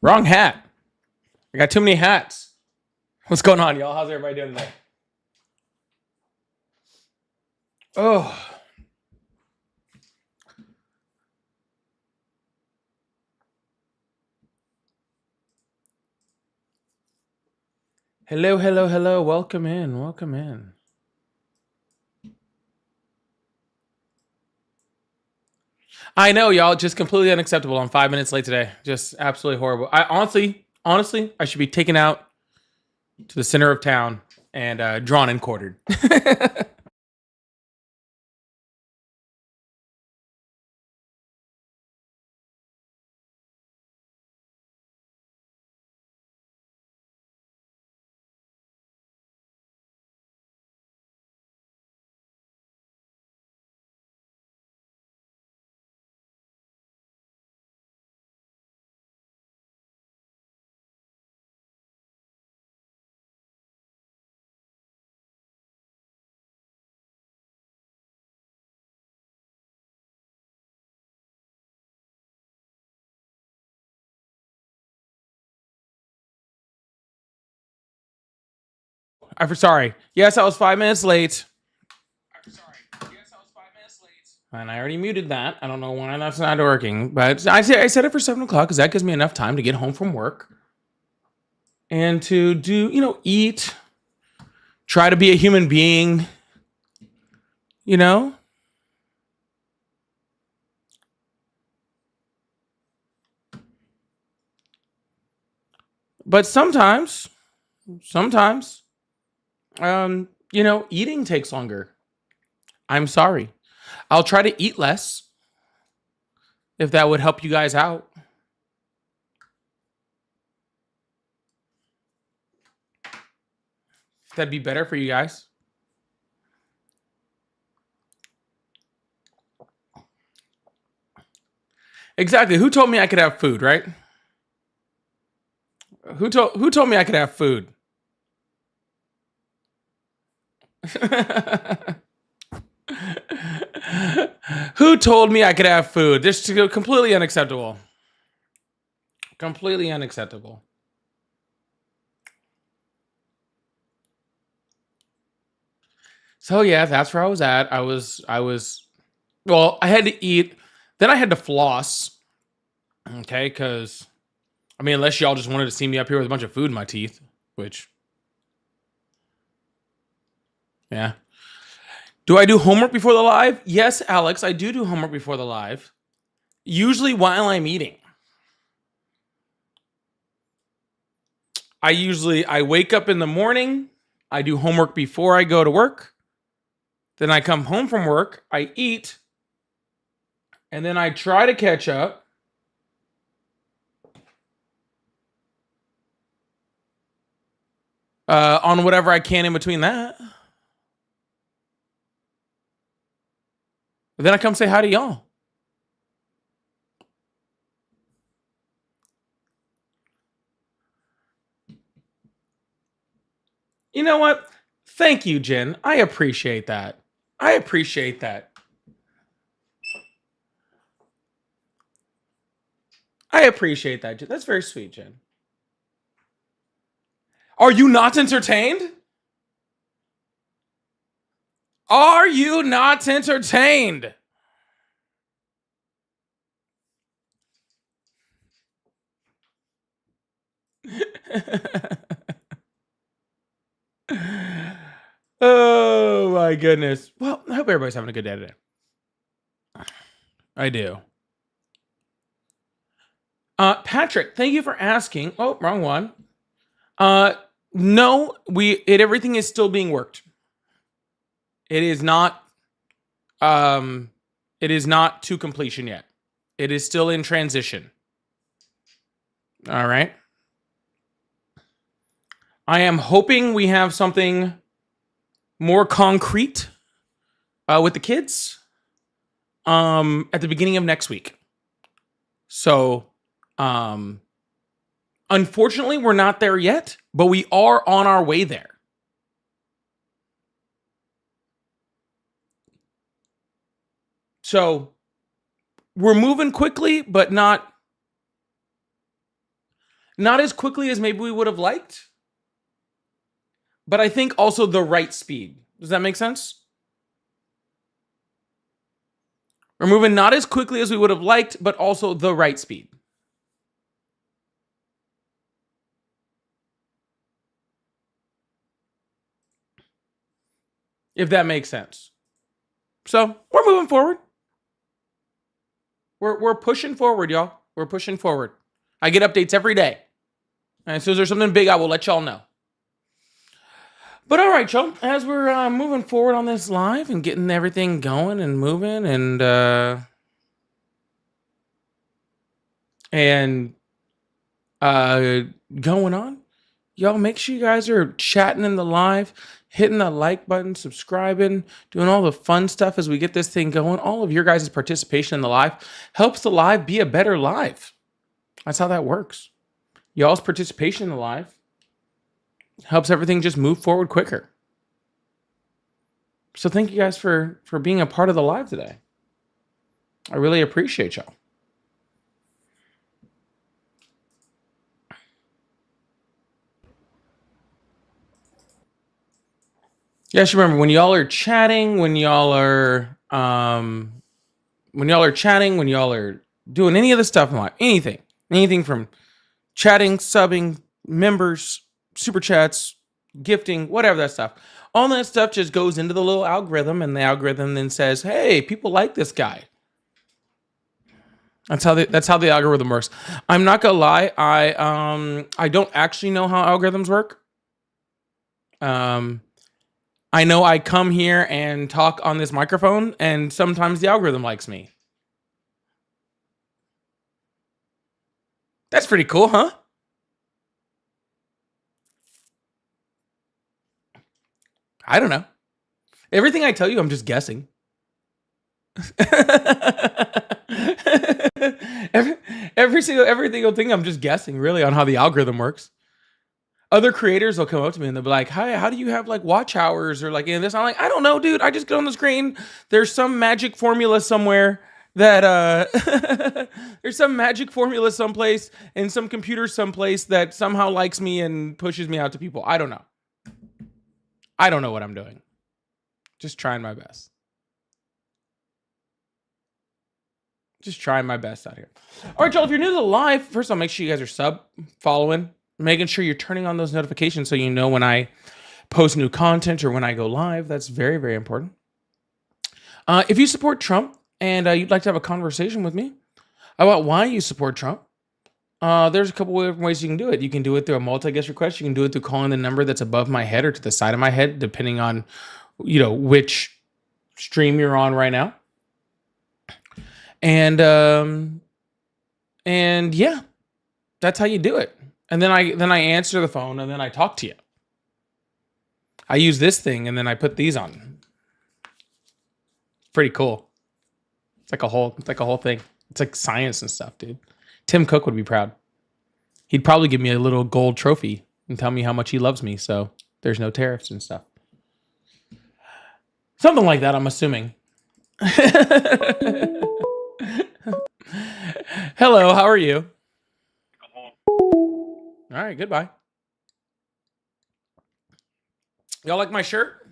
Wrong hat. I got too many hats. What's going on, y'all? How's everybody doing today? Oh, hello, hello, hello. Welcome in. Welcome in. I know, y'all. Just completely unacceptable. I'm 5 minutes late today. Just absolutely horrible. I honestly, I should be taken out to the center of town and drawn and quartered. I'm sorry. Yes, I was 5 minutes late. And I already muted that. I don't know why that's not working, but I set it for 7 o'clock because that gives me enough time to get home from work and to do, eat, try to be a human being, you know? But sometimes, eating takes longer. I'm sorry. I'll try to eat less if that would help you guys out. That'd be better for you guys. Exactly. Who told me I could have food, right? Who told me I could have food? Who told me I could have food? This is completely unacceptable. Completely unacceptable. So yeah, that's where I was at. I had to eat, then I had to floss. Okay, because unless y'all just wanted to see me up here with a bunch of food in my teeth, which yeah. Do I do homework before the live? Yes, Alex, I do homework before the live. Usually while I'm eating. I wake up in the morning, I do homework before I go to work. Then I come home from work, I eat, and then I try to catch up. On whatever I can in between that. Then I come say hi to y'all. You know what? Thank you, Jen. I appreciate that. I appreciate that. I appreciate that, Jen. That's very sweet, Jen. Are you not entertained? Are you not entertained? Oh my goodness. Well, I hope everybody's having a good day today. I do. Patrick, thank you for asking. Oh, wrong one. No, everything is still being worked. It is not it is not to completion yet. It is still in transition. All right. I am hoping we have something more concrete with the kids at the beginning of next week. So, unfortunately, we're not there yet, but we are on our way there. So, we're moving quickly, but not Not as quickly as maybe we would have liked, but I think also the right speed. Does that make sense? We're moving not as quickly as we would have liked, but also the right speed. If that makes sense. So we're moving forward. We're pushing forward, y'all. We're pushing forward. I get updates every day. And as soon as there's something big, I will let y'all know. But all right, y'all. As we're moving forward on this live and getting everything going and moving and going on, y'all make sure you guys are chatting in the live, hitting the like button, subscribing, doing all the fun stuff as we get this thing going. All of your guys' participation in the live helps the live be a better live. That's how that works. Y'all's participation in the live helps everything just move forward quicker. So thank you guys for being a part of the live today. I really appreciate y'all. Yes, remember when y'all are chatting, when y'all are doing any of the stuff in live, anything from chatting, subbing, members, super chats, gifting, whatever that stuff. All that stuff just goes into the little algorithm, and the algorithm then says, "Hey, people like this guy." That's how the algorithm works. I'm not gonna lie, I don't actually know how algorithms work. I know I come here and talk on this microphone, and sometimes the algorithm likes me. That's pretty cool, huh? I don't know. Everything I tell you, I'm just guessing. every single thing, I'm just guessing, really, on how the algorithm works. Other creators will come up to me and they'll be like, "Hi, how do you have like watch hours or like in this?" I'm like, "I don't know, dude. I just get on the screen. There's some magic formula somewhere that there's some magic formula someplace in some computer someplace that somehow likes me and pushes me out to people. I don't know. I don't know what I'm doing. Just trying my best. Just trying my best out here. All right, y'all. If you're new to the live, first of all, make sure you guys are following, making sure you're turning on those notifications so you know when I post new content or when I go live. That's very, very important. If you support Trump and you'd like to have a conversation with me about why you support Trump, there's a couple of different ways you can do it. You can do it through a multi-guest request. You can do it through calling the number that's above my head or to the side of my head, depending on, which stream you're on right now. And yeah, that's how you do it. And then I answer the phone and then I talk to you. I use this thing and then I put these on. Pretty cool. It's like a whole thing. It's like science and stuff, dude. Tim Cook would be proud. He'd probably give me a little gold trophy and tell me how much he loves me, so there's no tariffs and stuff. Something like that, I'm assuming. Hello, how are you? All right, goodbye. Y'all like my shirt?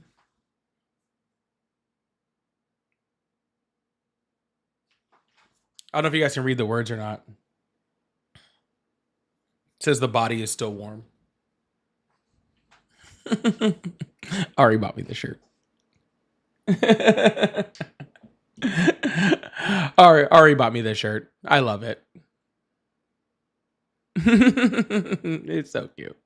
I don't know if you guys can read the words or not. It says the body is still warm. Ari bought me the shirt. Ari bought me this shirt. I love it. It's so cute.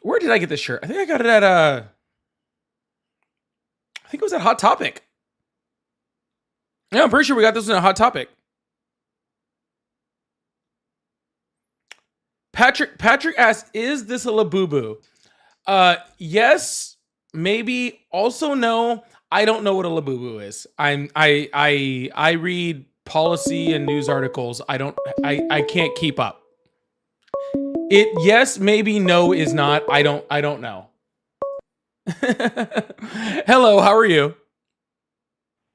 Where did I get this shirt? I think I got it at I think it was at Hot Topic. Yeah, I'm pretty sure we got this in a Hot Topic. Patrick asks, "Is this a Labubu?" Yes, maybe. Also, no. I don't know what a Labubu is. I read policy and news articles. I can't keep up. It yes, maybe, no is not. I don't know. Hello, how are you?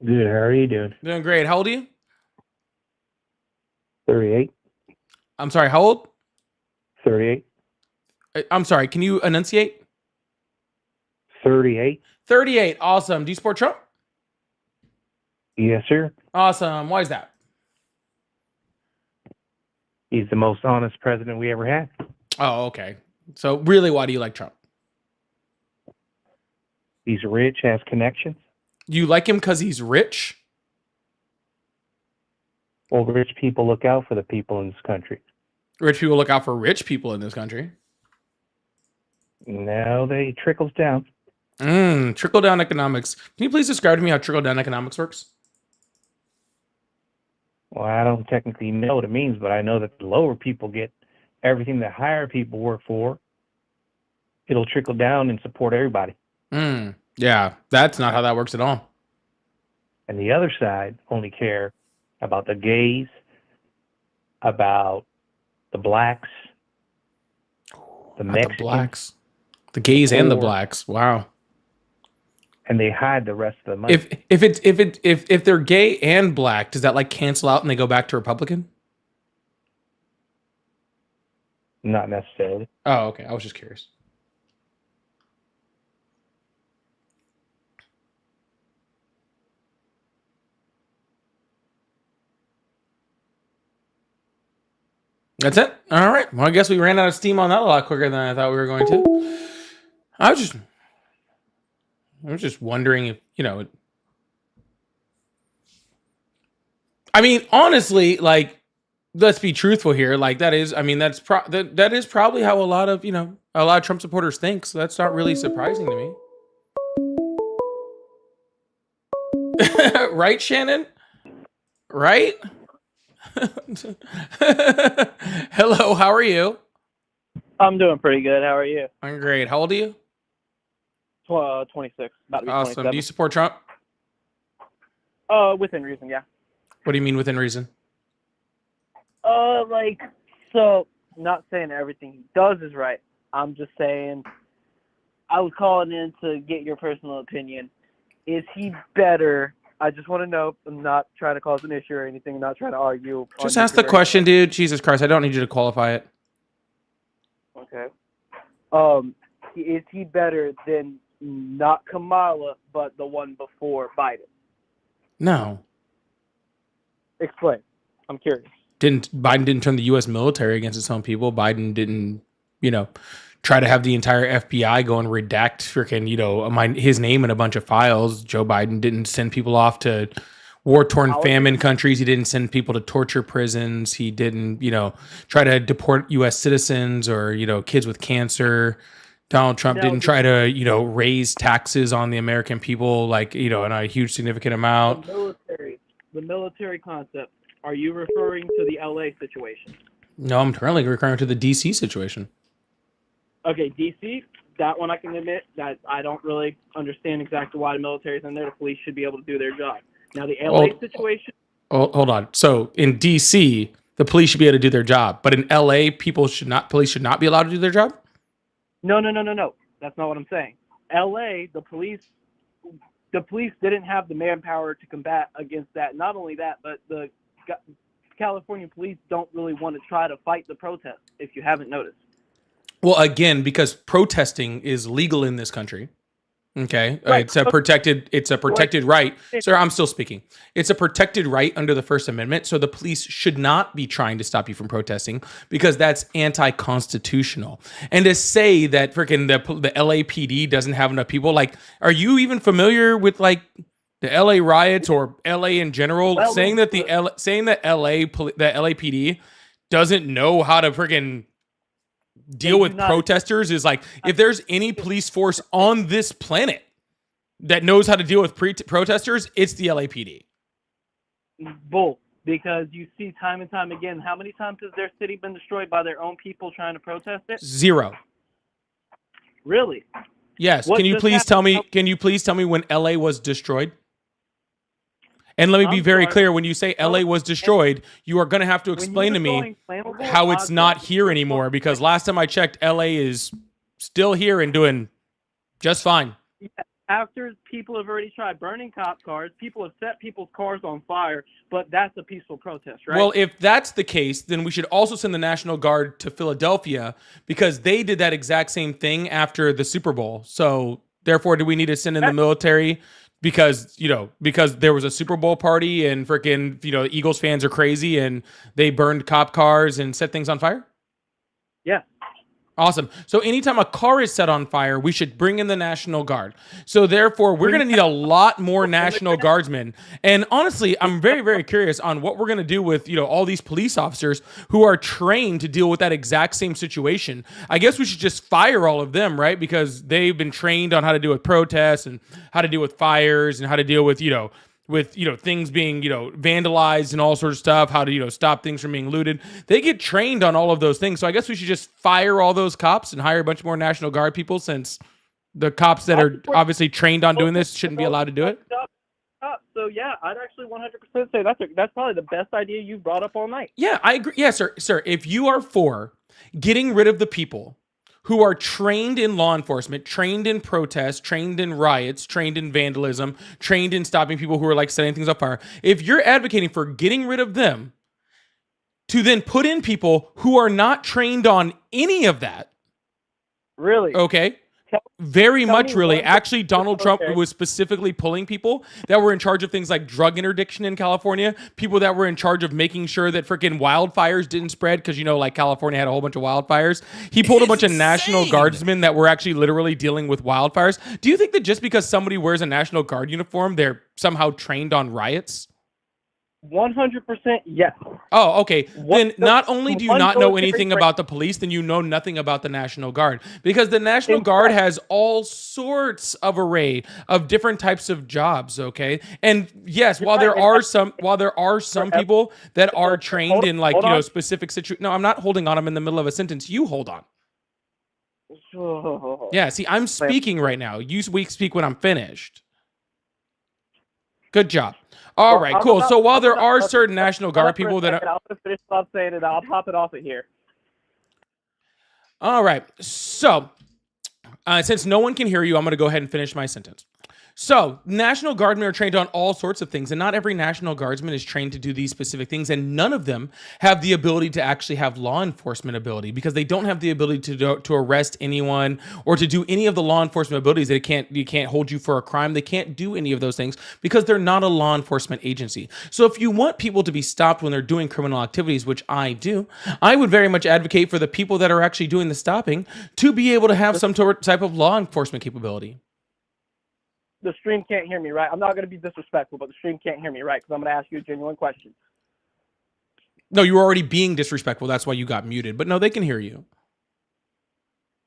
Good. How are you doing? Doing great. How old are you? 38. I'm sorry, how old? 38. I'm sorry, can you enunciate? 38. 38. Awesome. Do you support Trump? Yes, sir. Awesome. Why is that? He's the most honest president we ever had. Oh, okay. So really, why do you like Trump? He's rich, has connections. You like him because he's rich? Well, rich people look out for the people in this country. Rich people look out for rich people in this country. Now they trickles down. Trickle down economics. Can you please describe to me how trickle down economics works? Well, I don't technically know what it means, but I know that the lower people get everything that higher people work for. It'll trickle down and support everybody. Yeah, that's not how that works at all. And the other side only care about the gays, about the blacks, the Mexicans, the blacks, the gays, and the blacks. Wow. And they hide the rest of the money. If they're gay and black, does that like cancel out and they go back to Republican? Not necessarily. Oh, okay. I was just curious. That's it. All right. Well, I guess we ran out of steam on that a lot quicker than I thought we were going to. I was just wondering if, I mean, honestly, like, let's be truthful here. Like, that is probably how a lot of Trump supporters think. So that's not really surprising to me. Right, Shannon? Right? Hello, how are you? I'm doing pretty good. How are you? I'm great. How old are you? 26. About to be Awesome. 27. Do you support Trump? Within reason, yeah. What do you mean within reason? Not saying everything he does is right. I'm just saying, I was calling in to get your personal opinion. Is he better? I just want to know. I'm not trying to cause an issue or anything. I'm not trying to argue. Just ask the question, dude. Jesus Christ, I don't need you to qualify it. Okay. Is he better than not Kamala, but the one before Biden? No. Explain. I'm curious. Biden didn't turn the U.S. military against its own people. Biden didn't, try to have the entire FBI go and redact freaking, his name in a bunch of files. Joe Biden didn't send people off to war-torn famine countries. He didn't send people to torture prisons. He didn't, try to deport U.S. citizens or, kids with cancer. Donald Trump didn't try to, raise taxes on the American people, like, in a huge significant amount. The military concept. Are you referring to the LA situation? No, I'm currently referring to the DC situation. Okay, DC, that one I can admit that I don't really understand exactly why the military's in there. The police should be able to do their job. Now, the LA situation... Hold on. So, in DC, the police should be able to do their job. But in LA, police should not be allowed to do their job? No. That's not what I'm saying. LA, the police didn't have the manpower to combat against that. Not only that, but the California police don't really want to try to fight the protest, if you haven't noticed. Well, again, because protesting is legal in this country. Okay. Right. It's a protected right. Sir, I'm still speaking. It's a protected right under the First Amendment. So the police should not be trying to stop you from protesting because that's anti-constitutional. And to say that freaking the LAPD doesn't have enough people, like, are you even familiar with like the LA riots or LA in general? Well, saying that the LAPD doesn't know how to freaking deal with protesters is like, if there's any police force on this planet that knows how to deal with protesters, it's the LAPD. Bull, because you see time and time again, how many times has their city been destroyed by their own people trying to protest it? 0. Really? Yes. Can you please tell me when LA was destroyed? And let me be very clear, when you say LA was destroyed, you are going to have to explain to me how it's not here anymore, because last time I checked, LA is still here and doing just fine. Yeah. after people have already tried burning cop cars, people have set people's cars on fire, but that's a peaceful protest, right? Well, if that's the case, then we should also send the National Guard to Philadelphia because they did that exact same thing after the Super Bowl. So therefore, do we need to send in the military because there was a Super Bowl party and freaking the Eagles fans are crazy and they burned cop cars and set things on fire? Yeah. Awesome. So anytime a car is set on fire, we should bring in the National Guard. So therefore, we're going to need a lot more National Guardsmen. And honestly, I'm very, very curious on what we're going to do with, all these police officers who are trained to deal with that exact same situation. I guess we should just fire all of them, right? Because they've been trained on how to deal with protests and how to deal with fires and how to deal with, things being, vandalized and all sorts of stuff, how to, stop things from being looted. They get trained on all of those things. So I guess we should just fire all those cops and hire a bunch more National Guard people since the cops that are obviously trained on doing this shouldn't be allowed to do it. So yeah, I'd actually 100% say that's probably the best idea you've brought up all night. Yeah, I agree. Yeah, sir. If you are for getting rid of the people who are trained in law enforcement, trained in protests, trained in riots, trained in vandalism, trained in stopping people who are setting things on fire. If you're advocating for getting rid of them to then put in people who are not trained on any of that. Really? Okay. Very much, really. one- Actually, Donald Trump Okay. was specifically pulling people that were in charge of things like drug interdiction in California, people that were in charge of making sure that freaking wildfires didn't spread because, California had a whole bunch of wildfires. He pulled a bunch of National Guardsmen that were actually literally dealing with wildfires. Do you think that just because somebody wears a National Guard uniform, they're somehow trained on riots? 100% yes. Oh, okay. Then One- not only do you one not know military anything branch- about the police, then you know nothing about the National Guard. Because the National Guard has all sorts of array of different types of jobs, okay? And yes, while there are some people that are trained in hold on. specific situations. No, I'm not holding on. I'm in the middle of a sentence. You hold on. Yeah, see, I'm speaking right now. We speak when I'm finished. Good job. All right, cool. So while there are certain National Guard people that are... I'll just finish off saying it. I'll pop it off of here. All right. So since no one can hear you, I'm going to go ahead and finish my sentence. So National Guardsmen are trained on all sorts of things, and not every National Guardsman is trained to do these specific things, and none of them have the ability to actually have law enforcement ability because they don't have the ability to arrest anyone or to do any of the law enforcement abilities. You can't hold you for a crime. They can't do any of those things because they're not a law enforcement agency. So if you want people to be stopped when they're doing criminal activities, which I do, I would very much advocate for the people that are actually doing the stopping to be able to have some type of law enforcement capability. The stream can't hear me, right? I'm not going to be disrespectful, but the stream can't hear me, right? Because I'm going to ask you a genuine question. No, you were already being disrespectful. That's why you got muted. But no, they can hear you.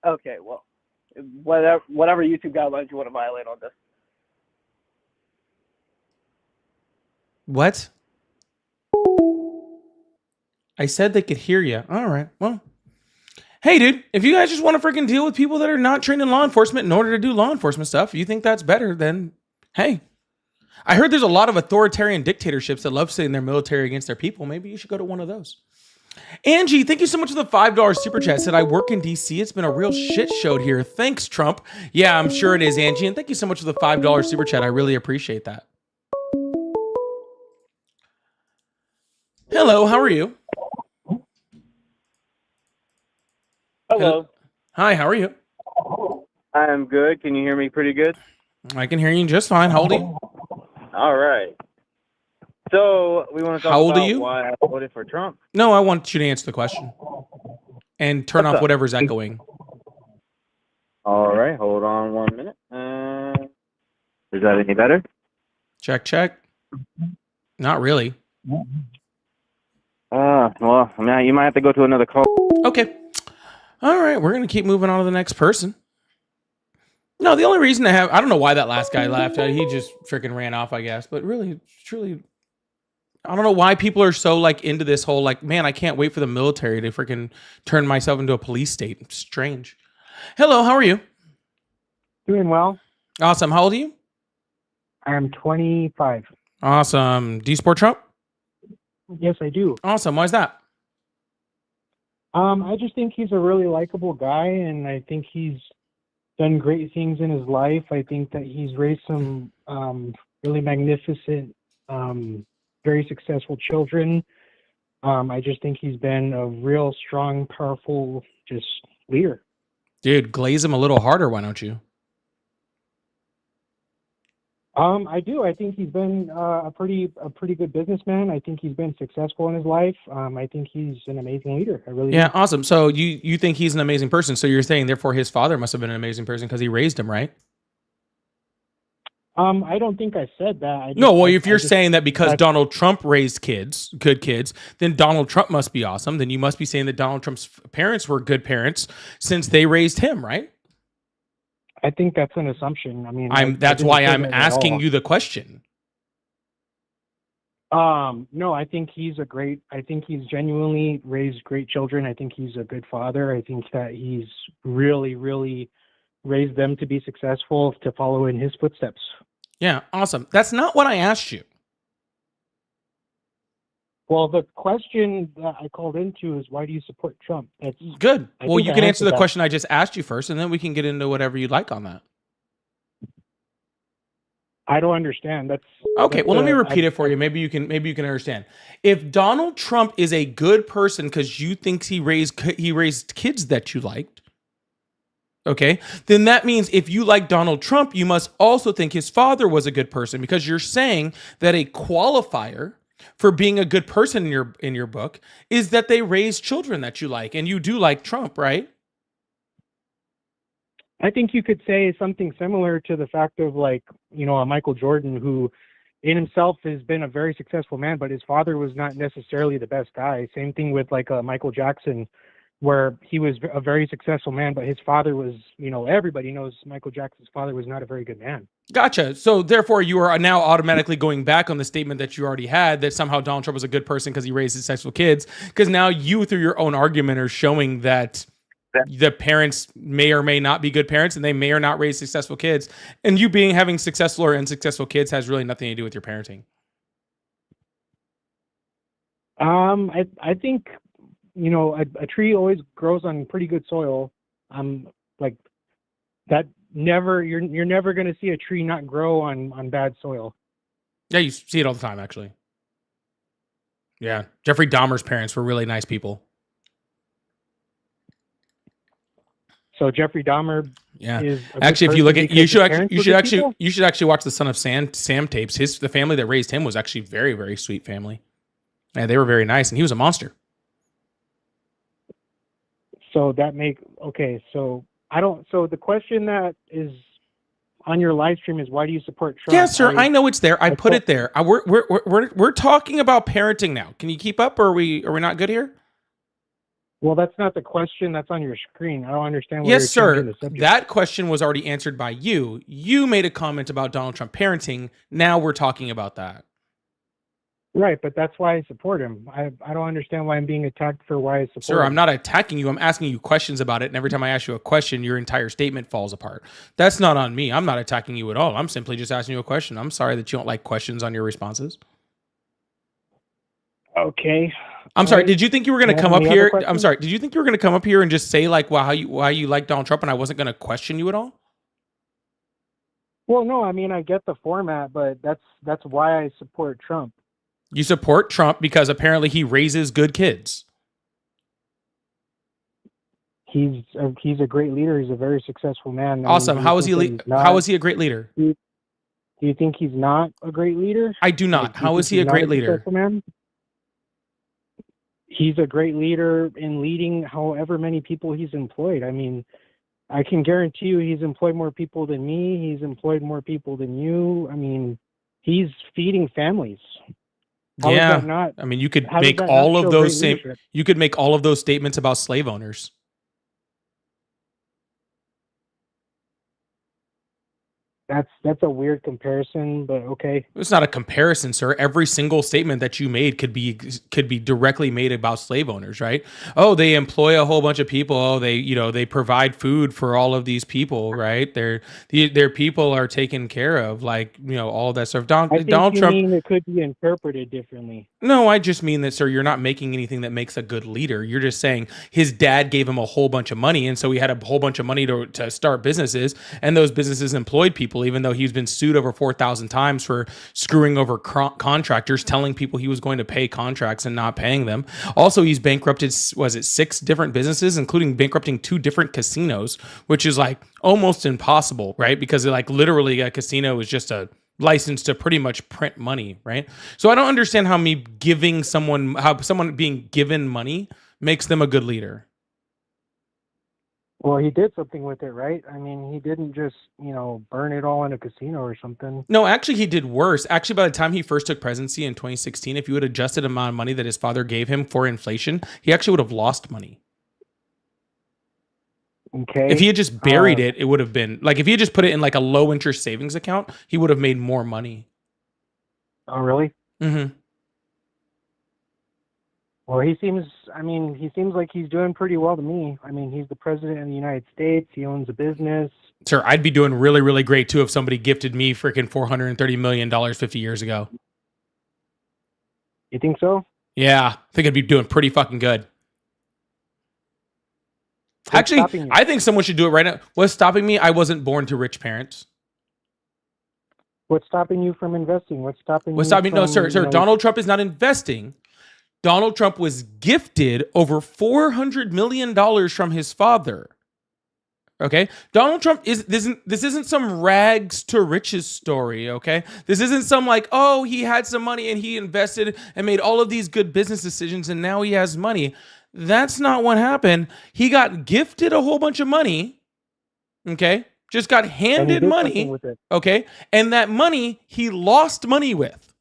Okay, well, whatever YouTube guidelines you want to violate on this. What? I said they could hear you. All right. Well, hey, dude, if you guys just want to freaking deal with people that are not trained in law enforcement in order to do law enforcement stuff, you think that's better, then hey. I heard there's a lot of authoritarian dictatorships that love sending their military against their people. Maybe you should go to one of those. Angie, thank you so much for the $5 super chat. Said, I work in DC. It's been a real shit show here. Thanks, Trump. Yeah, I'm sure it is, Angie. And thank you so much for the $5 super chat. I really appreciate that. Hello, how are you? Hello. Hi, how are you? I'm good. Can you hear me pretty good? I can hear you just fine. How old are you? All right. So we want to talk How old are about you? why I voted for Trump. No, I want you to answer the question. And turn off whatever's echoing. All right. Hold on 1 minute. Is that any better? Check, check. Not really. Well, now you might have to go to another call. Okay. All right, we're going to keep moving on to the next person. No, the only reason I don't know why that last guy laughed. He just freaking ran off, I guess. But really, truly, I don't know why people are so into this whole man, I can't wait for the military to freaking turn myself into a police state. It's strange. Hello, how are you? Doing well. Awesome. How old are you? I'm 25. Awesome. Do you support Trump? Yes, I do. Awesome. Why is that? I just think he's a really likable guy, and I think he's done great things in his life. I think that he's raised some really magnificent, very successful children. I just think he's been a real strong, powerful, just leader. Dude, glaze him a little harder, why don't you? I do. I think he's been a pretty good businessman. I think he's been successful in his life. I think he's an amazing leader. I really Yeah, do. awesome. So you think he's an amazing person. So you're saying therefore his father must have been an amazing person because he raised him, right? I don't think I said that. No, well, if I you're just- saying that because I- Donald Trump raised kids, good kids, then Donald Trump must be awesome. Then you must be saying that Donald Trump's parents were good parents since they raised him, right? I think that's an assumption. I mean, That's why I'm asking you the question. No, I think he's genuinely raised great children. I think he's a good father. I think that he's really, really raised them to be successful, to follow in his footsteps. Yeah, awesome. That's not what I asked you. Well, the question that I called into is, why do you support Trump? That's Good. I Well, think you I can answer answered the that. question I just asked you first, and then we can get into whatever you'd like on that. I don't understand. That's Okay, well, let me repeat I- it for you. Maybe you can understand. If Donald Trump is a good person because you think he raised kids that you liked, okay, then that means if you like Donald Trump, you must also think his father was a good person because you're saying that a qualifier for being a good person in your book is that they raised children that you like, and you do like Trump, right? I think you could say something similar to the fact of, like, a Michael Jordan, who in himself has been a very successful man, but his father was not necessarily the best guy. Same thing with like Michael Jackson, where he was a very successful man, but his father was, everybody knows Michael Jackson's father was not a very good man. Gotcha. So therefore, you are now automatically going back on the statement that you already had that somehow Donald Trump was a good person because he raised successful kids. Because now you, through your own argument, are showing that the parents may or may not be good parents, and they may or not raise successful kids. And you having successful or unsuccessful kids has really nothing to do with your parenting. I think, a tree always grows on pretty good soil. Like that. You're never going to see a tree not grow on bad soil. Yeah, you see it all the time, actually. Yeah, Jeffrey Dahmer's parents were really nice people. So Jeffrey Dahmer Yeah, is a good actually, if you person look at because his parents were good people? you should actually watch the Son of Sam tapes. The family that raised him was actually very, very sweet family. Yeah, they were very nice, and he was a monster. So so the question that is on your live stream is, why do you support Trump? Yeah, sir, I know it's there. I put thought- it there. We're talking about parenting now. Can you keep up, or are we not good here? Well, that's not the question that's on your screen. I don't understand why Yes, you're changing sir. the subject. That question was already answered by you. You made a comment about Donald Trump parenting. Now we're talking about that. Right, but that's why I support him. I don't understand why I'm being attacked for why I support Sir, him. I'm not attacking you. I'm asking you questions about it. And every time I ask you a question, your entire statement falls apart. That's not on me. I'm not attacking you at all. I'm simply just asking you a question. I'm sorry that you don't like questions on your responses. Okay. I'm sorry. Did you think you were going to Do you come have up any other here? I'm questions? sorry. Did you think you were going to come up here and just say like, why you like Donald Trump, and I wasn't going to question you at all? Well, no, I mean, I get the format, but that's why I support Trump. You support Trump because apparently he raises good kids. He's a great leader. He's a very successful man. I mean, Awesome. do you How is think he? that he's How not- is he a great leader? Do you think he's not a great leader? I do not. Like, do you How think is he a he's not great leader? successful man? He's a great leader in leading however many people he's employed. I mean, I can guarantee you he's employed more people than me. He's employed more people than you. I mean, he's feeding families. How is Yeah. that not? I mean, you could How does make that all not of show those great same. leadership? You could make all of those statements about slave owners. That's a weird comparison, but okay. It's not a comparison, sir. Every single statement that you made could be directly made about slave owners, right? Oh, they employ a whole bunch of people. Oh, they provide food for all of these people, right? Their people are taken care of, like all of that stuff. I think Donald you Trump. mean it could be interpreted differently. No, I just mean that, sir, you're not making anything that makes a good leader. You're just saying his dad gave him a whole bunch of money, and so he had a whole bunch of money to start businesses, and those businesses employed people, even though he's been sued over 4,000 times for screwing over contractors, telling people he was going to pay contracts and not paying them. Also, he's bankrupted, was it 6 different businesses, including bankrupting 2 different casinos, which is like almost impossible, right? Because like literally a casino is just a license to pretty much print money, right? So I don't understand how someone being given money makes them a good leader. Well, he did something with it, right? I mean, he didn't just, burn it all in a casino or something. No, actually he did worse. Actually, by the time he first took presidency in 2016, if you had adjusted the amount of money that his father gave him for inflation, he actually would have lost money. Okay. If he had just buried it would have been like, if he had just put it in like a low interest savings account, he would have made more money. Oh, really? Mm-hmm. Well, he seems like he's doing pretty well to me. I mean, he's the president of the United States. He owns a business. Sir, I'd be doing really, really great too if somebody gifted me freaking $430 million 50 years ago. You think so? Yeah, I think I'd be doing pretty fucking good. What's stopping Actually, you? I think someone should do it right now. What's stopping me? I wasn't born to rich parents. What's stopping you from investing? What's stopping What's you stopping? No, from, sir. Donald Trump is not investing. Donald Trump was gifted over $400 million from his father. Okay, Donald Trump this isn't some rags to riches story. Okay, this isn't some like, oh, he had some money and he invested and made all of these good business decisions and now he has money. That's not what happened. He got gifted a whole bunch of money. Okay, just got and he handed did money. something with it. Okay, and that money he lost money with.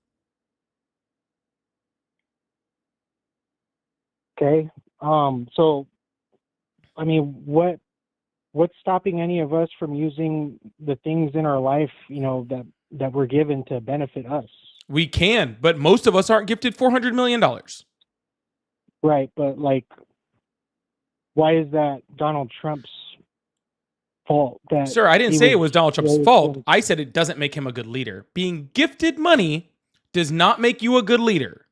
Okay. So, I mean, what's stopping any of us from using the things in our life, that we're given to benefit us? We can, but most of us aren't gifted $400 million. Right, but like, why is that Donald Trump's fault? That Sir, I didn't he say it was Donald Trump's really fault. good? I said it doesn't make him a good leader. Being gifted money does not make you a good leader.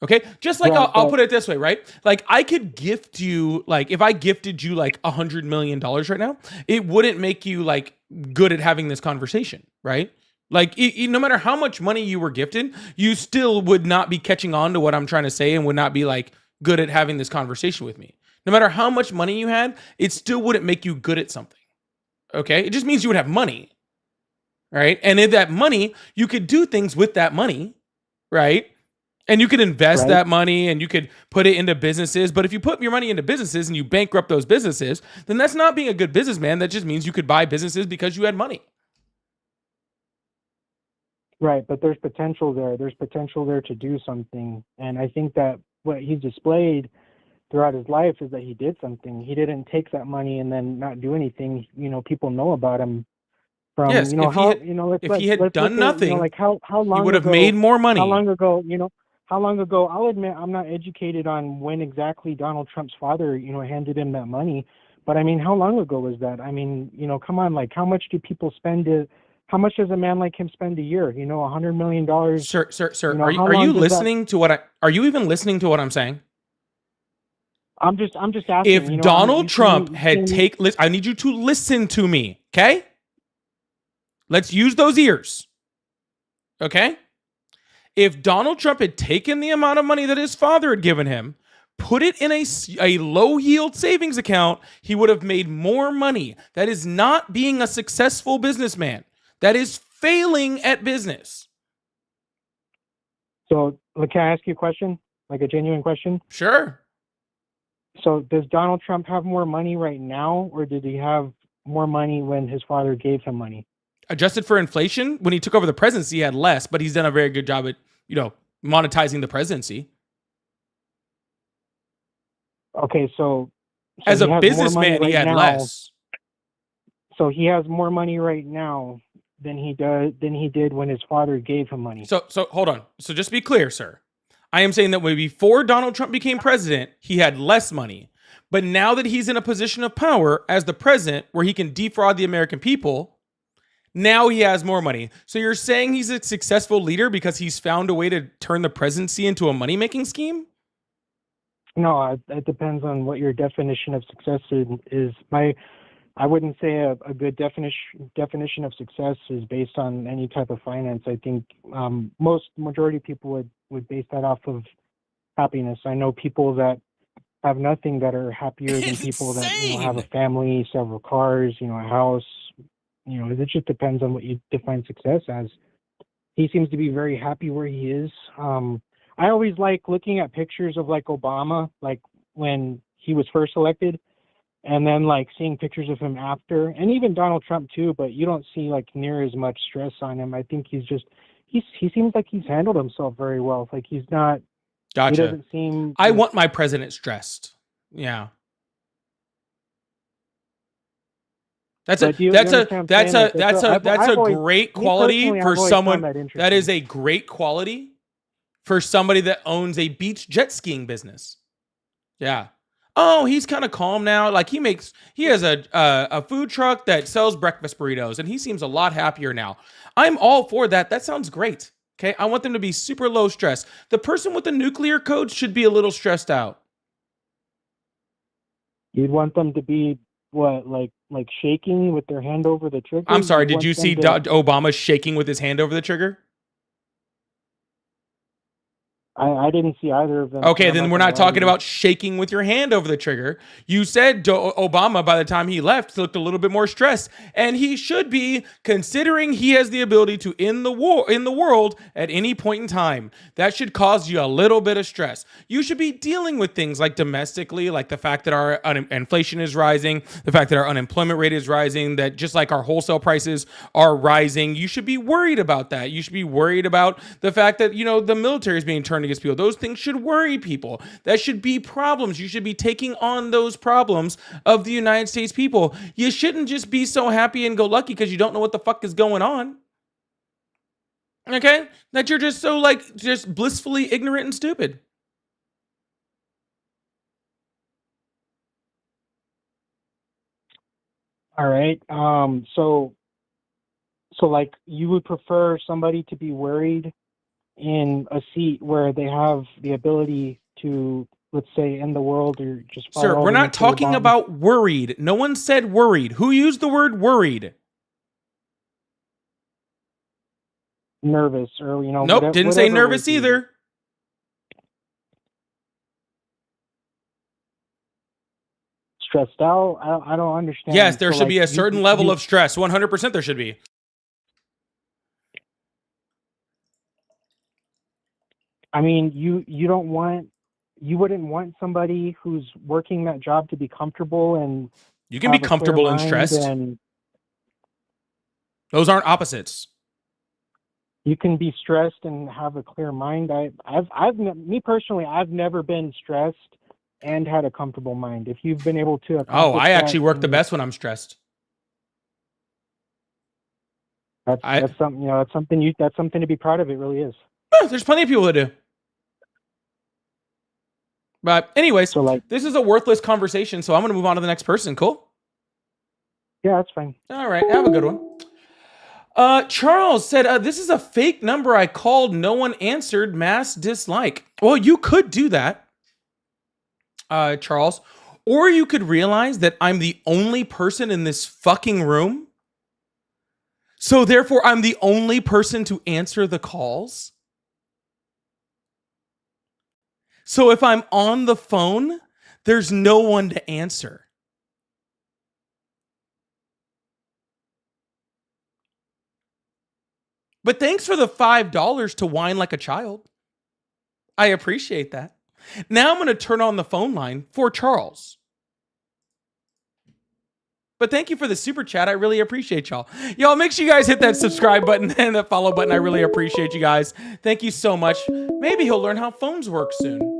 Okay? Just like Right, I'll but- put it this way, right? Like I could gift you, like if I gifted you like $100 million right now, it wouldn't make you like good at having this conversation, right? Like no matter how much money you were gifted, you still would not be catching on to what I'm trying to say and would not be like good at having this conversation with me. No matter how much money you had, it still wouldn't make you good at something. Okay? It just means you would have money. Right? And in that money, you could do things with that money, right? And you could invest Right. that money and you could put it into businesses. But if you put your money into businesses and you bankrupt those businesses, then that's not being a good businessman. That just means you could buy businesses because you had money. Right, but there's potential there. There's potential there to do something. And I think that what he's displayed throughout his life is that he did something. He didn't take that money and then not do anything. People know about him from, Yes, if he had- if he had done nothing, like how long He would have ago, made more money. how long ago, I'll admit I'm not educated on when exactly Donald Trump's father, handed him that money. But I mean, how long ago was that? I mean, come on, like how much do people spend how much does a man like him spend a year? $100 million. Sir, know, are how you long does that- listening to are you even listening to what I'm saying? I'm just asking. If Donald Trump had I need you to listen to me, okay? Let's use those ears. Okay? If Donald Trump had taken the amount of money that his father had given him, put it in a low yield savings account, he would have made more money. That is not being a successful businessman. That is failing at business. So, can I ask you a question? Like a genuine question? Sure. So, does Donald Trump have more money right now, or did he have more money when his father gave him money? Adjusted for inflation, when he took over the presidency, he had less, but he's done a very good job at, monetizing the presidency. Okay, so As he a has more businessman, money he right had now. less. So he has more money right now than he did when his father gave him money. So hold on. So just be clear, sir. I am saying that when before Donald Trump became president, he had less money. But now that he's in a position of power as the president where he can defraud the American people, now he has more money. So you're saying he's a successful leader because he's found a way to turn the presidency into a money-making scheme? No, it depends on what your definition of success is. I wouldn't say a good definition of success is based on any type of finance. I think majority of people would base that off of happiness. I know people that have nothing that are happier than people that have a family, several cars, a house. It just depends on what you define success as. He seems to be very happy where he is. I always like looking at pictures of like Obama, like when he was first elected, and then like seeing pictures of him after, and even Donald Trump too, but you don't see like near as much stress on him. I think he seems like he's handled himself very well. Like he's not, Gotcha. he doesn't seem. I want my president stressed. Yeah. That's a great quality for someone. That is a great quality for somebody that owns a beach jet skiing business. Yeah. Oh, he's kind of calm now. Like he has a food truck that sells breakfast burritos, and he seems a lot happier now. I'm all for that. That sounds great. Okay. I want them to be super low stress. The person with the nuclear code should be a little stressed out. You'd want them to be what, like shaking with their hand over the trigger? I'm sorry. Did you see Obama shaking with his hand over the trigger? I didn't see either of them. Okay, then we're not talking about shaking with your hand over the trigger. You said Obama, by the time he left, looked a little bit more stressed, and he should be, considering he has the ability to end the war in the world at any point in time. That should cause you a little bit of stress. You should be dealing with things like domestically, like the fact that our inflation is rising, the fact that our unemployment rate is rising, that just like our wholesale prices are rising. You should be worried about that. You should be worried about the fact that, the military is being turned against people. Those things should worry people. That should be problems. You should be taking on those problems of the United States people. You shouldn't just be so happy and go lucky because you don't know what the fuck is going on. Okay? That you're just so just blissfully ignorant and stupid. All right. So like you would prefer somebody to be worried in a seat where they have the ability to, let's say, end the world or just... Sir, we're not talking about worried. No one said worried. Who used the word worried? Nervous or, Nope, didn't say nervous either. Stressed out? I don't understand. Yes, there should be a certain level of stress. 100% there should be. I mean, you wouldn't want somebody who's working that job to be comfortable and you can be comfortable and stressed. Those aren't opposites. You can be stressed and have a clear mind. Me personally, I've never been stressed and had a comfortable mind. If you've been able to, I actually work the best when I'm stressed. That's something. That's something to be proud of. It really is. There's plenty of people that do. But anyways, this is a worthless conversation, so I'm going to move on to the next person. Cool? Yeah, that's fine. All right, have a good one. Charles said, this is a fake number I called. No one answered. Mass dislike. Well, you could do that, Charles. Or you could realize that I'm the only person in this fucking room. So therefore, I'm the only person to answer the calls. So if I'm on the phone, there's no one to answer. But thanks for the $5 to whine like a child. I appreciate that. Now I'm going to turn on the phone line for Charles. But thank you for the super chat. I really appreciate y'all. Y'all, make sure you guys hit that subscribe button and that follow button. I really appreciate you guys. Thank you so much. Maybe he'll learn how phones work soon.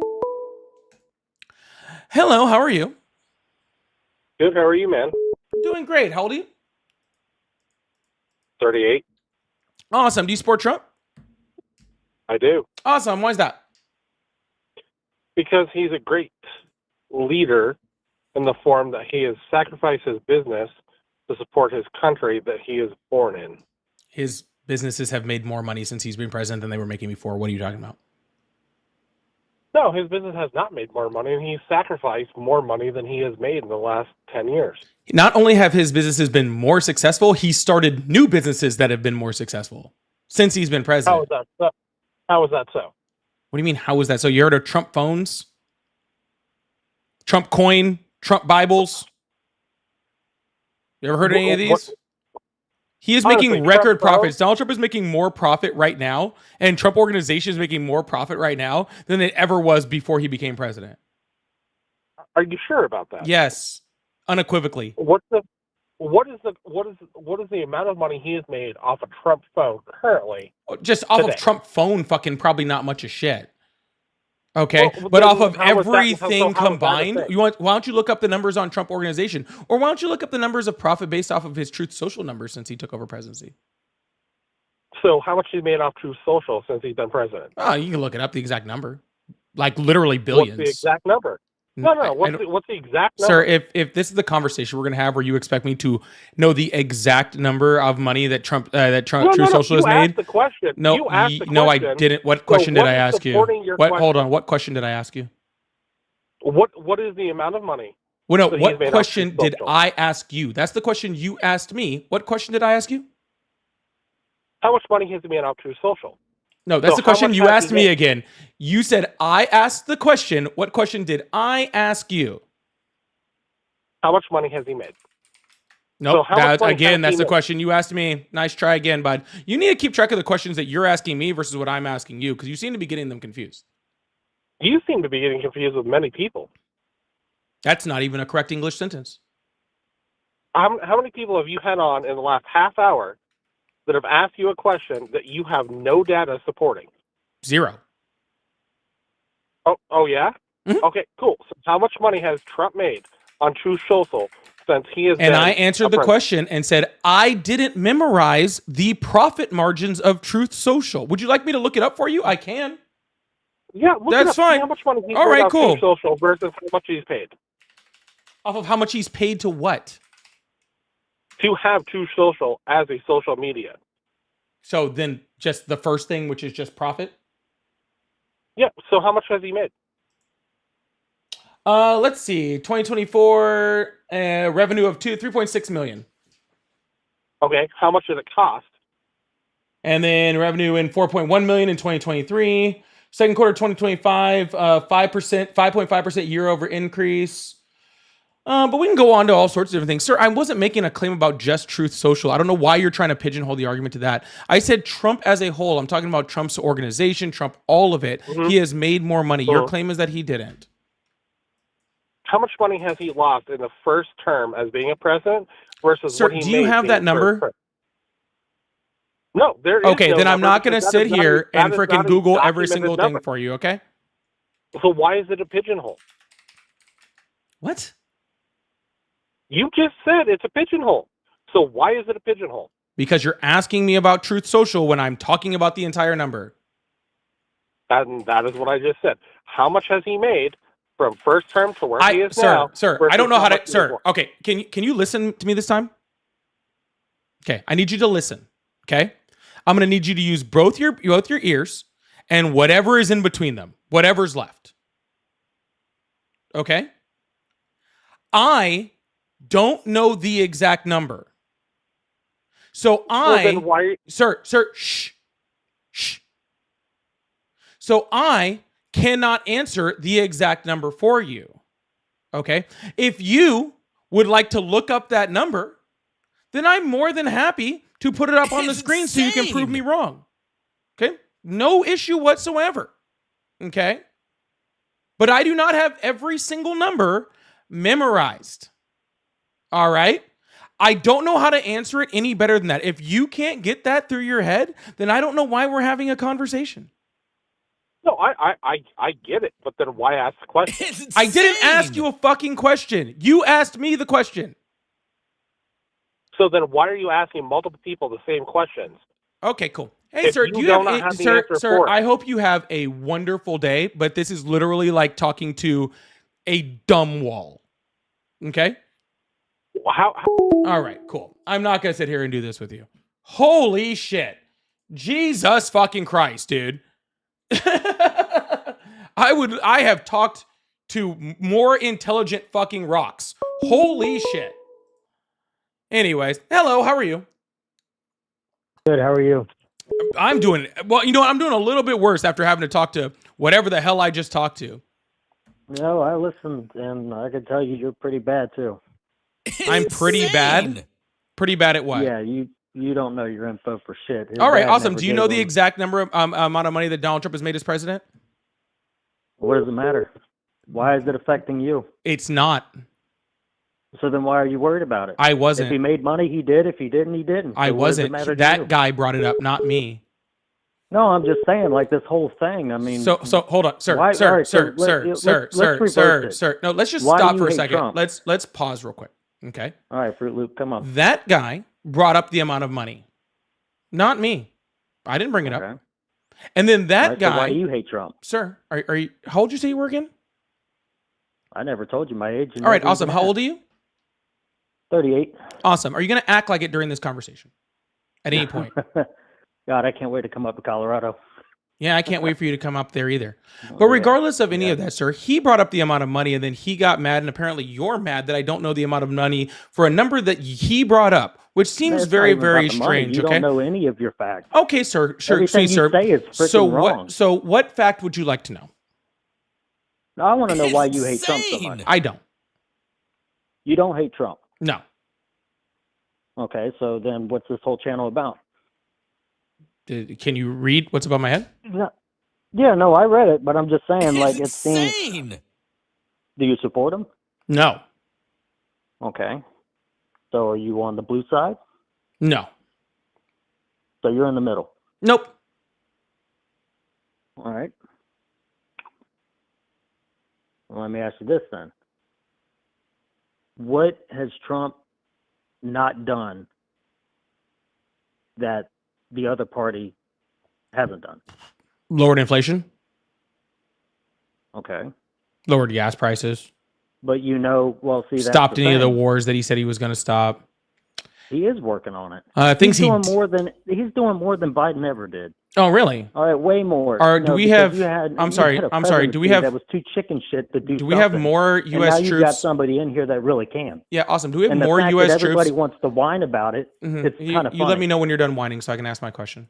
Hello, how are you? Good, how are you, man? Doing great. How old are you? 38. Awesome. Do you support Trump? I do. Awesome. Why is that? Because he's a great leader in the form that he has sacrificed his business to support his country that he is born in. His businesses have made more money since he's been president than they were making before. What are you talking about? No, his business has not made more money, and he's sacrificed more money than he has made in the last 10 years. Not only have his businesses been more successful, he started new businesses that have been more successful since he's been president. How is that so? How is that so? What do you mean, how is that? So you heard of Trump phones? Trump coin? Trump Bibles? You ever heard of any of these? He is Honestly, making Trump record phones- profits. Donald Trump is making more profit right now, and Trump Organization is making more profit right now than it ever was before he became president. Are you sure about that? Yes, unequivocally. What is the amount of money he has made off a Trump phone currently? Just off Today. of Trump phone, fucking probably not much of shit. Okay, Well, but then off of how is that- everything so how is that a combined, thing? why don't you look up the numbers on Trump Organization, or why don't you look up the numbers of profit based off of his Truth Social numbers since he took over presidency? So how much he made off Truth Social since he's been president? Oh, you can look it up, the exact number, like literally billions. What's the exact number? No. What's the exact number? Sir, if this is the conversation we're gonna have, where you expect me to know the exact number of money that Truth Social has you asked made, the question. no, You asked the no, I question. didn't. What So question did what I is ask you? supporting your What? question? Hold on. What question did I ask you? What is the amount of money? Well, no. that he's What made off question Truth did Social? I ask you? That's the question you asked me. What question did I ask you? How much money has he made off Truth Social? No, that's So the how question much you has asked he me made? again. You said I asked the question. What question did I ask you? How much money has he made? Nope. how much money Again, has that's he the made? question you asked me. Nice try again, bud. You need to keep track of the questions that you're asking me versus what I'm asking you, because you seem to be getting them confused. You seem to be getting confused with many people. That's not even a correct English sentence. How many people have you had on in the last half hour that have asked you a question that you have no data supporting? 0. Oh yeah? Mhm. Okay, cool. So how much money has Trump made on Truth Social since he has been And I answered the president? question and said, I didn't memorize the profit margins of Truth Social. Would you like me to look it up for you? I can. Yeah, look That's it up. See fine. how much money he's All made right, off cool. Truth Social versus how much he's paid Off of how much he's paid to what? to have Truth Social as a social media. So then just the first thing, which is just profit. Yeah. So how much has he made? Let's see. 2024 revenue of 3.6 million. Okay. How much did it cost? And then revenue in 4.1 million in 2023. Second quarter 2025, 5.5% year over increase. But we can go on to all sorts of different things. Sir, I wasn't making a claim about just Truth Social. I don't know why you're trying to pigeonhole the argument to that. I said Trump as a whole. I'm talking about Trump's organization, Trump, all of it. Mhm. He has made more money. Your Mhm. claim is that he didn't. How much money has he lost in the first term as being a president versus Sir, what he do you made have being that first number? term? No, there is Okay, no then I'm number not going to because sit that is- here that and is freaking not a Google every documented single number. thing for you, okay? So why is it a pigeonhole? What? You just said it's a pigeonhole. So why is it a pigeonhole? Because you're asking me about Truth Social when I'm talking about the entire number. And that is what I just said. How much has he made from first term to where he is now? Sir, I versus don't know how to, much he sir. was- Okay, can you listen to me this time? Okay, I need you to listen. Okay, I'm gonna need you to use both your ears and whatever is in between them, whatever's left. Okay, I don't know the exact number, so Well, then why? sir, shh. So I cannot answer the exact number for you. Okay? If you would like to look up that number, then I'm more than happy to put it up on the It's screen so you can prove insane. me wrong. Okay? No issue whatsoever. Okay? But I do not have every single number memorized. All right? I don't know how to answer it any better than that. If you can't get that through your head, then I don't know why we're having a conversation. No, I get it, but then why ask the question? It's I didn't ask insane. you a fucking question. You asked me the question. So then why are you asking multiple people the same questions? Okay, cool. Hey, If sir, you do you do not have, have the sir, answer sir, for it. I hope you have a wonderful day, but this is literally like talking to a dumb wall. Okay? How All right, cool. I'm not going to sit here and do this with you. Holy shit. Jesus fucking Christ, dude. I have talked to more intelligent fucking rocks. Holy shit. Anyways, hello, how are you? Good. How are you? I'm doing well, you know what? I'm doing a little bit worse after having to talk to whatever the hell I just talked to. No, I listened, and I can tell you, you're pretty bad too. I'm pretty bad. Pretty bad at what? Yeah, you don't know your info for shit. His All right, dad awesome. never Do you gave know the him- exact number of amount of money that Donald Trump has made as president? What does it matter? Why is it affecting you? It's not. So then why are you worried about it? I If he wasn't. made money, he did. If he didn't, he didn't. I So what does it wasn't. matter to you? That guy brought it up, not me. No, I'm just saying, like this whole thing. I mean, So hold on, sir, Why- sir, all right, so sir, let- sir, let's- sir, let's sir, reverse sir, it. sir. No, let's just Why do stop you for a hate second. Trump? Let's pause real quick. Okay. all right, Fruit Loop, come on. That guy brought up the amount of money, not me. I didn't bring it up. Okay. And then that All right, so guy, why do you hate Trump? sir, are you? How old did you say you were again? I never told you my age. All right, awesome. How old are you? 38. Awesome. Are you going to act like it during this conversation at any point? God, I can't wait to come up to Colorado. Yeah, I can't wait for you to come up there either. Oh, But yeah. regardless of any Yeah. of that, sir, he brought up the amount of money and then he got mad. And apparently you're mad that I don't know the amount of money for a number that he brought up, which seems It's not very, even about very the money. strange. You Okay. don't know any of your facts. Okay, sir. Sure. Everything sir. you say is freaking So wrong. what fact would you like to know? Now, I want to know why you hate Trump so much. I don't. You don't hate Trump. No. Okay, so then what's this whole channel about? Can you read what's above my head? Yeah, no, I read it, but I'm just saying, like, it seems. Do you support him? No. Okay. So are you on the blue side? No. So you're in the middle. Nope. All right. Well, let me ask you this then. What has Trump not done that the other party hasn't done? Lowered inflation. Okay. Lowered gas prices. But well, see, that's Stopped the any of the thing. wars that he said he was going to stop. He is working on it. Things he's he. doing more than Biden ever did. Oh, really? All right, way more. Do we because have- you had- I'm you sorry, had a I'm sorry, do we presidency have- that was too chicken shit to do? Do we have something. more And U.S. now you got troops? somebody in here that really can. Yeah, awesome. Do we have And more the fact U.S. that everybody troops? wants to whine about it. Mhm. It's kind of You funny. let me know when you're done whining so I can ask my question.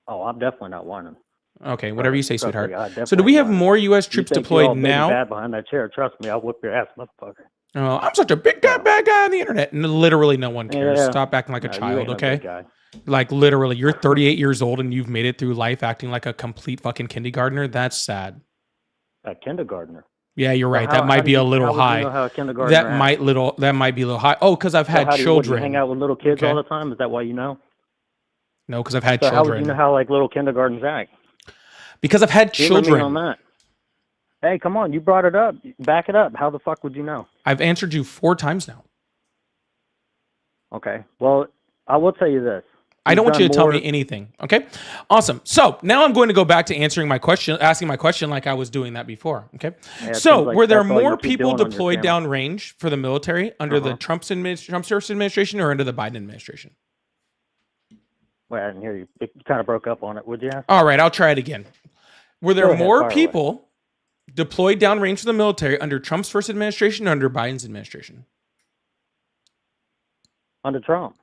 Oh, I'm definitely not whining. Okay, whatever you say, Trust me, sweetheart. I So do definitely we have whining. more U.S. You troops think deployed you're all big and now? bad behind that chair. Trust me, I'll whip your ass, motherfucker. Oh, I'm such a big guy, bad guy on the internet. And literally no one cares. Yeah. Stop acting like a No, you child, ain't no okay? big guy. Like literally, you're 38 years old and you've made it through life acting like a complete fucking kindergartner. That's sad. A kindergartner. Yeah, you're right. How- that how might do be you- a little how would you high. know how a kindergartner That acts? might be a little high. Oh, because I've So had how do you- what, do you children. hang out with little kids Okay. all the time? Is that why you know? No, because I've had So how would children. you know how like little kindergartens act? Because I've had Humor me on children. that. Hey, come on, you brought it up. Back it up. How the fuck would you know? I've answered you 4 times now. Okay. Well, I will tell you this. I don't You've want you to done tell more- me anything. Okay. Awesome. So now I'm going to go back to asking my question like I was doing that before. Okay. Yeah, it So seems like were there that's all you more keep people doing on your deployed channel. downrange for the military under the Trump first administration or under the Biden administration? Well, I didn't hear you. You kind of broke up on it, would you? All right. I'll try it again. Were there Go ahead, more fire away. people deployed downrange for the military under Trump's first administration or under Biden's administration? Under Trump.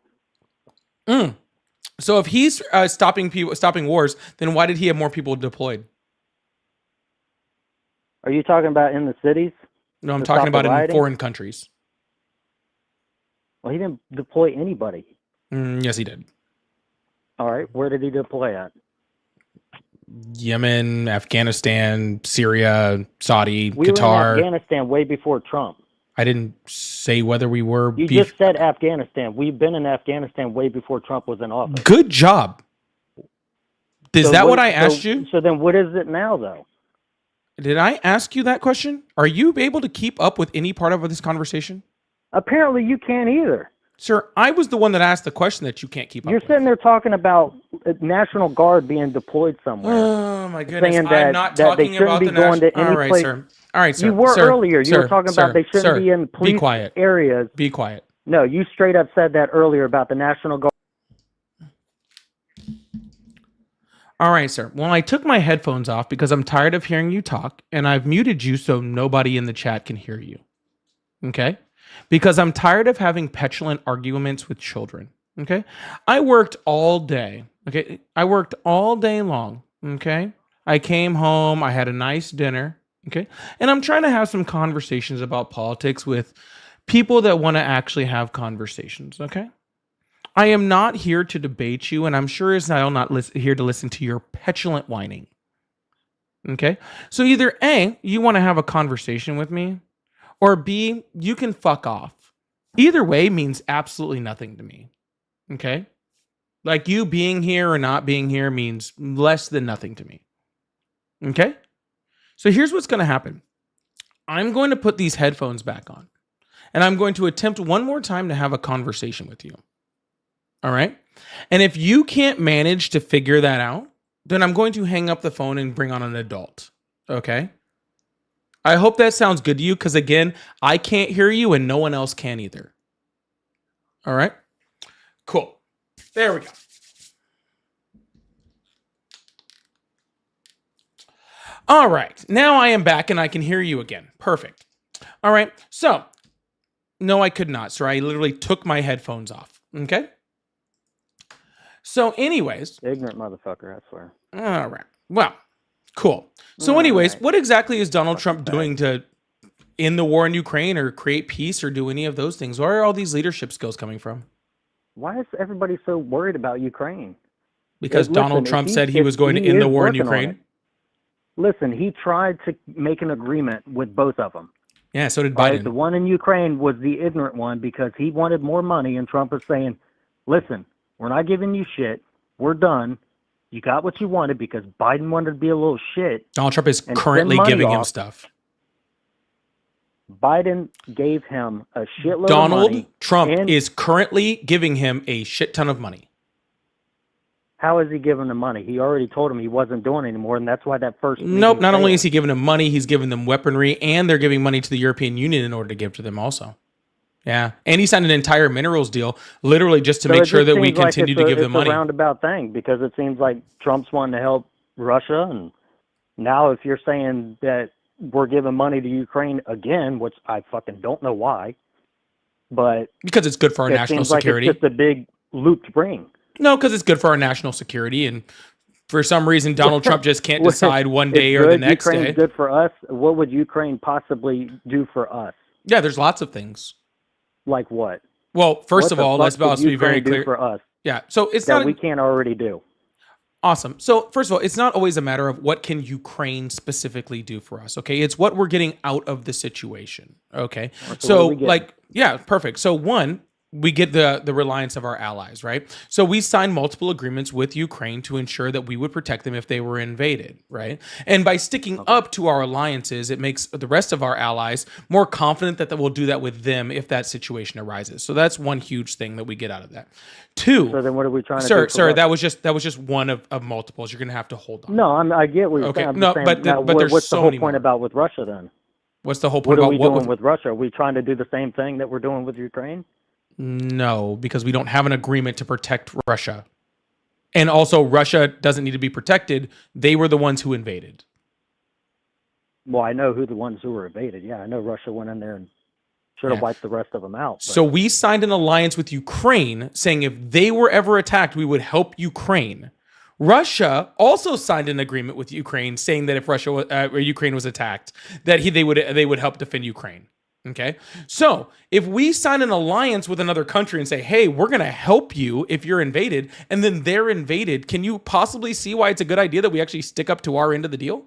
So if he's stopping wars, then why did he have more people deployed? Are you talking about in the cities? No, I'm To talking stop the about in rioting? foreign countries. Well, he didn't deploy anybody. Yes, he did. All right. Where did he deploy at? Yemen, Afghanistan, Syria, Saudi, We were Qatar. in Afghanistan way before Trump. I didn't say whether we were. You just said Afghanistan. We've been in Afghanistan way before Trump was in office. Good job. Is So that what I asked so- you? So then what is it now, though? Did I ask you that question? Are you able to keep up with any part of this conversation? Apparently you can't either. Sir, I was the one that asked the question that you can't keep up You're with. sitting there talking about National Guard being deployed somewhere. Oh my goodness! Saying I'm that- not that they talking shouldn't about be the going to national. any All right, place- sir. All right, sir. You were Sir, earlier. You sir, were talking sir, about they shouldn't sir, be in police Be quiet. areas. Be quiet. No, you straight up said that earlier about the National Guard. All right, sir. Well, I took my headphones off because I'm tired of hearing you talk, and I've muted you so nobody in the chat can hear you. Okay? Because I'm tired of having petulant arguments with children. Okay? I worked all day. Okay? I worked all day long. Okay? I came home, I had a nice dinner. Okay? And I'm trying to have some conversations about politics with people that want to actually have conversations. Okay? I am not here to debate you, and I'm sure as I'll not here to listen to your petulant whining. Okay? So either A, you want to have a conversation with me, or B, you can fuck off. Either way means absolutely nothing to me. Okay? Like you being here or not being here means less than nothing to me. Okay? So here's what's going to happen. I'm going to put these headphones back on, and I'm going to attempt one more time to have a conversation with you. All right. And if you can't manage to figure that out, then I'm going to hang up the phone and bring on an adult. Okay. I hope that sounds good to you because, again, I can't hear you and no one else can either. All right. Cool. There we go. All right. Now I am back and I can hear you again. Perfect. All right. So, no, I could not, sir. I literally took my headphones off. Okay. So anyways. Ignorant motherfucker, I swear. All right. Well, cool. So anyways, what exactly is Donald Trump doing to end the war in Ukraine or create peace or do any of those things? Where are all these leadership skills coming from? Why is everybody so worried about Ukraine? Because Listen, Donald if Trump he- said he if was going to he end is the war in working on Ukraine. it- Listen, he tried to make an agreement with both of them. Yeah, so did Right? Biden. The one in Ukraine was the ignorant one because he wanted more money, and Trump is saying, listen, we're not giving you shit. We're done. You got what you wanted because Biden wanted to be a little shit. Donald Trump is and currently spend money giving him off. stuff. Biden gave him a shitload of Donald money. Trump and is currently giving him a shit ton of money. How is he giving the money? He already told him he wasn't doing anymore, and that's why that first Nope, meeting not only failed. is he giving them money, he's giving them weaponry, and they're giving money to the European Union in order to give to them also. Yeah, and he signed an entire minerals deal, literally just to So make it sure just that we seems like continue it's to give them it's money. a roundabout thing because it seems like Trump's wanting to help Russia, and now if you're saying that we're giving money to Ukraine again, which I fucking don't know why, but Because it's good for our it national seems like security. it's just a big looped ring. No, because it's good for our national security, and for some reason, Donald Trump just can't Well, decide one It's day or the good. next Ukraine's day. good for us. What would Ukraine possibly do for us? Yeah, there's lots of things. Like what? Well, first What of the all, fuck let's would be very Ukraine do clear. for us Yeah, so it's that not we can't already do. awesome. So first of all, it's not always a matter of what can Ukraine specifically do for us. Okay, it's what we're getting out of the situation. Okay, what so are we getting? like yeah, perfect. So one, we get the reliance of our allies, right? So we signed multiple agreements with Ukraine to ensure that we would protect them if they were invaded, right? And by sticking up to our alliances, it makes the rest of our allies more confident that we'll do that with them if that situation arises. So that's one huge thing that we get out of that. Two, So then what are we trying to sir, do? for sir, Russia? that was just one of multiples. You're gonna have to hold on. No, I get what you're Okay, saying. I'm no, just saying, but now, but there's what's so the whole many point more. about with Russia then? What's the whole What point are about we what doing with Russia? Are we trying to do the same thing that we're doing with Ukraine? No, because we don't have an agreement to protect Russia. And also Russia doesn't need to be protected. They were the ones who invaded. Well, I know who the ones who were invaded. Yeah, I know Russia went in there and should have Yeah. wiped the rest of them out. But So we signed an alliance with Ukraine saying if they were ever attacked, we would help Ukraine. Russia also signed an agreement with Ukraine saying that if or Ukraine was attacked, that they would help defend Ukraine. Okay. So if we sign an alliance with another country and say, hey, we're going to help you if you're invaded, and then they're invaded, can you possibly see why it's a good idea that we actually stick up to our end of the deal?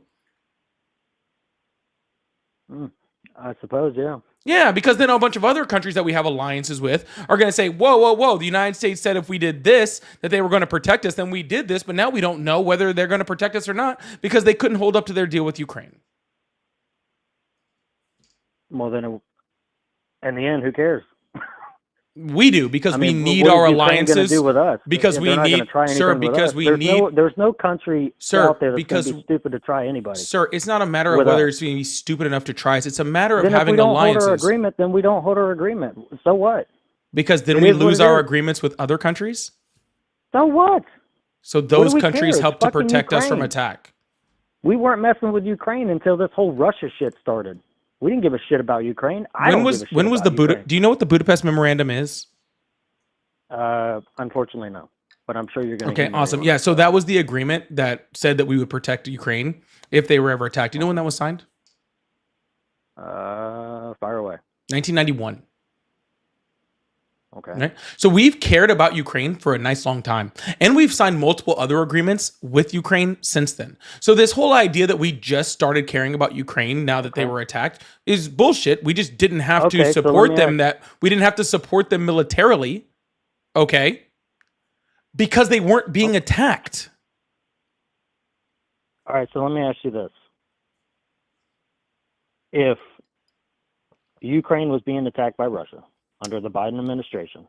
I suppose, yeah. Yeah, because then a bunch of other countries that we have alliances with are going to say, whoa, the United States said if we did this, that they were going to protect us, then we did this, but now we don't know whether they're going to protect us or not because they couldn't hold up to their deal with Ukraine. Well, then, in the end, who cares? We do because I mean, we need what is our Ukraine gonna alliances. do with us? because They're we not need- gonna try anything sir, with because us. we there's need- there's no country Sir, out there that's because- gonna be stupid to try anybody. Sir, it's not a matter of With whether us. it's being stupid enough to try us. It's a matter of Then if we having don't alliances. hold our agreement, then we don't hold our agreement. So what? Because then It we is what lose it our is. agreements with other countries. So what? So those we countries care? help It's to fucking protect us from Ukraine. attack. We weren't messing with Ukraine until this whole Russia shit started. We didn't give a shit about Ukraine. When was the Ukraine. Do you know what the Budapest Memorandum is? Unfortunately, no. But I'm sure you're going to. Okay, awesome. Yeah, so that was the agreement that said that we would protect Ukraine if they were ever attacked. Do you know when that was signed? Fire away. 1991. Okay. Right? So we've cared about Ukraine for a nice long time. And we've signed multiple other agreements with Ukraine since then. So this whole idea that we just started caring about Ukraine now that they were attacked is bullshit. We just didn't have Okay, to so support let me them we didn't have to support them militarily. Okay? Because they weren't being attacked. All right, so let me ask you this. If Ukraine was being attacked by Russia under the Biden administration,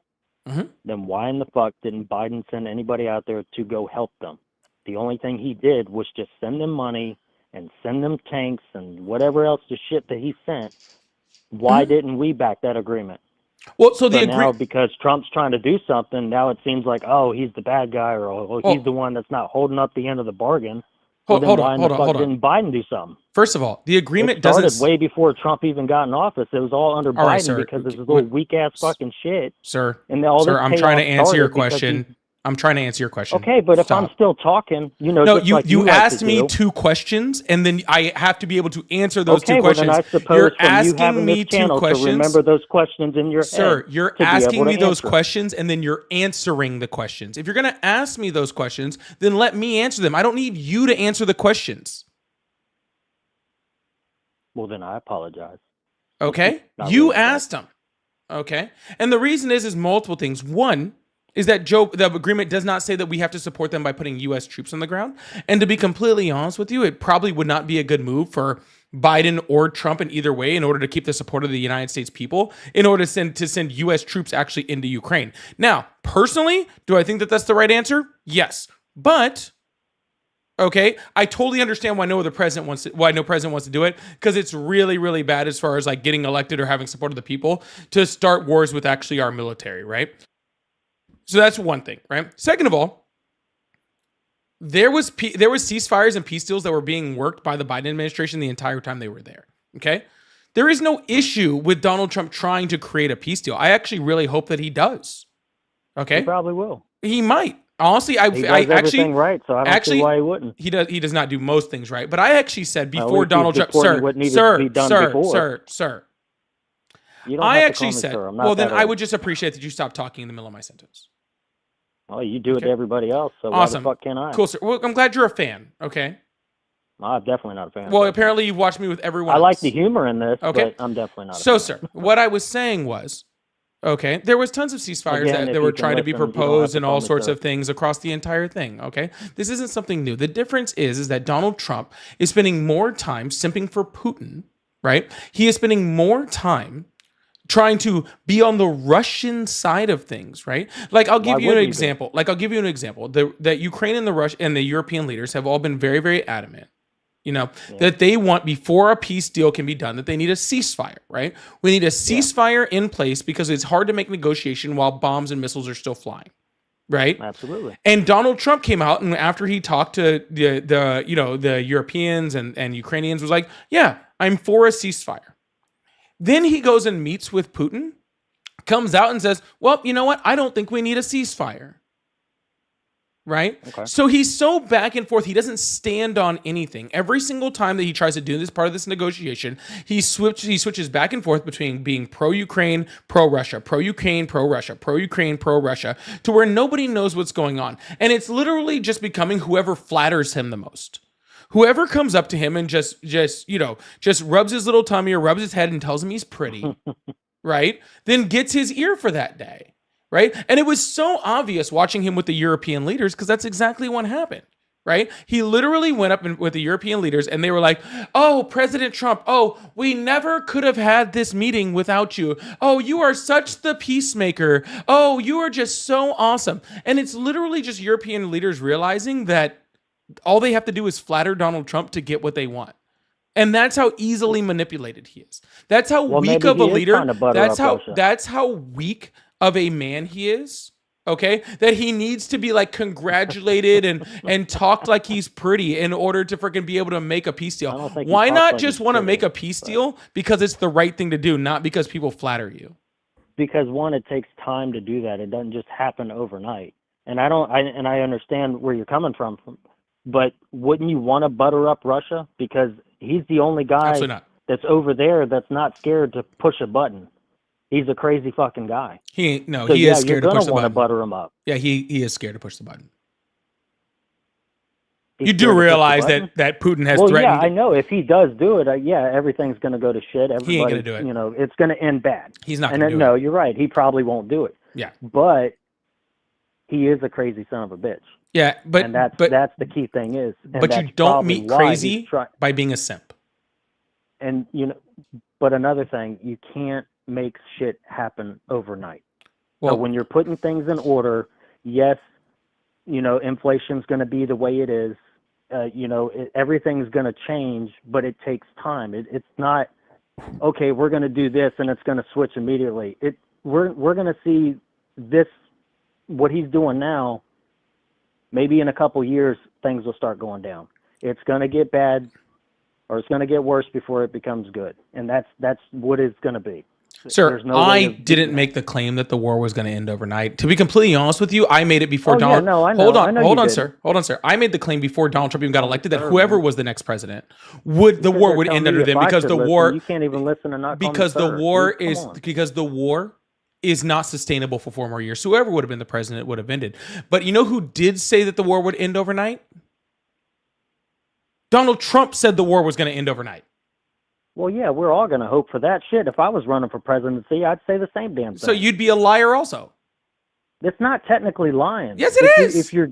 Mhm. then why in the fuck didn't Biden send anybody out there to go help them? The only thing he did was just send them money and send them tanks and whatever else the shit that he sent. Why didn't we back that agreement? Well, so the So now, agreement because Trump's trying to do something, now it seems like, oh, he's the bad guy, or oh, he's the one that's not holding up the end of the bargain. Well, then why in the fuck didn't Biden do something? First of all, the agreement It started doesn't way before Trump even got in office. It was all under All right, Biden sir. because of his little weak ass fucking shit. Sir, And all sir, this I'm trying to chaos answer your started because question. I'm trying to answer your question. Okay, but if Stop. I'm still talking, No, just you like you like asked to me do, two questions, and then I have to be able to answer those okay, two well, then questions. I suppose You're from you asking having me this two channel to questions. remember those questions in your Sir, head. you're to be asking able me to those answer. questions, and then you're answering the questions. If you're going to ask me those questions, then let me answer them. I don't need you to answer the questions. Well, then I apologize. Okay? Not You really, asked them. Okay? And the reason is multiple things. One is that the agreement does not say that we have to support them by putting U.S. troops on the ground. And to be completely honest with you, it probably would not be a good move for Biden or Trump in either way in order to keep the support of the United States people, in order to send U.S. troops actually into Ukraine. Now, personally, do I think that that's the right answer? Yes. But... okay, I totally understand why no president wants to do it, because it's really, really bad as far as like getting elected or having support of the people to start wars with actually our military, right? So that's one thing, right? Second of all, there was ceasefires and peace deals that were being worked by the Biden administration the entire time they were there. Okay, there is no issue with Donald Trump trying to create a peace deal. I actually really hope that he does. Okay, He probably will. he might. Honestly, He does everything right, so I don't see why he wouldn't. He does not do most things right. But I actually said Well, at before least Donald he's Trump, supporting what needed to be done before. sir. You don't I have to actually call me said, sir. I'm not well, then that I old. would just appreciate that you stop talking in the middle of my sentence. Well, you do it Okay. to everybody else, so Awesome. why the fuck can't I? Cool, sir. Well, I'm glad you're a fan. Okay. I'm definitely not a fan. Well, of that. apparently you've watched me with everyone. I like else. the humor in this, Okay. but I'm definitely not. So, a fan. sir, what I was saying was, okay, there was tons of ceasefires Again, that if were you can trying to be listen, you don't have proposed to and call all me sorts sir. of things across the entire thing. Okay, this isn't something new. The difference is that Donald Trump is spending more time simping for Putin, right? He is spending more time trying to be on the Russian side of things, right? Like I'll give Why you an would he be? example. That Ukraine and the European leaders have all been very, very adamant. That they want, before a peace deal can be done, that they need a ceasefire, right? We need a ceasefire in place because it's hard to make negotiation while bombs and missiles are still flying, right? Absolutely. And Donald Trump came out, and after he talked to the Europeans and Ukrainians, was like, yeah, I'm for a ceasefire. Then he goes and meets with Putin, comes out and says, well, you know what? I don't think we need a ceasefire. Right? Okay. So he's so back and forth. He doesn't stand on anything. Every single time that he tries to do this part of this negotiation, he switches back and forth between being pro-Ukraine, pro-Russia, pro-Ukraine, pro-Russia, pro-Ukraine, pro-Russia, to where nobody knows what's going on. And it's literally just becoming whoever flatters him the most. Whoever comes up to him and just rubs his little tummy or rubs his head and tells him he's pretty, right? Then gets his ear for that day. Right. And it was so obvious watching him with the European leaders, because that's exactly what happened. right? He literally went up with the European leaders and they were like, oh, President Trump, oh, we never could have had this meeting without you. Oh, you are such the peacemaker. Oh, you are just so awesome. And it's literally just European leaders realizing that all they have to do is flatter Donald Trump to get what they want. And that's how easily manipulated he is. That's how Well, weak maybe of a he is leader. trying to butter up Russia. That's how weak of a man he is. Okay, that he needs to be like congratulated and talked like he's pretty in order to freaking be able to make a peace I deal. don't think he Why talks not like just he's want to pretty, make a peace but- deal because it's the right thing to do, not because people flatter you? Because one, it takes time to do that. It doesn't just happen overnight. And I understand where you're coming from, but wouldn't you want to butter up Russia? Because he's the only guy Absolutely not. that's over there that's not scared to push a button. He's a crazy fucking guy. He ain't, no, So he yeah, is you're scared to gonna push the want to button. butter him up. Yeah, he is scared to push the button. He's You do scared to push the realize button? that Putin has Well, threatened. yeah, I know. If he does do it, yeah, everything's going to go to shit. Everybody, He ain't gonna do it. You know, it's going to end bad. He's not And going to then, do no, it. you're right. He probably won't do it. Yeah, But he is a crazy son of a bitch. yeah, but And that's the key thing is. And but you that's don't probably meet why crazy he's try- by being a simp. And you know, but another thing, you can't make shit happen overnight. Well, So when you're putting things in order, yes, you know, inflation's going to be the way it is. You know, everything's going to change, but it takes time. It's not okay. We're going to do this, and it's going to switch immediately. We're going to see this, what he's doing now. Maybe in a couple years, things will start going down. It's going to get bad, or it's going to get worse before it becomes good, and that's what it's going to be. sir, There's no way I of beating didn't that. make the claim that the war was going to end overnight. To be completely honest with you, I made it before Oh, yeah, Donald. no, I know. Hold I on, know hold you on, did. sir. Hold on, sir. I made the claim before Donald Trump even got elected that Sure, whoever man. was the next president would the Because war they're would telling end me under if them I because should the listen, war you can't even listen and not call me because the sir. war Dude, come is on. because the war is not sustainable for 4 more years. Whoever would have been the president would have ended. But you know who did say that the war would end overnight? Donald Trump said the war was going to end overnight. Well, yeah, we're all going to hope for that shit. If I was running for presidency, I'd say the same damn thing. So you'd be a liar also. It's not technically lying. Yes, it If is. If you're,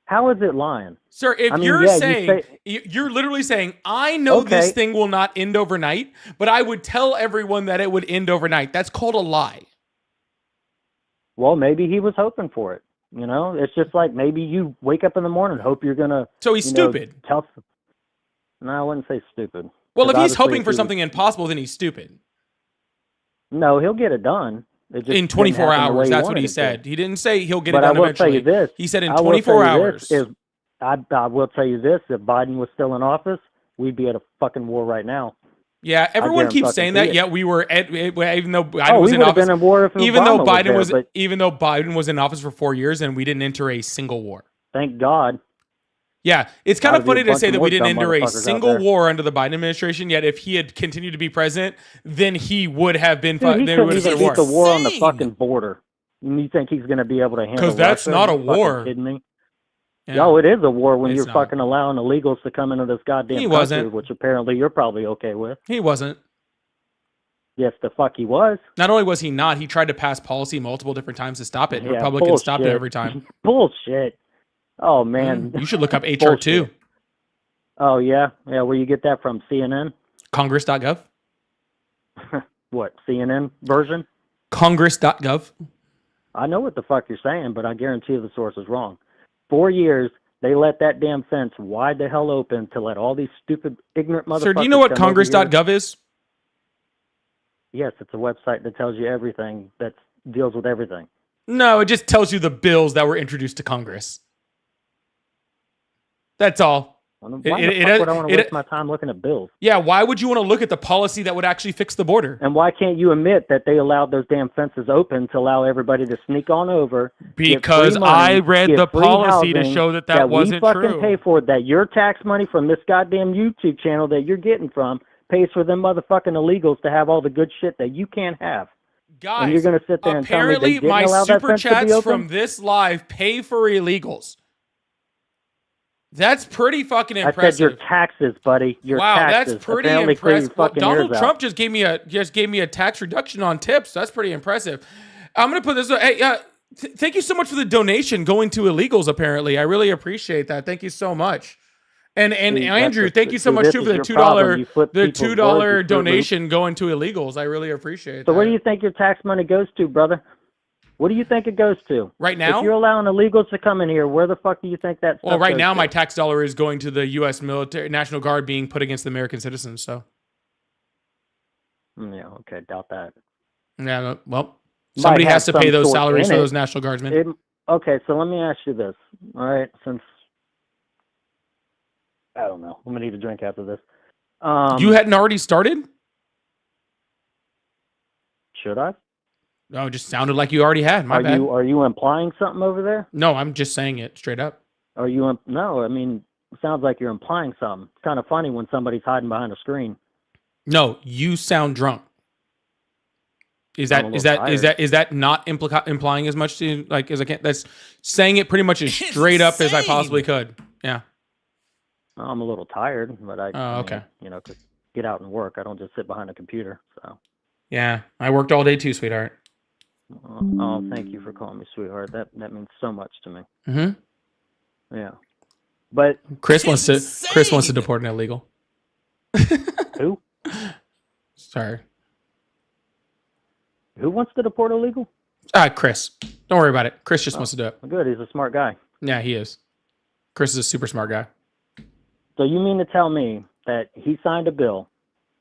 how is it lying? Sir, if I mean, you're yeah, you saying say- you're literally saying, I know this Okay. thing will not end overnight, but I would tell everyone that it would end overnight. That's called a lie. Well, maybe he was hoping for it. You know, it's just like maybe you wake up in the morning, hope you're going to. So he's stupid. No, I wouldn't say stupid. Well, if 'Cause he's obviously hoping if for he was- something impossible, then he's stupid. No, he'll get it done. It just In didn't 24 happen the way hours, that's what wanted he it to. said. He didn't say he'll get But it I done will eventually. tell you this. He said in I will 24 tell you hours. this, I will tell you this: if Biden was still in office, we'd be at a fucking war right now. Yeah, everyone guarantee keeps saying that. it. Yet we were at, even though Biden Oh, was we in would have office, been in war if even Obama though Biden was, there, but even though Biden was in office for 4 years and we didn't enter a single war. thank God. Yeah, it's kind of Gotta be funny a to bunch say of that more we didn't dumb enter a motherfuckers out single there. war under the Biden administration. Yet, if he had continued to be president, then he would have been. Dude, he Then we couldn't would have even been beat the war on the Insane. fucking border. You think he's going to be able to handle? 'Cause that's Russia? not a Are you fucking war. Kidding me? Yeah. No, it is a war when It's you're not. fucking allowing illegals to come into this goddamn He country, wasn't. which apparently you're probably okay with. He wasn't. Yes, the fuck he was. Not only was he not, he tried to pass policy multiple different times to stop it. Yeah, Republicans stopped it bullshit. every time. Bullshit. Oh man. You should look up HR 2, Bullshit. Oh yeah, yeah. Where you get that from? CNN? Congress.gov. What? CNN version? Congress.gov. I know what the fuck you're saying, but I guarantee you the source is wrong. 4 years, they let that damn fence wide the hell open to let all these stupid, ignorant motherfuckers. Sir, do you know what come over here. Congress.gov is? Yes, it's a website that tells you everything, that deals with everything. No, it just tells you the bills that were introduced to Congress. That's all. Why It- the it- fuck it- would I want to it- waste my time looking at bills? Yeah, why would you want to look at the policy that would actually fix the border? And why can't you admit that they allowed those damn fences open to allow everybody to sneak on over? get Because free money, I read get the free policy to housing show that that we wasn't fucking true. pay for, that your tax money from this goddamn YouTube channel that you're getting from pays for them motherfucking illegals to have all the good shit that you can't have. And you're Guys, going to sit there and tell me they apparently didn't my allow that super fence to be chats open? from this live pay for illegals. That's pretty fucking I impressive. said your taxes, buddy. Your wow, taxes. that's pretty Apparently clear your impressive. Well, fucking Donald ears out. Trump just gave me a tax reduction on tips. That's pretty impressive. I'm gonna put this. Hey, Thank you so much for the donation going to illegals. Apparently, I really appreciate that. Thank you so much. And See, Andrew, that's thank you so see, much this too is for the your $2 problem. You flip the people's $2 words, you Fruit Loop. donation going to illegals. I really appreciate So that. where do you think your tax money goes to, brother? What do you think it goes to? Right now? If you're allowing illegals to come in here, where the fuck do you think that Well, stuff right goes now to? my tax dollar is going to the U.S. military National Guard being put against the American citizens. So Yeah, okay, doubt that. yeah, well, Might somebody have has to some pay those sort salaries in for it. those National Guardsmen. Okay, so let me ask you this. All right, since I don't know, I'm gonna need a drink after this. You hadn't already started? Should I? No, it just sounded like you already had. My bad. Are you implying something over there? No, I'm just saying it straight up. No, I mean, it sounds like you're implying something. It's kind of funny when somebody's hiding behind a screen. No, you sound drunk. Is I'm a that little is that not implying as much to like as I can? That's saying it pretty much as straight up as I possibly could. Yeah. I'm a little tired, but I mean, okay. you know, 'cause get out and work. I don't just sit behind a computer. So. Yeah, I worked all day too, sweetheart. Oh, thank you for calling me sweetheart. That means so much to me. Mm-hmm. Yeah. But Chris wants to deport an illegal. who? Sorry. Who wants to deport illegal? Chris. Don't worry about it. Chris just wants to do it. Good. He's a smart guy. Yeah, he is. Chris is a super smart guy. So you mean to tell me that he signed a bill,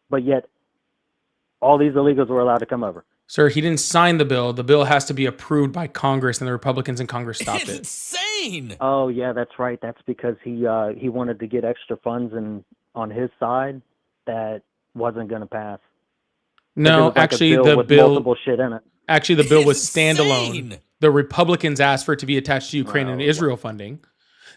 but yet all these illegals were allowed to come over? Sir, he didn't sign the bill. The bill has to be approved by Congress, and the Republicans in Congress stopped it. Insane. Oh yeah, that's right. That's because he wanted to get extra funds and on his side that wasn't going to pass. It No, was like actually, a bill the with bill multiple shit in it. actually the bill was Insane. standalone. The Republicans asked for it to be attached to Ukraine and Israel funding,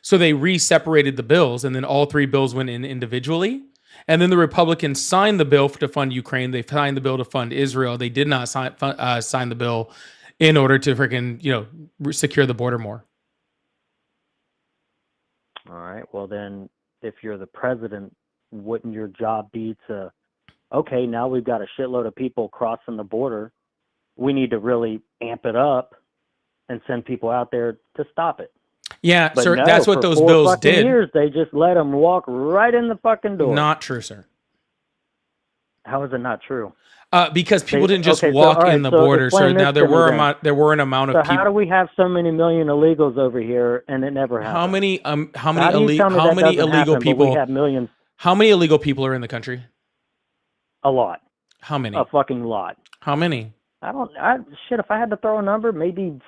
so they re-separated the bills, and then all three bills went in individually. And then the Republicans signed the bill to fund Ukraine. They signed the bill to fund Israel. They did not sign the bill in order to freaking secure the border more. All right. Well, then, if you're the president, wouldn't your job be to, okay, now we've got a shitload of people crossing the border. We need to really amp it up and send people out there to stop it. Yeah, But sir, no, that's what for those 4 bills fucking did. years, they just let them walk right in the fucking door. Not true, sir. How is it not true? Because people They- didn't just okay, so, walk all right, in the so border. So explain now this there to me were then. there were an amount of So people. how do we have so many million illegals over here and it never happened? How many How do you tell me that illegal doesn't happen, but people? we have millions, How many illegal people are in the country? a lot, How many? a fucking lot. How many? Shit, if I had to throw a number, maybe,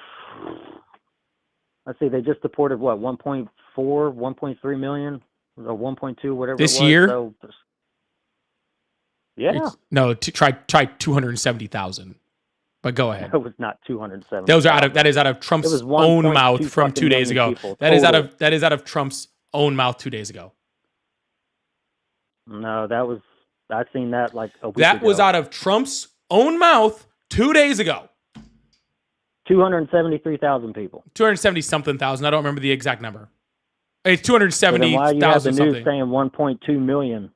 let's see, they just deported what, 1.4, 1.3 million, or 1.2, whatever This it was. year? So, yeah, No, try 270,000. But go ahead. it was not 270. That is out of Trump's It was own 1.2 mouth from fucking 2 days million ago. people That is total. that is out of Trump's own mouth 2 days ago. No, I seen that like a week That ago. was out of Trump's own mouth 2 days ago. 273,000 people. 270 something thousand. I don't remember the exact number. It's So then why you have the 270,000 news something. saying 1.2 million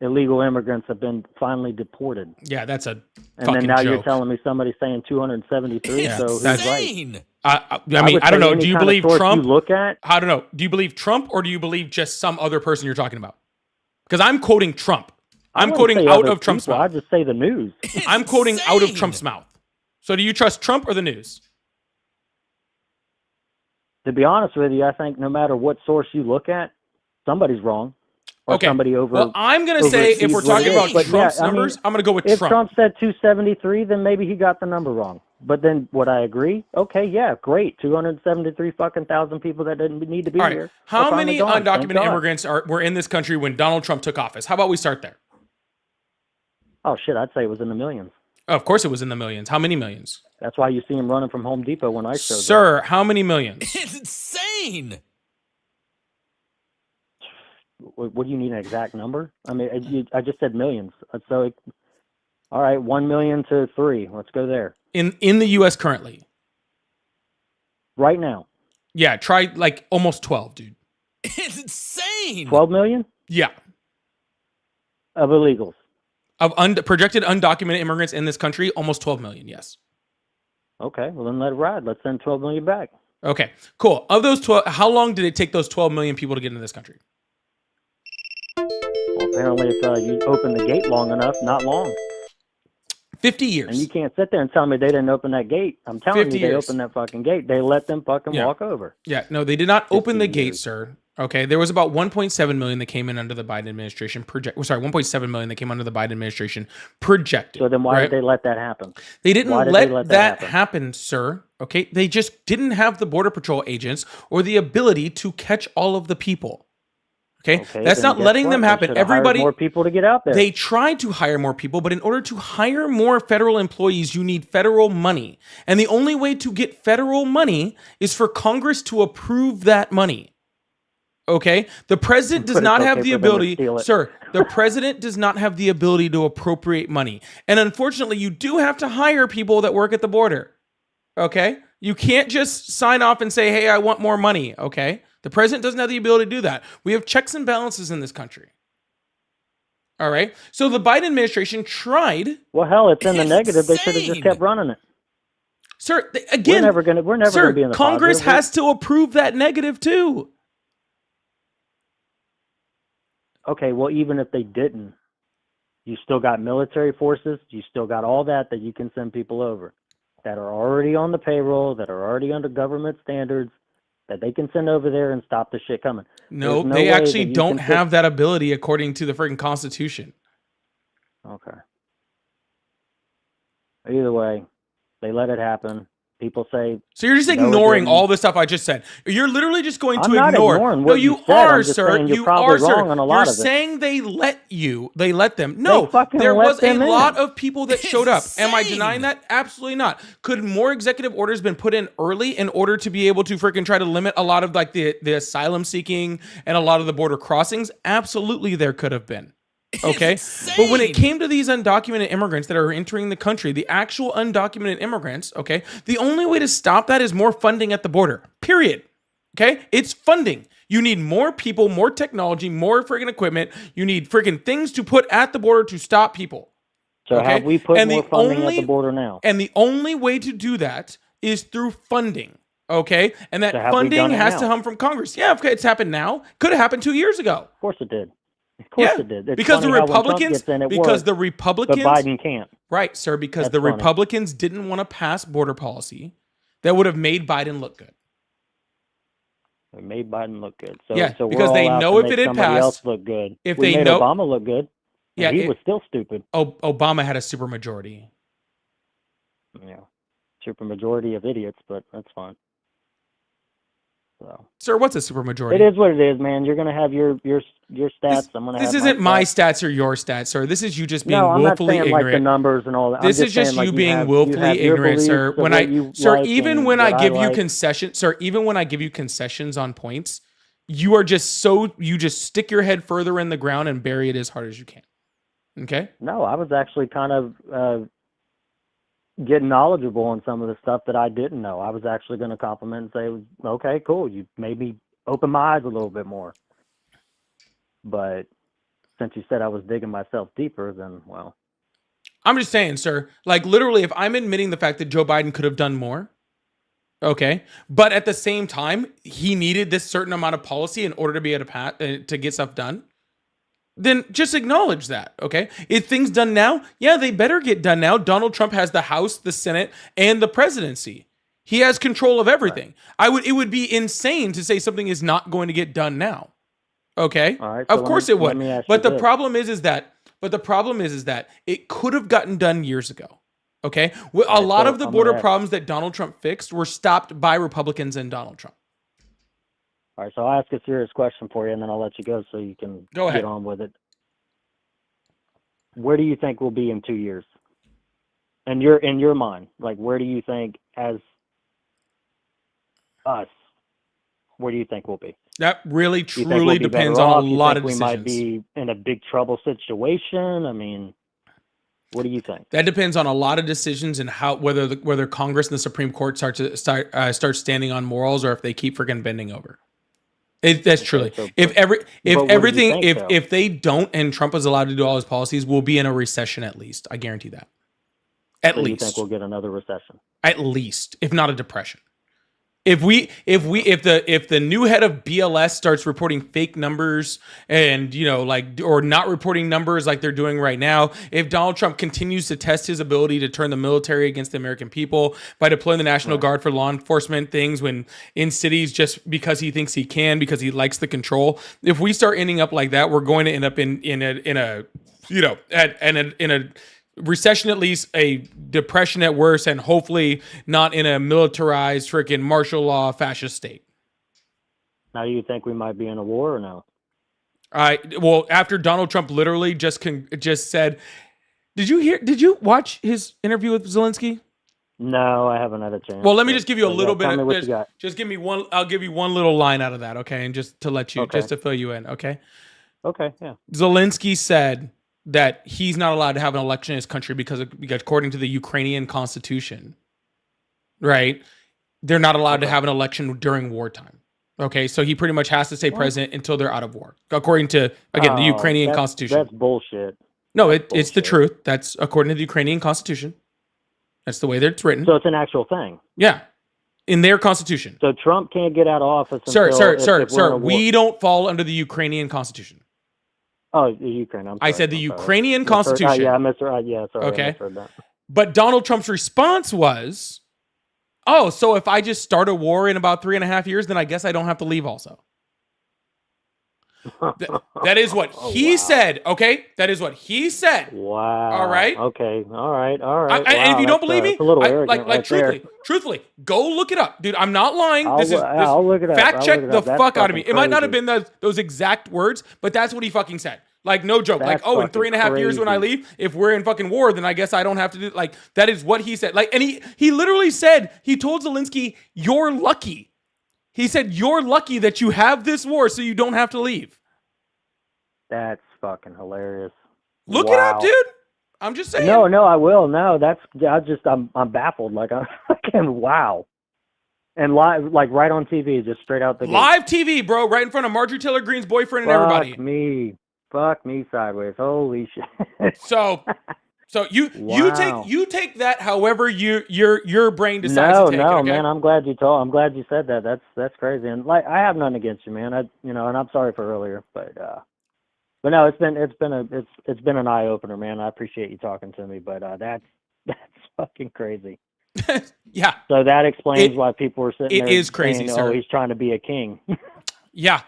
illegal immigrants have been finally deported? Yeah, that's a And fucking then now joke. you're telling me somebody's saying 273. Yeah, So who's that's- right? Insane. I would mean, I don't say know. any Do you kind of believe source Trump? You look at. I don't know. Do you believe Trump or do you believe just some other person you're talking about? Because I'm quoting Trump. I I'm wouldn't quoting say out other of Trump's people, mouth. I just say the news. I'm quoting out of Insane. Trump's mouth. So do you trust Trump or the news? To be honest with you, I think no matter what source you look at, somebody's wrong. Or Okay. somebody over. Well, I'm going to say if we're oversees talking what about it is. But Trump's yeah, I mean, numbers, I'm going to go with if Trump. Trump said 273, then maybe he got the number wrong. But then would I agree? Okay, yeah, great. 273 fucking thousand people that didn't need to be All right. here. How are finally many gone. Thank undocumented God. immigrants were in this country when Donald Trump took office? How about we start there? Oh shit, I'd say it was in the millions. Oh, of course it was in the millions. How many millions? That's why you see him running from Home Depot when I showed up. Sir, how many millions? It's insane. What do you need, an exact number? I mean, I just said millions. So, all right, 1 million to 3. Let's go there. In the U.S. currently? Right now, Yeah, try like almost 12, dude. It's insane. 12 million Yeah. of illegals. Of projected undocumented immigrants in this country, almost 12 million, yes. Okay, well then let it ride. Let's send 12 million back. Okay, cool. Of those 12, how long did it take those 12 million people to get into this country? Well, apparently, if you open the gate long enough, not long. 50 years. And you can't sit there and tell me they didn't open that gate. I'm telling 50 you, they years. opened that fucking gate. They let them fucking Yeah. walk over. Yeah, no, they did not open the 50 gate, years. sir. Okay, there was about 1.7 million that came in under the Biden administration sorry, 1.7 million that came under the Biden administration projected. So then why right? did they let that happen? They didn't why did let, they let that that happen, sir. Okay, they just didn't have the Border Patrol agents or the ability to catch all of the people. Okay, that's then not guess letting what? them They happen. should have hired Everybody, more people to get out there. they tried to hire more people, but in order to hire more federal employees, you need federal money. And the only way to get federal money is for Congress to approve that money. Okay? The president does But it's not okay have the for them to ability, steal it. sir, the president does not have the ability to appropriate money. And unfortunately, you do have to hire people that work at the border. Okay? You can't just sign off and say, hey, I want more money. Okay? The president doesn't have the ability to do that. We have checks and balances in this country. All right. So the Biden administration tried, Well, hell, it's in the negative. They should have just Insane. kept running it. sir. We're Again, never gonna sir, be in the Congress positive. has to approve that negative too. Okay, well, even if they didn't, you still got military forces. You still got all that you can send people over that are already on the payroll, that are already under government standards, that they can send over there and stop the shit coming. No, There's no they way actually that you don't can sit- have that ability according to the freaking Constitution. Okay. Either way, they let it happen. People say, So you're just No, it ignoring didn't. all the stuff I just said. You're literally just going I'm to not ignore. ignoring No, what you you said. are, I'm just sir. saying you're You probably are, sir. wrong on a lot You're of it. saying they let them. No, fucking there let was a them in. lot of people that showed up. Am I Insane. denying that? Absolutely not. Could more executive orders been put in early in order to be able to freaking try to limit a lot of like the asylum seeking and a lot of the border crossings? Absolutely, there could have been. Okay. But when it Insane. came to these undocumented immigrants that are entering the country, the actual undocumented immigrants, okay, the only way to stop that is more funding at the border. Period. Okay? It's funding. You need more people, more technology, more freaking equipment. You need freaking things to put at the border to stop people. so Okay. have we put And more the funding only- at the border now? And the only way to do that is through funding. Okay? And that So have we funding done it has now? to come from Congress. Yeah, okay, it's happened now. Could have happened 2 years ago. Of course it did. Of course Yeah, it did. It's because the funny how when Trump Republicans, gets in, it because works, the but Republicans, Biden can't. right, sir, because That's the funny. Republicans didn't want to pass border policy that would have made Biden look good. It made Biden look good. So, Yeah, so we're because all they out know to if make it had somebody passed- else look good. if We they made know- Obama look good. Yeah, he it- was still stupid. Obama had a supermajority. Yeah, super majority of idiots, but that's fine. So Sir, what's a supermajority? it is what it is, man. You're gonna have your stats. I'm gonna This have isn't my stats. stats or your stats, sir. This is you just being No, I'm not willfully saying like the ignorant. numbers and all that. This I'm is saying, just like, you being have willfully your ignorant, sir. beliefs of When what I, you sir, like even and when what I give you like. concessions, sir, even when I give you concessions on points, you are just so you just stick your head further in the ground and bury it as hard as you can. Okay. No, I was actually kind of getting knowledgeable on some of the stuff that I didn't know. I was actually going to compliment and say, okay, cool. You made me open my eyes a little bit more. But since you said I was digging myself deeper, then, well. I'm just saying, sir, like literally, if I'm admitting the fact that Joe Biden could have done more, okay, but at the same time, he needed this certain amount of policy in order to be able to get stuff done, then just acknowledge that, okay? If things done now, yeah, they better get done now. Donald Trump has the House, the Senate, and the presidency. He has control of everything. It would be insane to say something is not going to get done now. Okay? All right, so Of course it would. let me ask But you the this. problem is that it could have gotten done years ago. Okay? A right, lot so of the I'm border gonna ask- problems that Donald Trump fixed were stopped by Republicans and Donald Trump. All right, so I'll ask a serious question for you, and then I'll let you go so you can Go ahead. get on with it. Where do you think we'll be in 2 years? And in your mind, like, where do you think, as us, where do you think we'll be? That really Do you think truly we'll be depends better on off? a You lot think of we decisions. might be in a big trouble situation. I mean, what do you think? That depends on a lot of decisions and how whether Congress and the Supreme Court start standing on morals or if they keep freaking bending over. That's truly. so- If but what do you everything think, though? if they don't and Trump is allowed to do all his policies, we'll be in a recession at least. I guarantee that. At So you least. think we'll get another recession? at least, if not a depression. If the new head of BLS starts reporting fake numbers and, you know, like, or not reporting numbers like they're doing right now, if Donald Trump continues to test his ability to turn the military against the American people by deploying the National Guard for law enforcement things when in cities just because he thinks he can, because he likes the control, if we start ending up like that, we're going to end up in a you know, in a recession, at least a depression at worst, and hopefully not in a militarized freaking martial law fascist state. Now, you think we might be in a war or no? Well, after Donald Trump literally just said, did you watch his interview with Zelensky? No, I haven't had a chance. Well, let me just give you a little tell me what bit. you got. Just give me one. I'll give you one little line out of that, okay? And just to let you, Okay. just to fill you in, okay? Okay, yeah. Zelensky said that he's not allowed to have an election in his country because according to the Ukrainian constitution, right, they're not allowed to have an election during wartime. Okay, so he pretty much has to stay president until they're out of war, according to, again, the Ukrainian constitution. That's bullshit. No, it's the truth. That's according to the Ukrainian constitution. That's the way that it's written. So it's an actual thing. Yeah, in their constitution. So Trump can't get out of office Sir, until if we're in a war. we don't fall under the Ukrainian constitution. Oh, the Ukraine. I'm sorry. I said the I'm sorry. Ukrainian constitution. Yeah, yeah, sorry. Okay. I misheard that. But Donald Trump's response was, oh, so if I just start a war in about 3.5 years, then I guess I don't have to leave also. That is what he said, okay? That is what he said. Wow. All right. Okay. All right. All right. And if you don't believe me, that's a little arrogant right truthfully, go look it up. Dude, I'm not lying. I'll look it up. Fact I'll check look it the up. That's fuck out of me. fucking It might not have crazy. been those exact words, but that's what he fucking said. Like, no joke. That's Like, oh, in fucking 3.5 years when I crazy. leave, if we're in fucking war, then I guess I don't have to do, like, that is what he said. Like, and he literally said, he told Zelensky, you're lucky. He said, you're lucky that you have this war so you don't have to leave. That's fucking hilarious. Look it up, dude. I'm just saying. No, I will. No, I'm baffled. Like, I'm fucking wow. And live, like right on TV, just straight out the gate. Live TV, bro, right in front of Marjorie Taylor Greene's boyfriend and everybody. Fuck me sideways. Holy shit. So you take that however your brain decides to take it. No, Okay? man. I'm glad you said that. That's crazy. And like, I have nothing against you, man. And I'm sorry for earlier, but no, it's been an eye opener, man. I appreciate you talking to me, but that's fucking crazy. Yeah. So that explains why people were sitting there. It is crazy, saying, sir. Oh, he's trying to be a king. Yeah.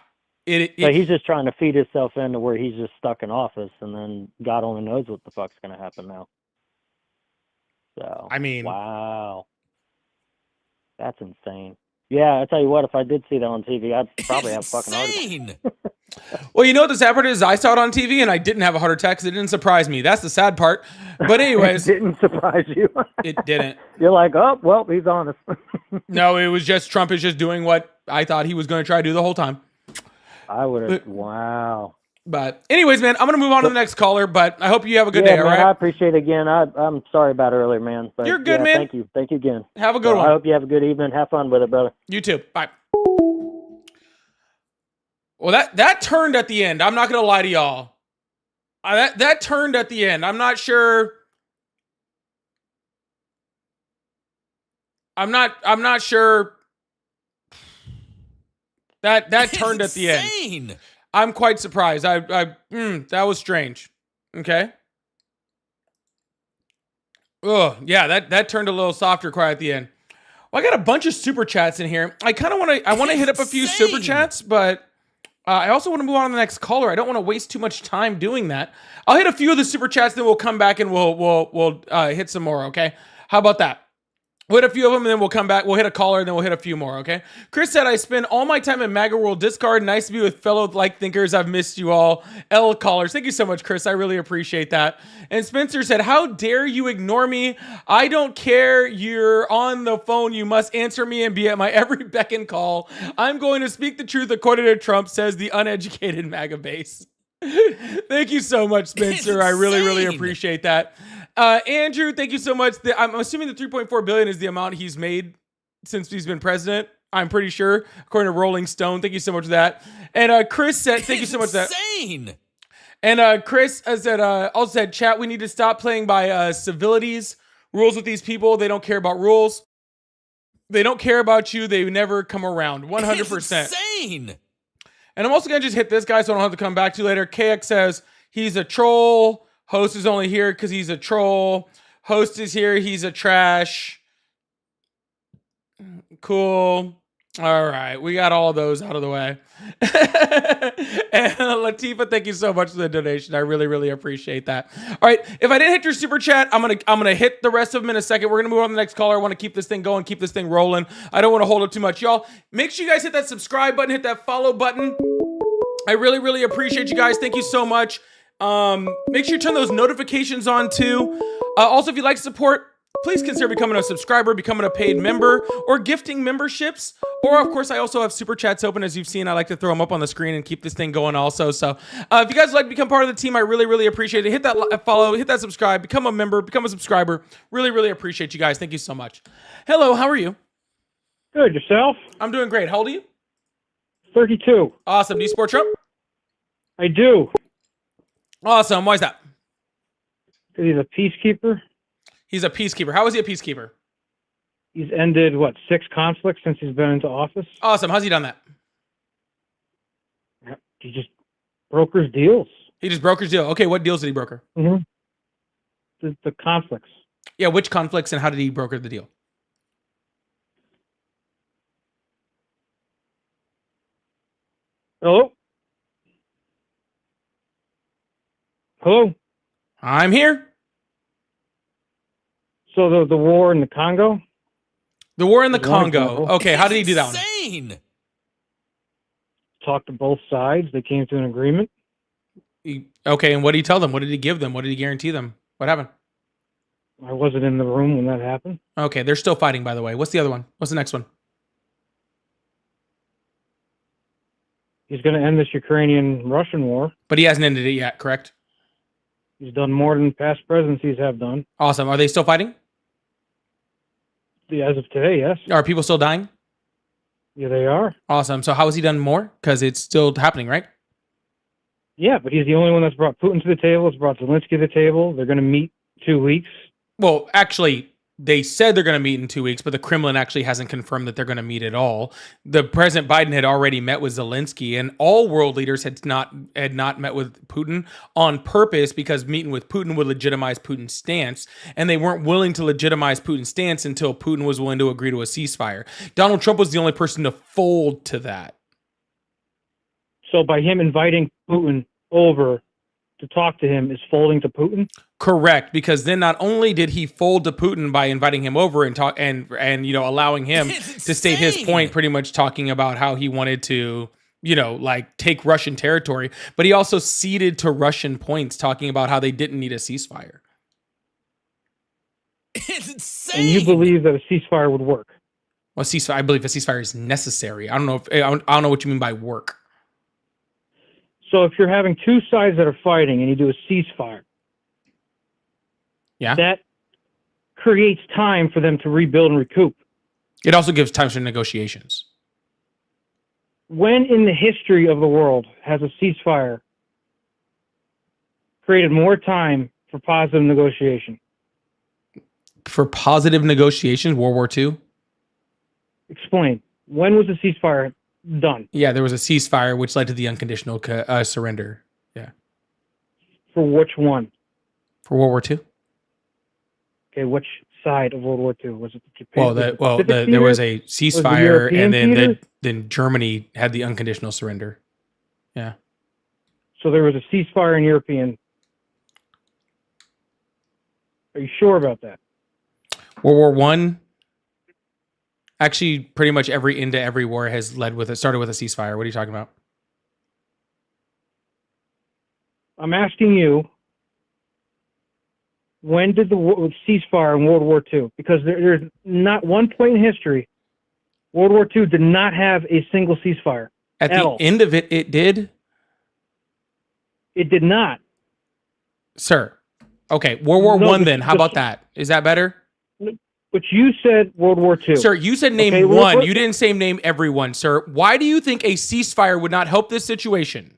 So he's just trying to feed himself into where he's just stuck in office, and then God only knows what the fuck's going to happen now. So I mean, wow, that's insane. Yeah, I tell you what, if I did see that on TV, I'd probably have a fucking heart attack. Well, you know what the sad part is? I saw it on TV and I didn't have a heart attack because it didn't surprise me. That's the sad part. But anyways, It didn't surprise you. it didn't. You're like, oh well, he's honest. No, it was just Trump is just doing what I thought he was going to try to do the whole time. I would have. Wow. But anyways, man, I'm going to move on to the next caller, but I hope you have a good day, man, all I right? appreciate it again. I'm sorry about earlier, man. But You're good, man. Thank you. Thank you again. Have a good one. I hope you have a good evening. Have fun with it, brother. You too. Bye. Well, that turned at the end. I'm not going to lie to y'all. That turned at the end. I'm not sure. I'm not sure. That turned at the end. I'm quite surprised. That was strange. Okay. Oh, yeah, that turned a little softer cry at the end. Well, I got a bunch of super chats in here. I kind of want to hit up a few super chats, but I also want to move on to the next caller. I don't want to waste too much time doing that. I'll hit a few of the super chats, then we'll come back and we'll hit some more, okay? How about that? We'll hit a few of them, and then we'll come back. We'll hit a caller, and then we'll hit a few more, okay? Chris said, I spend all my time in MAGA World Discard. Nice to be with fellow like-thinkers. I've missed you all. L callers. Thank you so much, Chris. I really appreciate that. And Spencer said, how dare you ignore me? I don't care. You're on the phone. You must answer me and be at my every beck and call. I'm going to speak the truth according to Trump, says the uneducated MAGA base. Thank you so much, Spencer. I really, really appreciate that. Andrew, thank you so much. I'm assuming the $3.4 billion is the amount he's made since he's been president. I'm pretty sure, according to Rolling Stone. Thank you so much for that. And Chris said, thank you so much for that. And Chris said, also said, chat, we need to stop playing by civilities, rules with these people. They don't care about rules. They don't care about you. They never come around. 100%. Insane. And I'm also going to just hit this guy so I don't have to come back to you later. KX says he's a troll. Host is only here because he's a troll. Host is here. He's a trash. Cool. All right. We got all those out of the way. And Latifa, thank you so much for the donation. I really, really appreciate that. All right. If I didn't hit your super chat, I'm gonna hit the rest of them in a second. We're gonna move on to the next caller. I want to keep this thing going, keep this thing rolling. I don't want to hold it too much. Y'all, make sure you guys hit that subscribe button, hit that follow button. I really, really appreciate you guys. Thank you so much. Make sure you turn those notifications on too. Also, if you'd like support, please consider becoming a subscriber, becoming a paid member, or gifting memberships. Or, of course, I also have super chats open. As you've seen, I like to throw them up on the screen and keep this thing going also. So if you guys would like to become part of the team, I really, really appreciate it. Hit that follow, hit that subscribe, become a member, become a subscriber. Really, really appreciate you guys. Thank you so much. Hello, how are you? Good. Yourself? I'm doing great. How old are you? 32. Awesome. Do you support Trump? I do. Awesome. Why is that? Because he's a peacekeeper. He's a peacekeeper. How is he a peacekeeper? He's ended, 6 conflicts since he's been into office? Awesome. How's he done that? He just brokers deals. He just brokers deal. Okay, what deals did he broker? Mm-hmm. The conflicts. Yeah, which conflicts and how did he broker the deal? Hello? Hello? I'm here. So the war in the Congo? The war in the There's one Congo. example. Okay, how did he do that one? Insane. Talked to both sides. They came to an agreement. Okay, and what did he tell them? What did he give them? What did he guarantee them? What happened? I wasn't in the room when that happened. Okay, they're still fighting, by the way. What's the other one? What's the next one? He's going to end this Ukrainian-Russian war. But he hasn't ended it yet, correct? He's done more than past presidencies have done. Awesome. Are they still fighting? As of today, yes. Are people still dying? Yeah, they are. Awesome. So how has he done more? Because it's still happening, right? Yeah, but he's the only one that's brought Putin to the table. It's brought Zelensky to the table. They're going to meet 2 weeks. Well, actually, they said they're going to meet in 2 weeks, but the Kremlin actually hasn't confirmed that they're going to meet at all. The President Biden had already met with Zelensky, and all world leaders had not met with Putin on purpose because meeting with Putin would legitimize Putin's stance, and they weren't willing to legitimize Putin's stance until Putin was willing to agree to a ceasefire. Donald Trump was the only person to fold to that. So by him inviting Putin over to talk to him is folding to Putin? Correct, because then not only did he fold to Putin by inviting him over and talk and allowing him to state his point, pretty much talking about how he wanted to, take Russian territory, but he also ceded to Russian points, talking about how they didn't need a ceasefire. Insane. And you believe that a ceasefire would work? Well, I believe a ceasefire is necessary. I don't know what you mean by work. So if you're having 2 sides that are fighting and you do a ceasefire, Yeah. that creates time for them to rebuild and recoup. It also gives time for negotiations. When in the history of the world has a ceasefire created more time for positive negotiation? For positive negotiations, World War II? Explain. When was the ceasefire done? Yeah, there was a ceasefire, which led to the unconditional surrender. Yeah. For which one? For World War II? Okay, which side of World War II? Was it the Japan? There was a ceasefire, and European then Germany had the unconditional surrender. Yeah. So there was a ceasefire in European. Are you sure about that? World War One. Actually, pretty much every war has started with a ceasefire. What are you talking about? I'm asking you, when did the ceasefire in World War II? Because there's not one point in history World War II did not have a single ceasefire. At the end of it, it did? It did not. Sir. Okay, World War I then. How about that? Is that better? But you said World War II. Sir, you said name one. You didn't say name everyone, sir. Why do you think a ceasefire would not help this situation?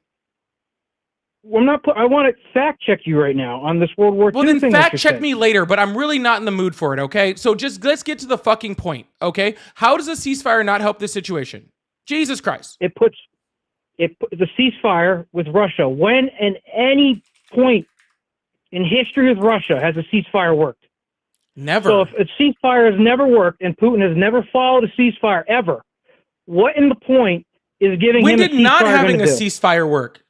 I'm not. I want to fact check you right now on this World War Well, II then thing. that fact you check said. me later, but I'm really not in the mood for it, okay? So just let's get to the fucking point, okay? How does a ceasefire not help this situation? Jesus Christ. It puts the ceasefire with Russia. When and any point in history with Russia has a ceasefire worked? Never. So if a ceasefire has never worked and Putin has never followed a ceasefire ever, what in the point is giving when him did a ceasefire not having gonna a do? ceasefire work?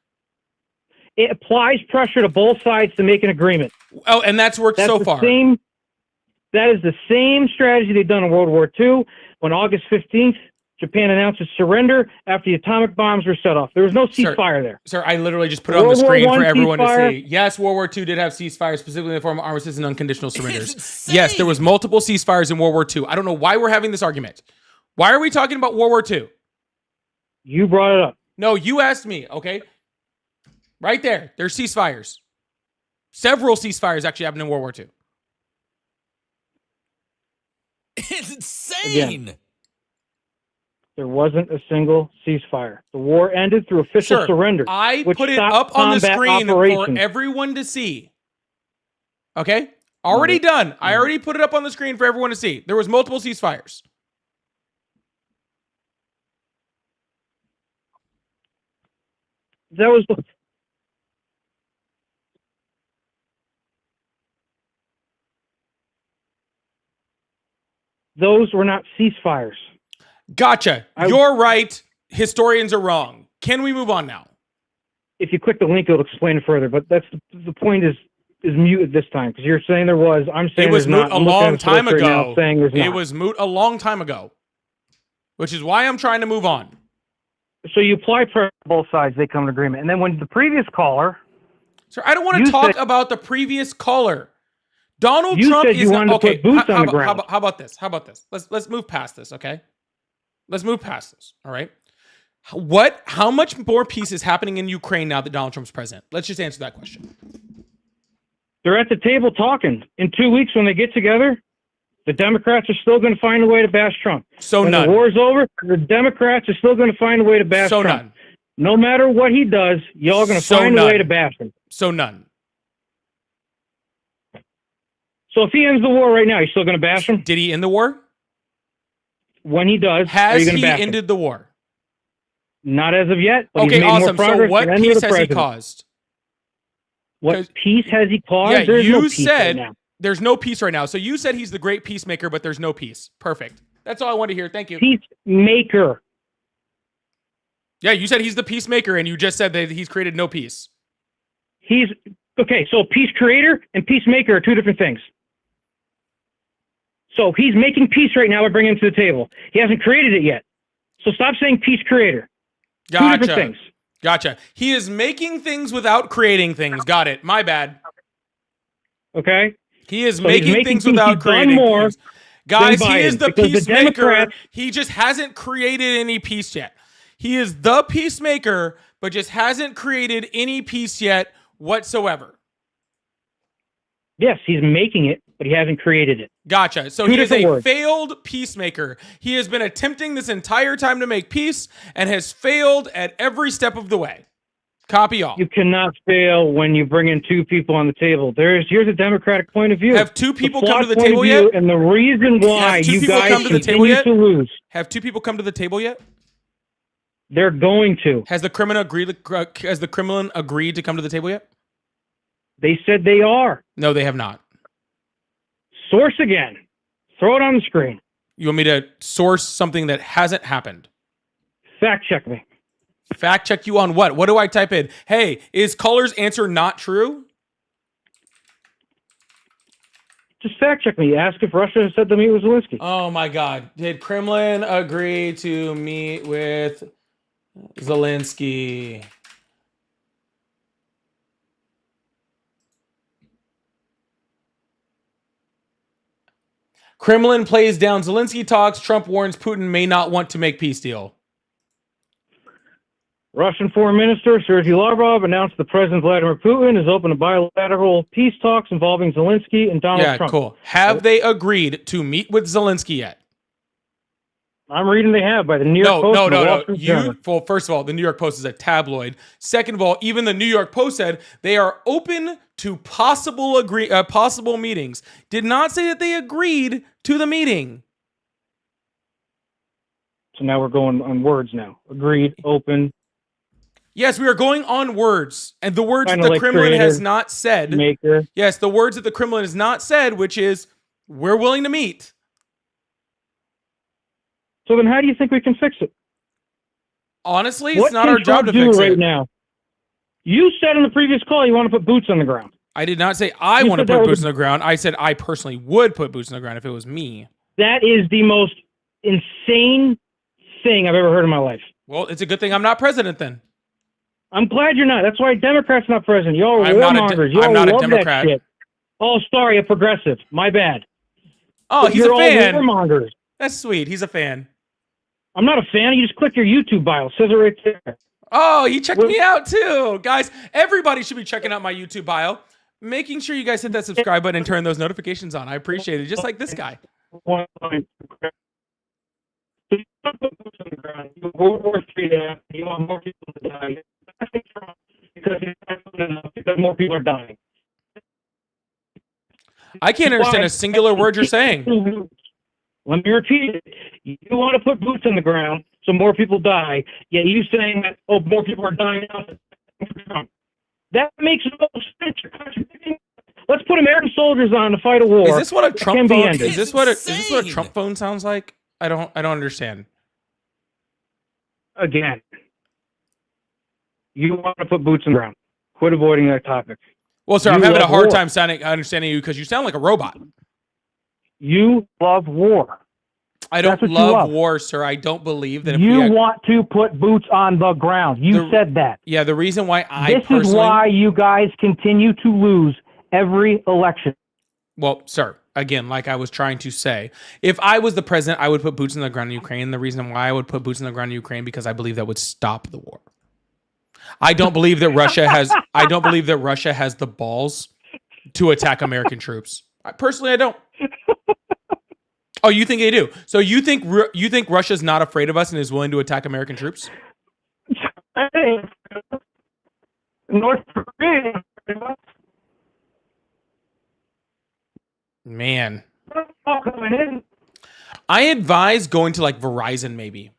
It applies pressure to both sides to make an agreement. Oh, and that's worked so far. That is the same strategy they've done in World War II. When August 15th, Japan announced its surrender after the atomic bombs were set off. There was no ceasefire there. Sir, I literally just put it on the World War screen I for everyone to ceasefire. see. Yes, World War II did have ceasefires, specifically in the form of armistice and unconditional surrenders. insane. Yes, there was multiple ceasefires in World War II. I don't know why we're having this argument. Why are we talking about World War II? You brought it up. No, you asked me, okay? Right there. There's ceasefires. Several ceasefires actually happened in World War II. Insane. There wasn't a single ceasefire. The war ended through official Sure. surrender. I which put it stopped up on the combat screen operations. for everyone to see. Okay? Already done. I already put it up on the screen for everyone to see. There was multiple ceasefires. That was those were not ceasefires. Gotcha. You're right. Historians are wrong. Can we move on now? If you click the link, it'll explain it further. But that's the point is muted this time because you're saying there was. I'm saying It was there's moot not. a I'm looking at long the time source right now ago. saying there's It not. was moot a long time ago, which is why I'm trying to move on. So you apply pressure on both sides, they come to agreement. And then when the previous caller, Sir, I don't want to You talk said- about the previous caller. Donald You Trump said you is wanted to okay. put boots on the how ground. about this? How about this? Let's move past this, okay? Let's move past this. All right. How much more peace is happening in Ukraine now that Donald Trump's president? Let's just answer that question. they're at the table talking. In 2 weeks when they get together, the Democrats are still going to find a way to bash Trump. So when none. the war's over, the Democrats are still going to find a way to bash So Trump. none. No matter what he does, y'all are going to So find a way none. to bash him. So none. So if he ends the war right now, you still going to bash him? Did he end the war? When he does, are Has you going to he bash him? ended the war? Not as of yet, but he's Okay, made more awesome. So progress what than any peace other has he president. caused? What 'Cause- peace has he caused? Yeah, There's you no peace said right now. there's no peace right now. So you said he's the great peacemaker, but there's no peace. Perfect. That's all I want to hear. Thank you. Peacemaker. Yeah, you said he's the peacemaker, and you just said that he's created no peace. He's okay. So peace creator and peacemaker are two different things. So he's making peace right now by bringing it to the table. He hasn't created it yet. So stop saying peace creator. Two different Gotcha. things. Gotcha. He is making things without creating things. Got it. My bad. Okay. He is So he's making making things things without he's done creating more things. Guys, than he is Biden, the because the peacemaker. Democrats- He just hasn't created any peace yet. He is the peacemaker, but just hasn't created any peace yet whatsoever. Yes, he's making it, but he hasn't created it. Gotcha. So Two he is different a words. failed peacemaker. He has been attempting this entire time to make peace and has failed at every step of the way. Copy all. You cannot fail when you bring in two people on the table. Here's a Democratic point of view. Have two people come to the flawed point table of view, yet? And the reason why Have two you people guys come to the table continue yet? to lose, Have two people come to the table yet? they're going to. Has the Kremlin agreed to come to the table yet? They said they are. No, they have not. Source again. Throw it on the screen. You want me to source something that hasn't happened? Fact check me. Fact check you on what? What do I type in? Hey, is caller's answer not true? Just fact check me. Ask if Russia has said to meet with Zelensky. Oh my God. Did Kremlin agree to meet with Zelensky? Kremlin plays down Zelensky talks. Trump warns Putin may not want to make peace deal. Russian Foreign Minister Sergei Lavrov announced the President Vladimir Putin is open to bilateral peace talks involving Zelensky and Donald Yeah, Trump. cool. Have they agreed to meet with Zelensky yet? I'm reading they have by the New York Post. No, and the no, Wall no. Street Journal. Well, first of all, the New York Post is a tabloid. Second of all, even the New York Post said they are open to possible meetings. Did not say that they agreed to the meeting. So now we're going on words now. Agreed, open, Yes, we are going on words, and the words that Kinda the like Kremlin has creative, not said. maker. Yes, the words that the Kremlin has not said, which is we're willing to meet. So then how do you think we can fix it? Honestly, it's What not can our job Trump to do fix right it. now? You said in the previous call you want to put boots on the ground. I did not say I You want to said that put was boots on the ground. I said I personally would put boots on the ground if it was me. That is the most insane thing I've ever heard in my life. Well, it's a good thing I'm not president then. I'm glad you're not. That's why Democrats not president. Y'all are I'm not a de- warmongers. Y'all I'm not a love Democrat. that shit. Oh, sorry, a progressive. My bad. Oh, But he's you're a fan. all warmongers. That's sweet. He's a fan. I'm not a fan. You just click your YouTube bio. It says it right there. Oh, he checked me out too. Guys, everybody should be checking out my YouTube bio. Making sure you guys hit that subscribe button and turn those notifications on. I appreciate it. Just like this guy. One point. You World War III, you want more people to die. Because more people are dying. I can't understand a singular word you're saying. Let me repeat it. You want to put boots on the ground so more people die, yet you saying that, oh, more people are dying now. That makes no sense. You're contradicting. Let's put American soldiers on to fight a war. Is this what a that Trump can be phone ended. is this what a Insane. Trump phone sounds like? I don't understand. Again, you want to put boots on the ground. Quit avoiding that topic. Well, sir, I'm You having a love hard war. time understanding you because you sound like a robot. You love war. I don't That's what you love love. war, sir. I don't believe that if You we had, want to put boots on the ground. You The- said that. yeah, the reason why I This personally is why you guys continue to lose every election. Well, sir, again, like I was trying to say, if I was the president, I would put boots on the ground in Ukraine. The reason why I would put boots on the ground in Ukraine because I believe that would stop the war. I don't believe that Russia has. I don't believe that Russia has the balls to attack American troops. Personally, I don't. Oh, you think they do? So you think Russia's not afraid of us and is willing to attack American troops? North Korea. Man, Coming in. I advise going to like Verizon maybe.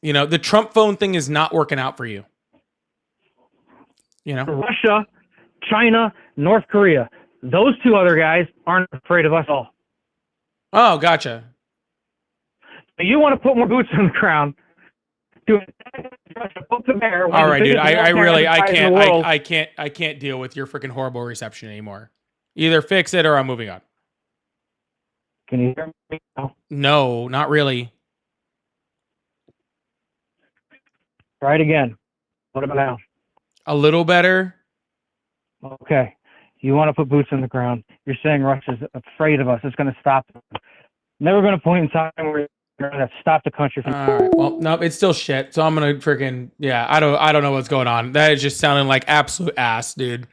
You know, the Trump phone thing is not working out for you. You know? Russia, China, North Korea. Those two other guys aren't afraid of us all. Oh, gotcha. But you want to put more boots on the ground to attack Russia, poke the bear. All right, dude. I can't. I can't deal with your freaking horrible reception anymore. Either fix it or I'm moving on. Can you hear me now? No, not really. Try it again. What about now? A little better. Okay. You want to put boots on the ground. You're saying Russia's afraid of us. It's going to stop them. Never been a point in time where you're going to stop the country from. All right. Well, no, it's still shit. So I'm gonna freaking I don't know what's going on. That is just sounding like absolute ass, dude.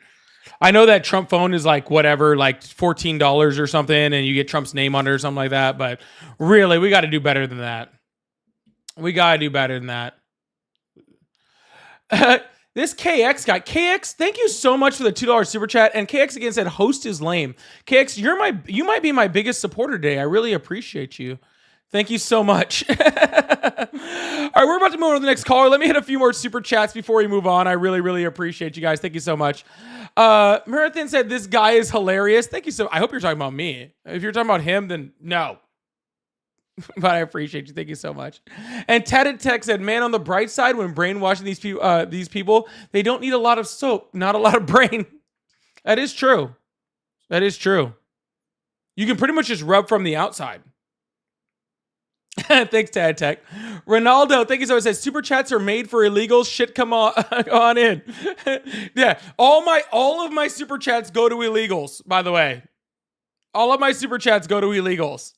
I know that Trump phone is like whatever, like $14 or something, and you get Trump's name on it or something like that. But really, we got to do better than that. We got to do better than that. This KX guy, KX, thank you so much for the $2 super chat. And KX again said, "Host is lame." KX, you might be my biggest supporter today. I really appreciate you. Thank you so much. All right, we're about to move on to the next caller. Let me hit a few more super chats before we move on. I really, really appreciate you guys. Thank you so much. Marathon said, "This guy is hilarious." Thank you so much. I hope you're talking about me. If you're talking about him, then no. But I appreciate you. Thank you so much. And Tatted Tech said, "Man, on the bright side, when brainwashing these people, they don't need a lot of soap, not a lot of brain." That is true. That is true. You can pretty much just rub from the outside. Thanks, Tad Tech. Ronaldo, thank you so much. Says super chats are made for illegals. Shit, come on in. Yeah, all of my super chats go to illegals. By the way, all of my super chats go to illegals.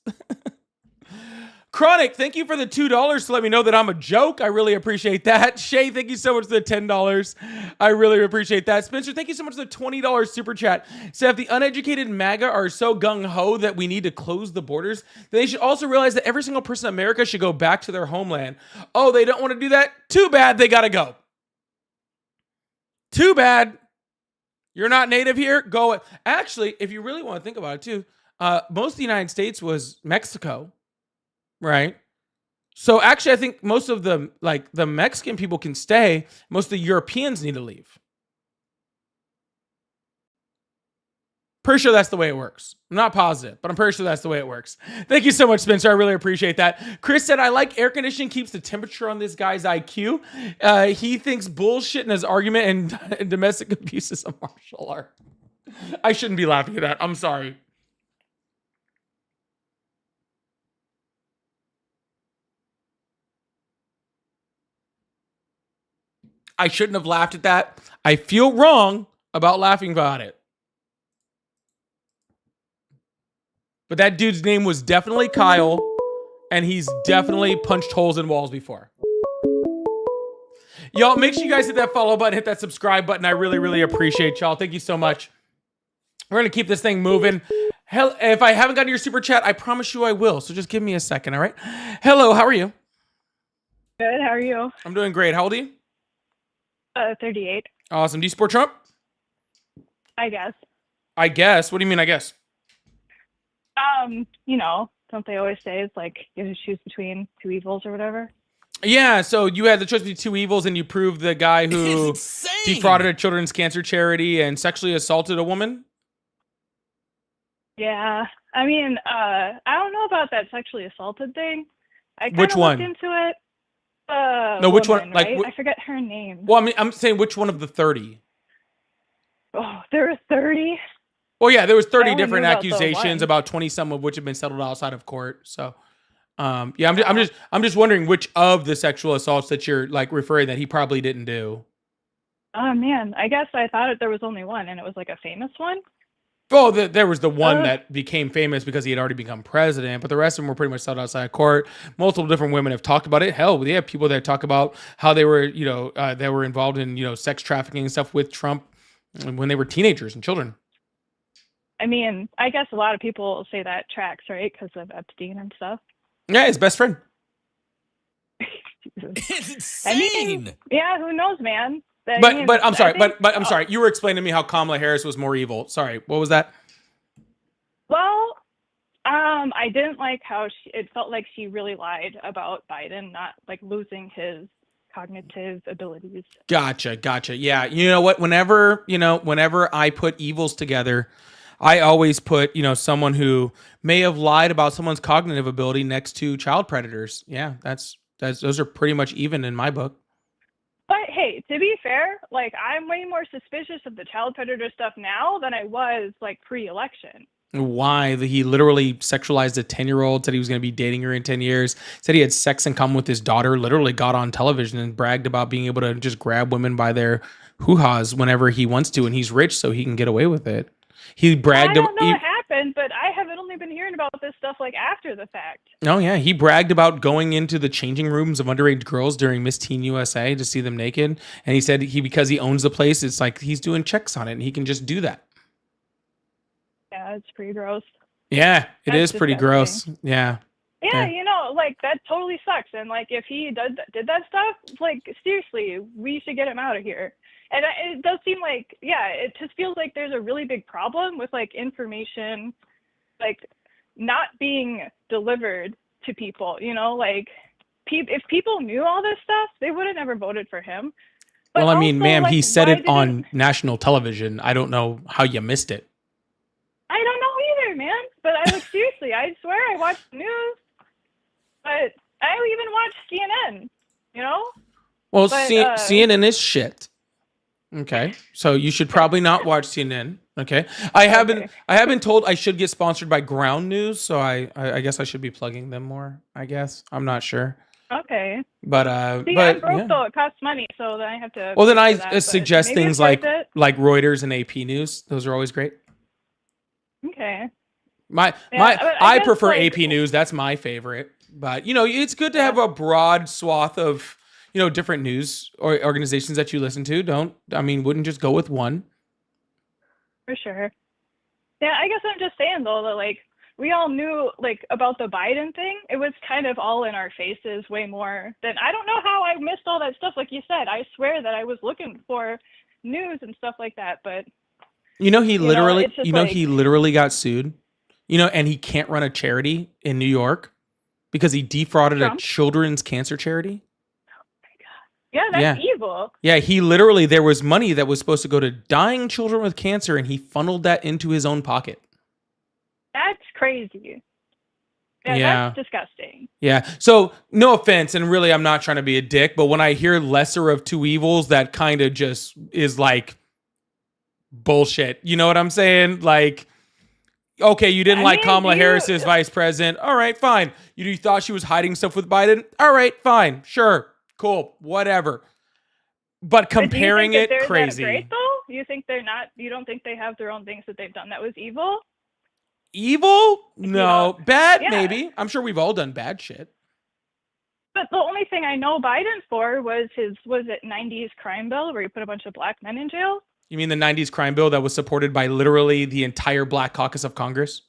Chronic, thank you for the $2 to let me know that I'm a joke. I really appreciate that. Shay, thank you so much for the $10. I really appreciate that. Spencer, thank you so much for the $20 super chat. So if the uneducated MAGA are so gung-ho that we need to close the borders, then they should also realize that every single person in America should go back to their homeland. Oh, they don't want to do that? Too bad, they gotta go. Too bad. You're not native here? Go. Actually, if you really want to think about it too, most of the United States was Mexico. Right. So actually, I think most of the Mexican people can stay. Most of the Europeans need to leave. Pretty sure that's the way it works. I'm not positive, but I'm pretty sure that's the way it works. Thank you so much, Spencer. I really appreciate that. Chris said, I like air conditioning keeps the temperature on this guy's IQ. He thinks bullshit in his argument and domestic abuse is a martial art. I shouldn't be laughing at that. I'm sorry. I shouldn't have laughed at that. I feel wrong about laughing about it. But that dude's name was definitely Kyle, and he's definitely punched holes in walls before. Y'all, make sure you guys hit that follow button, hit that subscribe button. I really, really appreciate y'all. Thank you so much. We're going to keep this thing moving. Hell, if I haven't gotten your super chat, I promise you I will. So just give me a second, all right? Hello, how are you? Good, how are you? I'm doing great. How old are you? 38. Awesome. Do you support Trump? I guess. I guess. What do you mean, I guess? You know, don't they always say it's like you have to choose between two evils or whatever? Yeah, so you had the choice between two evils and you proved the guy who defrauded a children's cancer charity and sexually assaulted a woman? Yeah. I mean, I don't know about that sexually assaulted thing. I kind Which of one? looked into it. No, which woman, one? Like, right? I forget her name. Well, I mean, I'm saying which one of the 30? Oh, there were 30? Well, yeah, there was I 30 only different knew about the accusations, one. about 20 some of which have been settled outside of court. So, yeah, I'm just wondering which of the sexual assaults that you're like referring that he probably didn't do. Oh, man. I guess I thought there was only one, and it was like a famous one. Well, there was the one that became famous because he had already become president, but the rest of them were pretty much settled outside of court. Multiple different women have talked about it. Hell, they have people that talk about how they were, they were involved in, sex trafficking and stuff with Trump when they were teenagers and children. I mean, I guess a lot of people say that tracks, right? Because of Epstein and stuff. Yeah, his best friend. It's insane. I mean, yeah, who knows, man? But I'm sorry, but I'm sorry. You were explaining to me how Kamala Harris was more evil. Sorry, what was that? Well, I didn't like how it felt like she really lied about Biden not like losing his cognitive abilities. Gotcha. Yeah, you know what? Whenever I put evils together, I always put someone who may have lied about someone's cognitive ability next to child predators. Yeah, those are pretty much even in my book. But hey, to be fair, like I'm way more suspicious of the child predator stuff now than I was like pre-election. Why? He literally sexualized a 10-year-old, said he was going to be dating her in 10 years, said he had sex in common with his daughter, literally got on television and bragged about being able to just grab women by their hoo-has whenever he wants to, and he's rich so he can get away with it. He bragged. I don't know what happened, but I haven't only been hearing about this stuff like after the fact. Oh yeah, he bragged about going into the changing rooms of underage girls during Miss Teen USA to see them naked, and he said because he owns the place, it's like he's doing checks on it, and he can just do that. Yeah, it's pretty gross. Yeah, That's is pretty gross. Yeah. Yeah, like that totally sucks. And like if he did that stuff, like seriously, we should get him out of here. And it does seem like, it just feels like there's a really big problem with like information, like not being delivered to people, like if people knew all this stuff, they would have never voted for him. But well, I mean, also, ma'am, like, he said it on national television. I don't know how you missed it. I don't know either, man. But I like seriously, I swear I watched the news, but I even watched CNN, Well, but, CNN is shit. Okay, so you should probably not watch CNN. Okay, I have been told I should get sponsored by Ground News, so I guess I should be plugging them more. I guess I'm not sure. Okay. But See, I'm broke though. It costs money, so then I have to. Well, then pay for I that, suggest maybe things it's worth like Reuters and AP News. Those are always great. it. Okay. I guess, prefer like, AP News. That's my favorite. But, it's good to have a broad swath of, different news or organizations that you listen to. Wouldn't just go with one. For sure. Yeah, I guess I'm just saying though that like we all knew like about the Biden thing. It was kind of all in our faces way more than I don't know how I missed all that stuff. Like you said, I swear that I was looking for news and stuff like that, but He literally, it's just he literally got sued, and he can't run a charity in New York because he defrauded Trump? a children's cancer charity. yeah, that's evil. Yeah, there was money that was supposed to go to dying children with cancer, and he funneled that into his own pocket. That's crazy. Yeah, Yeah. that's disgusting. Yeah. So no offense, and really, I'm not trying to be a dick, but when I hear lesser of two evils, that kind of just is like bullshit. You know what I'm saying? Like, okay, you didn't like Kamala Harris as vice president. All right, fine. You thought she was hiding stuff with Biden. All right, fine. Sure. Cool. Whatever. But comparing do you think that it, they're crazy. That great though? You think they're not? You don't think they have their own things that they've done that was evil? Evil? No. Bad? Yeah. Maybe. I'm sure we've all done bad shit. But the only thing I know Biden for was his 90s crime bill where he put a bunch of black men in jail. You mean the 90s crime bill that was supported by literally the entire Black Caucus of Congress?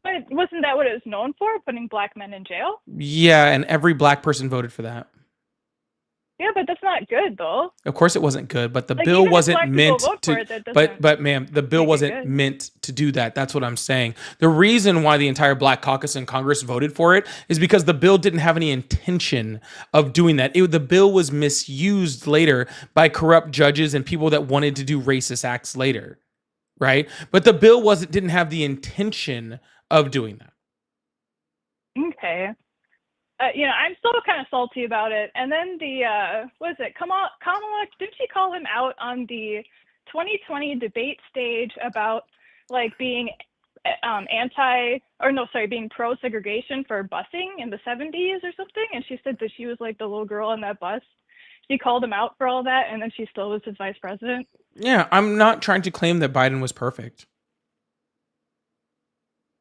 But wasn't that what it was known for, putting black men in jail? Yeah, and every black person voted for that. Yeah, but that's not good though. Of course it wasn't good, but the Like, bill even if wasn't black people meant vote for to it, that doesn't but ma'am, the bill make it wasn't good. meant to do that. That's what I'm saying. The reason why the entire Black Caucus in Congress voted for it is because the bill didn't have any intention of doing that. The bill was misused later by corrupt judges and people that wanted to do racist acts later, right? But the bill didn't have the intention of doing that. Okay. I'm still kind of salty about it. And then what is it? Kamala, didn't she call him out on the 2020 debate stage about like being being pro-segregation for busing in the 70s or something? And she said that she was like the little girl on that bus. She called him out for all that, and then she still was his vice president. Yeah, I'm not trying to claim that Biden was perfect.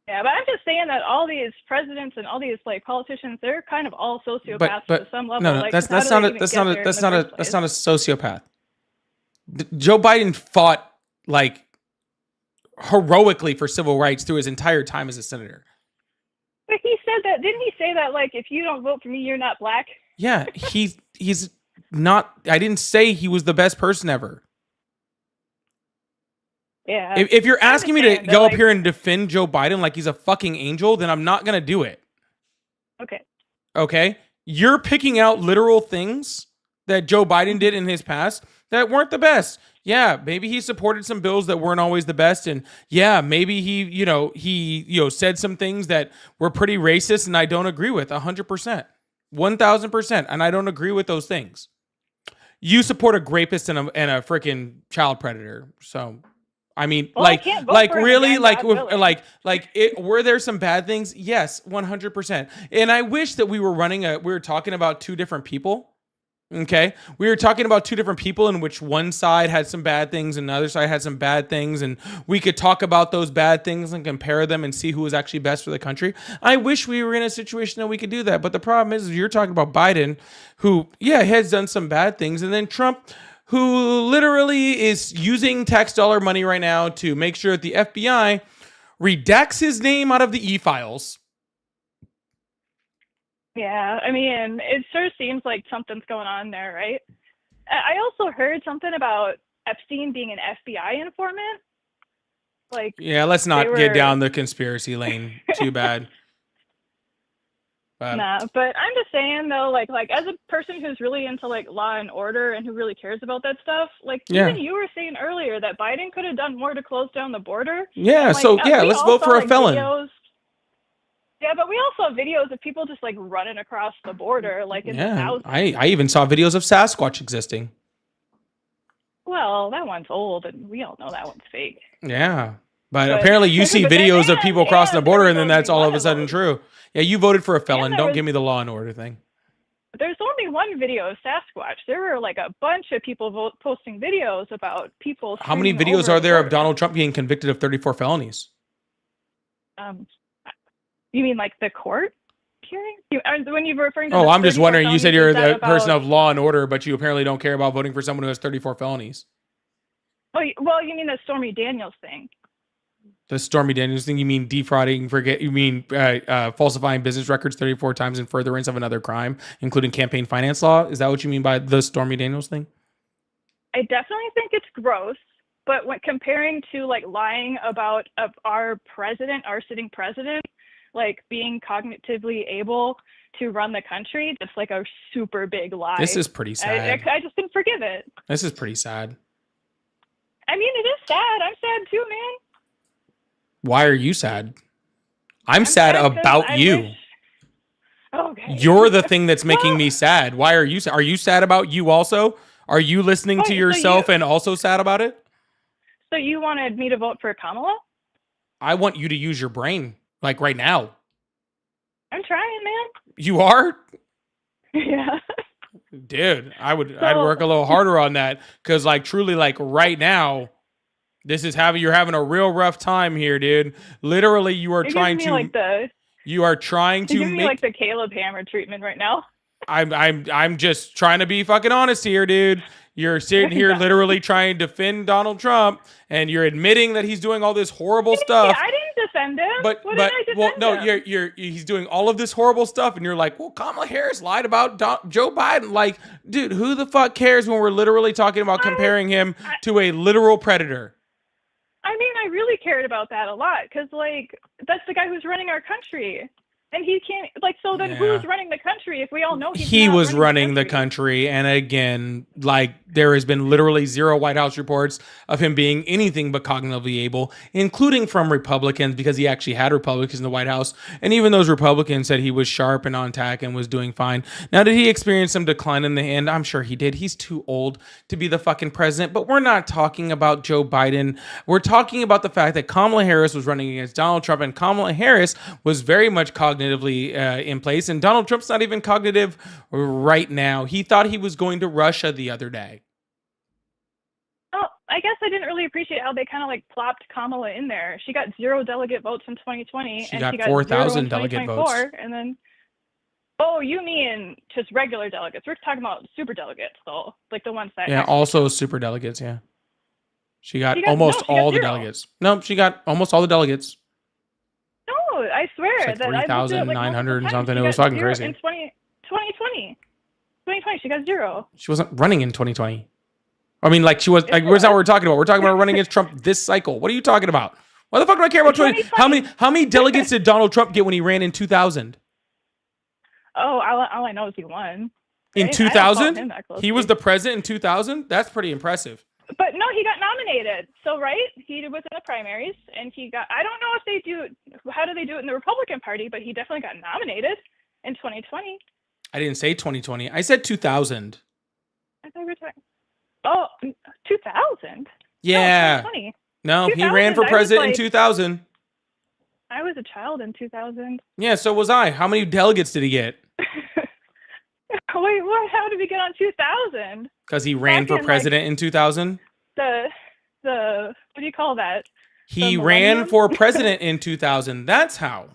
Yeah, but I'm just saying that all these presidents and all these like politicians, they're kind of all sociopaths But to some level. no, like, that's how not do they a even that's get not there a in that's the not a first that's place? not a sociopath. Joe Biden fought like heroically for civil rights through his entire time as a senator. But he said that, didn't he say that like if you don't vote for me, you're not black? Yeah, he's not. I didn't say he was the best person ever. Yeah. If you're asking me to understand, go but, up here and defend Joe Biden like he's a fucking angel, then I'm not gonna do it. Okay. Okay? You're picking out literal things that Joe Biden did in his past that weren't the best. Yeah, maybe he supported some bills that weren't always the best, and yeah, maybe he said some things that were pretty racist, and I don't agree with 100%, 1000%, and I don't agree with those things. You support a rapist and a freaking child predator, so. I mean, Well, I can't vote for him really, again, like, God willing. were there some bad things? Yes, 100%. And I wish that we were talking about two different people. Okay, we were talking about two different people in which one side had some bad things and the other side had some bad things, and we could talk about those bad things and compare them and see who was actually best for the country. I wish we were in a situation that we could do that, but the problem is you're talking about Biden, who has done some bad things, and then Trump, who literally is using tax dollar money right now to make sure that the FBI redacts his name out of the e-files. Yeah, I mean, it sure seems like something's going on there, right? I also heard something about Epstein being an FBI informant. Like, Yeah, let's not they get were- down the conspiracy lane too bad. But nah, but I'm just saying though, like as a person who's really into like law and order and who really cares about that stuff, like Yeah. even you were saying earlier that Biden could have done more to close down the border. Yeah, And, so we let's all vote saw, for a like, felon. videos- Yeah, but we also have videos of people just like running across the border, like in the Yeah, thousands. I even saw videos of Sasquatch existing. Well, that one's old, and we all know that one's fake. Yeah. But But- apparently you see but then- videos of people crossing the and border there and then was that's only all one of a of sudden those. true. Yeah, you voted for a felon. there Don't was- give me the law and order thing. There's only one video of Sasquatch. There were like a bunch of people posting videos about people. How many screaming videos over are the there of border. Donald Trump being convicted of 34 felonies? Um, You mean like the court hearing? When you were referring to Oh, the I'm just 34 wondering. You said felonies, you're is that the person about- of law and order, but you apparently don't care about voting for someone who has 34 felonies. Oh, well, you mean the Stormy Daniels thing? The Stormy Daniels thing, you mean defrauding, you mean falsifying business records 34 times in furtherance of another crime, including campaign finance law? Is that what you mean by the Stormy Daniels thing? I definitely think it's gross, but when comparing to like lying about our president, our sitting president, like being cognitively able to run the country, that's like a super big lie. This is pretty sad. I just didn't forgive it. This is pretty sad. I mean, it is sad. I'm sad too, man. Why are you sad? I'm sad 'cause about I you. wish- Okay. You're the thing that's making me sad. Why are you sad? Are you sad about you also? Are you listening to Wait, so yourself you- and also sad about it? So you wanted me to vote for Kamala? I want you to use your brain, like right now. I'm trying, man. You are? Yeah. Dude, I'd So- work a little harder on that, because like truly, like right now, you're having a real rough time here, dude. Literally, you are You're trying giving me like the to you're giving me like make. the Caleb Hammer treatment right now. I'm just trying to be fucking honest here, dude. You're sitting here literally trying to defend Donald Trump, and you're admitting that he's doing all this horrible stuff. I didn't defend him. But what did I defend well, no, him? he's doing all of this horrible stuff, and you're like, well, Kamala Harris lied about Joe Biden. Like, dude, who the fuck cares when we're literally talking about comparing him to a literal predator? I mean, I really cared about that a lot because, like, that's the guy who's running our country, and he can't. Like, so then Yeah. who's running the country if we all know he's He not was running the country, and again, like, there has been literally zero White House reports of him being anything but cognitively able, including from Republicans, because he actually had Republicans in the White House, and even those Republicans said he was sharp and on tack and was doing fine. Now, did he experience some decline in the end? I'm sure he did. He's too old to be the fucking president, but we're not talking about Joe Biden. We're talking about the fact that Kamala Harris was running against Donald Trump, and Kamala Harris was very much cognitively in place, and Donald Trump's not even cognitive right now. He thought he was going to Russia the other day. Oh, I guess I didn't really appreciate how they kind of like plopped Kamala in there. She got 0 delegate votes in 2020, She and got she got 4,000 0 in delegate 2024, votes. and then. Oh, you mean just regular delegates? We're talking about super delegates, though, like the ones that. Yeah, also super delegates. Yeah, she got She got- almost no, she got all the 0. delegates. No, she got almost all the delegates. No, I swear It's like that I looked at it, like, 3,900 and multiple something. times. It She was got fucking 0 crazy. In 2020, she got 0. She wasn't running in 2020. I mean, like she was. Like, where's not what we're talking about? We're talking about running against Trump this cycle. What are you talking about? Why the fuck do I care about 20? How many delegates did Donald Trump get when he ran in 2000? Oh, all I know is he won. In I don't follow him 2000, that he was closely. the president in 2000. That's pretty impressive. But no, he got nominated. So right, he was in the primaries, and he got. I don't know if they do. How do they do it in the Republican Party? But he definitely got nominated in 2020. I didn't say 2020. I said 2000. I thought we were talking. Oh, 2000. Yeah. No, 2020. No, he ran 2000, for I was president in like- 2000. I was a child in 2000. Yeah, so was I. How many delegates did he get? Wait, what? How did we get on 2000? Because he ran for Fucking, president in 2000. The what do you call that? He the ran millennium? for president in 2000. That's how.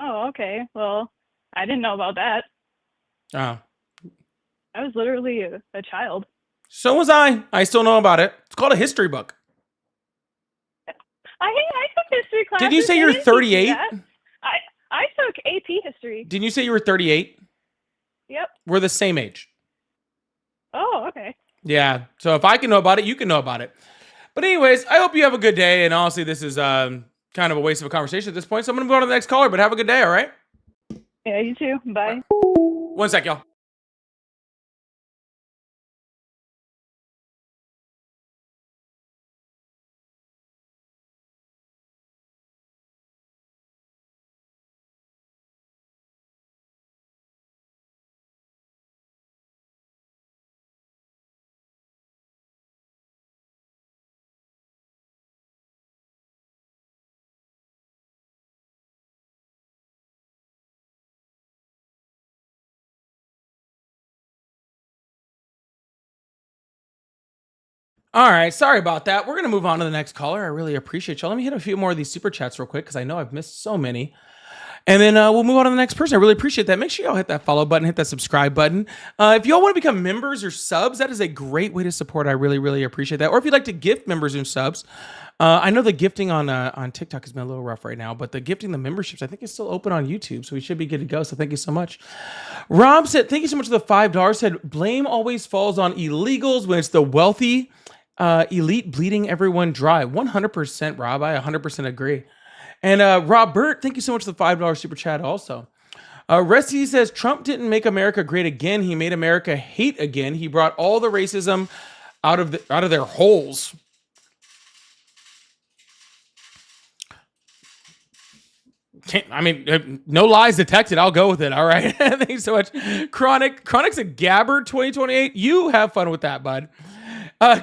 Oh, okay. Well, I didn't know about that. Oh. I was literally a child. So was I. I still know about it. It's called a history book. I took history classes. Did you say They you're didn't teach me 38? that. I took AP history. Didn't you say you were 38? Yep. We're the same age. Oh, okay. Yeah. So if I can know about it, you can know about it. But anyways, I hope you have a good day. And honestly, this is kind of a waste of a conversation at this point. So I'm going to move on to the next caller, but have a good day. All right. Yeah, you too. Bye. 1 sec, y'all. All right, sorry about that. We're going to move on to the next caller. I really appreciate y'all. Let me hit a few more of these super chats real quick because I know I've missed so many. And then we'll move on to the next person. I really appreciate that. Make sure y'all hit that follow button, hit that subscribe button. If y'all want to become members or subs, that is a great way to support. I really, really appreciate that. Or if you'd like to gift members and subs, I know the gifting on TikTok has been a little rough right now, but the gifting the memberships, I think, is still open on YouTube, so we should be good to go. So thank you so much. Rob said, thank you so much for the $5. Said, blame always falls on illegals when it's the wealthy elite bleeding everyone dry. 100%, Rob. I 100% agree. And Robert, thank you so much for the $5 super chat also. Resty says, Trump didn't make America great again. He made America hate again. He brought all the racism out of their holes. No lies detected. I'll go with it. All right. Thank you so much. Chronic's a Gabbard 2028. You have fun with that, bud.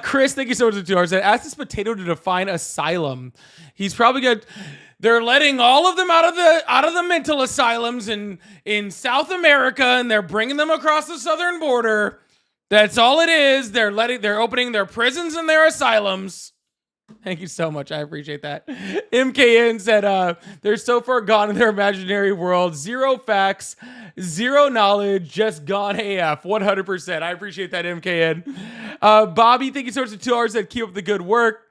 Chris, thank you so much for 2 hours. Ask this potato to define asylum. He's probably good. They're letting all of them out of the mental asylums in South America, and they're bringing them across the southern border. That's all it is. They're opening their prisons and their asylums. Thank you so much. I appreciate that. MKN said, they're so far gone in their imaginary world. Zero facts, zero knowledge, just gone AF. 100%. I appreciate that, MKN. Bobby, thank you so much for 2 hours. Said, keep up the good work.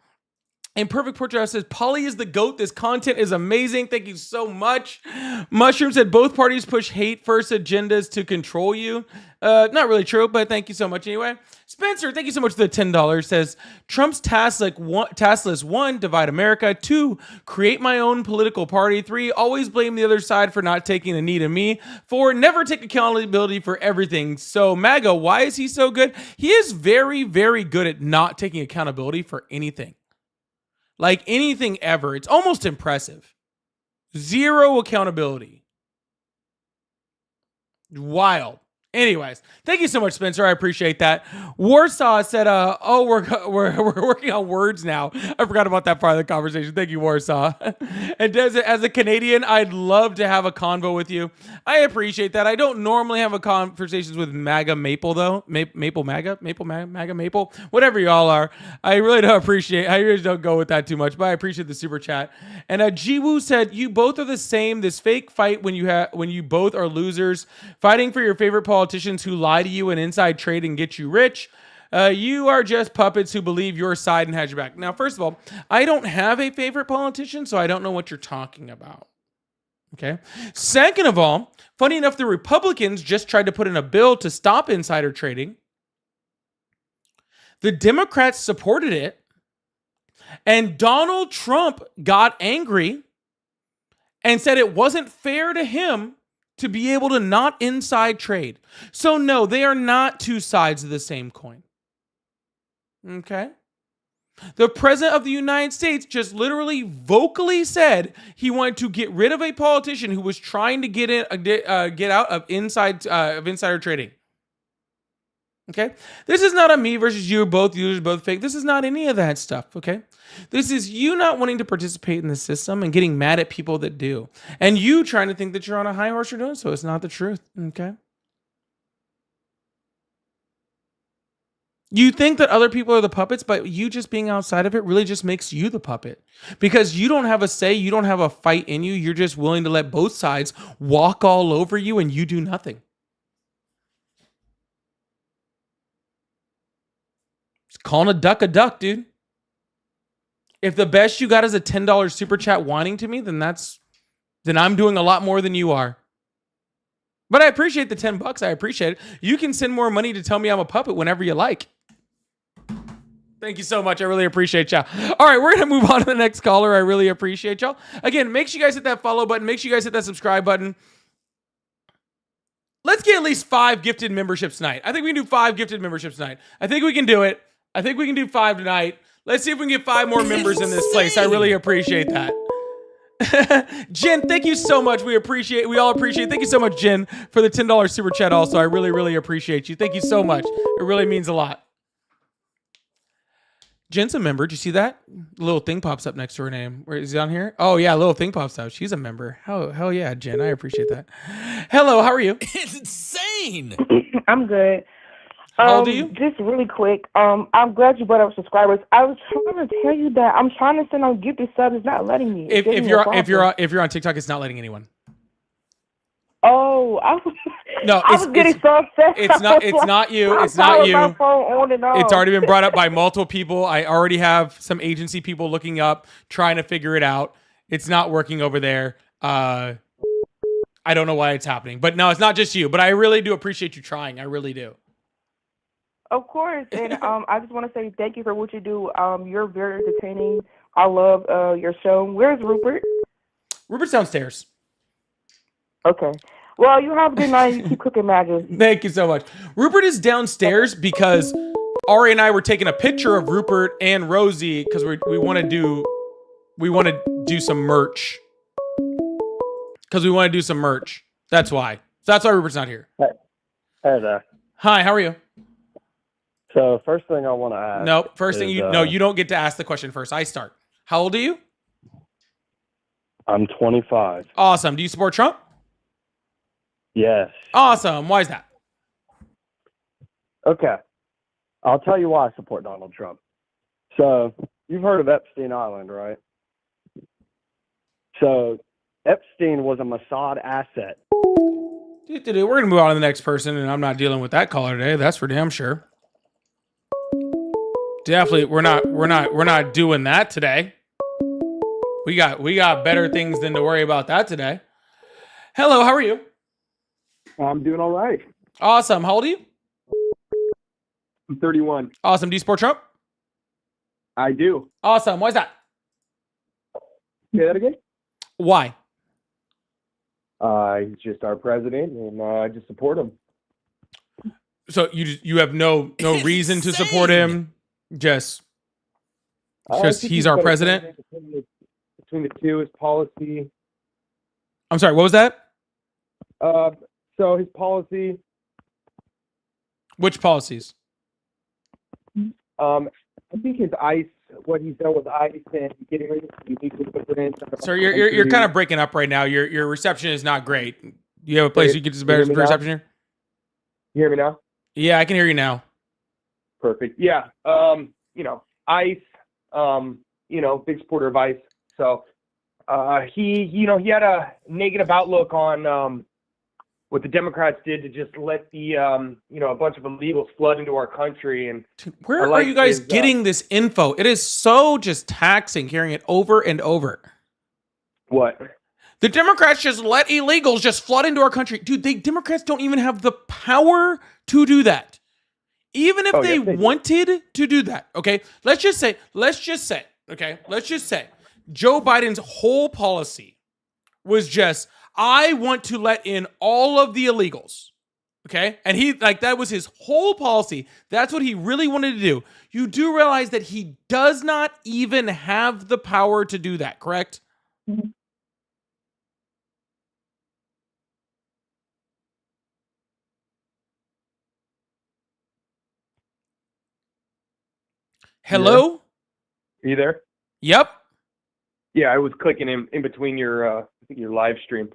And Perfect Portrait says, Polly is the GOAT. This content is amazing. Thank you so much. Mushroom said, both parties push hate-first agendas to control you. Not really true, but thank you so much anyway. Spencer, thank you so much for the $10. Says, Trump's task list: 1, divide America. 2, create my own political party. 3, always blame the other side for not taking a knee to me. 4, never take accountability for everything. So MAGA, why is he so good? He is very, very good at not taking accountability for anything. Like anything ever. It's almost impressive. Zero accountability. Wild. Anyways, thank you so much, Spencer. I appreciate that. Warsaw said, we're working on words now. I forgot about that part of the conversation. Thank you, Warsaw. And as a Canadian, I'd love to have a convo with you. I appreciate that. I don't normally have a conversations with MAGA Maple, though. Maple MAGA? MAGA Maple? Whatever y'all are. I really don't go with that too much, but I appreciate the super chat. And Jiwoo said, you both are the same. This fake fight when you both are losers, fighting for your favorite politicians who lie to you and inside trade and get you rich. You are just puppets who believe your side and has your back. Now, first of all, I don't have a favorite politician, so I don't know what you're talking about. Okay. Second of all, funny enough, the Republicans just tried to put in a bill to stop insider trading. The Democrats supported it. And Donald Trump got angry and said it wasn't fair to him to be able to not inside trade. So no, they are not two sides of the same coin. Okay? The president of the United States just literally vocally said he wanted to get rid of a politician who was trying to get out of insider trading. Okay? This is not a me versus you, both users, both fake. This is not any of that stuff, okay? This is you not wanting to participate in the system and getting mad at people that do. And you trying to think that you're on a high horse for doing so. It's not the truth, okay? You think that other people are the puppets, but you just being outside of it really just makes you the puppet. Because you don't have a say, you don't have a fight in you, you're just willing to let both sides walk all over you and you do nothing. Calling a duck, dude. If the best you got is a $10 super chat whining to me, then I'm doing a lot more than you are. But I appreciate the $10. I appreciate it. You can send more money to tell me I'm a puppet whenever you like. Thank you so much. I really appreciate y'all. All right, we're going to move on to the next caller. I really appreciate y'all. Again, make sure you guys hit that follow button. Make sure you guys hit that subscribe button. Let's get at least 5 gifted memberships tonight. I think we can do 5 gifted memberships tonight. I think we can do it. I think we can do 5 tonight. Let's see if we can get 5 more members in this place. I really appreciate that. Jen, thank you so much. We all appreciate. Thank you so much, Jen, for the $10 super chat also. I really, really appreciate you. Thank you so much. It really means a lot. Jen's a member. Did you see that? The little thing pops up next to her name. Where is it on here? Oh yeah, little thing pops up. She's a member. Hell yeah, Jen. I appreciate that. Hello, how are you? It's insane. I'm good. How old are you? Just really quick. I'm glad you brought up subscribers. I was trying to tell you that I'm trying to send on gifted subs. It's not letting me. If you're on TikTok, it's not letting anyone. Oh, No, I was getting so upset. it's not you. It's not you. My phone on and off. It's already been brought up by multiple people. I already have some agency people looking up, trying to figure it out. It's not working over there. I don't know why it's happening. But no, it's not just you. But I really do appreciate you trying. I really do. Of course, and I just want to say thank you for what you do. You're very entertaining. I love your show. Where's Rupert? Rupert's downstairs. Okay. Well, you have a good night. You keep cooking magic. Thank you so much. Rupert is downstairs because Ari and I were taking a picture of Rupert and Rosie because we want to do some merch. Because we want to do some merch. That's why. So that's why Rupert's not here. Hey there. Hi, how are you? So first thing I want to ask. Nope. First thing is, you don't get to ask the question first. I start. How old are you? I'm 25. Awesome. Do you support Trump? Yes. Awesome. Why is that? Okay. I'll tell you why I support Donald Trump. So you've heard of Epstein Island, right? So Epstein was a Mossad asset. We're gonna move on to the next person, and I'm not dealing with that caller today. That's for damn sure. Definitely, we're not doing that today. We got better things than to worry about that today. Hello, how are you? I'm doing all right. Awesome. How old are you? I'm 31. Awesome. Do you support Trump? I do. Awesome. Why is that? Say that again? Why? He's just our president, and I just support him. So you have no reason to support him? Just he's our president? Between the two, his policy. I'm sorry, what was that? So his policy. Which policies? I think his ICE, what he's done with ICE and getting rid of illegal immigrants. Sir, you're kind of breaking up right now. Your reception is not great. Do you have a place you get some better reception here? You hear me now? Yeah, I can hear you now. Perfect. Yeah. ICE, big supporter of ICE. So he had a negative outlook on what the Democrats did to just let the a bunch of illegals flood into our country. And where are you guys getting this info? It is so just taxing hearing it over and over. What? The Democrats just let illegals just flood into our country. Dude, Democrats don't even have the power to do that. Even if they wanted to do that, okay? Let's just say, Joe Biden's whole policy was just, I want to let in all of the illegals, okay? And that was his whole policy. That's what he really wanted to do. You do realize that he does not even have the power to do that, correct? Mm-hmm. Hello? Are you there? Yep. Yeah, I was clicking in between your live stream.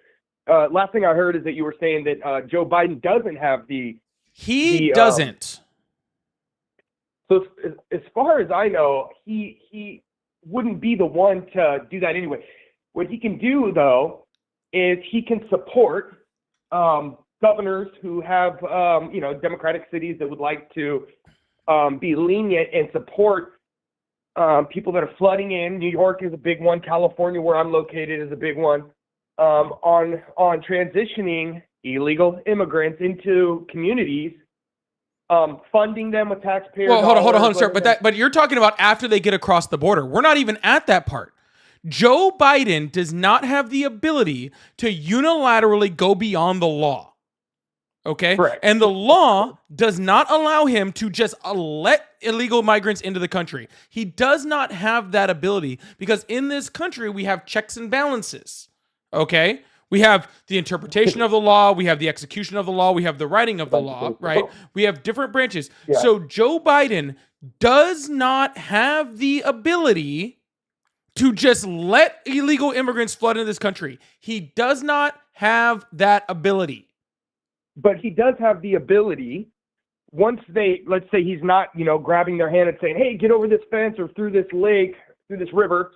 Last thing I heard is that you were saying that Joe Biden doesn't have the. He doesn't. So as far as I know, he wouldn't be the one to do that anyway. What he can do though is he can support governors who have Democratic cities that would like to be lenient and support people that are flooding in. New York is a big one. California, where I'm located, is a big one. On transitioning illegal immigrants into communities, funding them with taxpayer dollars. Hold on, sir. But you're talking about after they get across the border. We're not even at that part. Joe Biden does not have the ability to unilaterally go beyond the law. Okay? Correct. And the law does not allow him to just let illegal migrants into the country. He does not have that ability because in this country, we have checks and balances. Okay? We have the interpretation of the law. We have the execution of the law. We have the writing of the law, right? We have different branches. Yeah. So Joe Biden does not have the ability to just let illegal immigrants flood into this country. He does not have that ability. But he does have the ability, once let's say he's not, grabbing their hand and saying, hey, get over this fence or through this lake, through this river,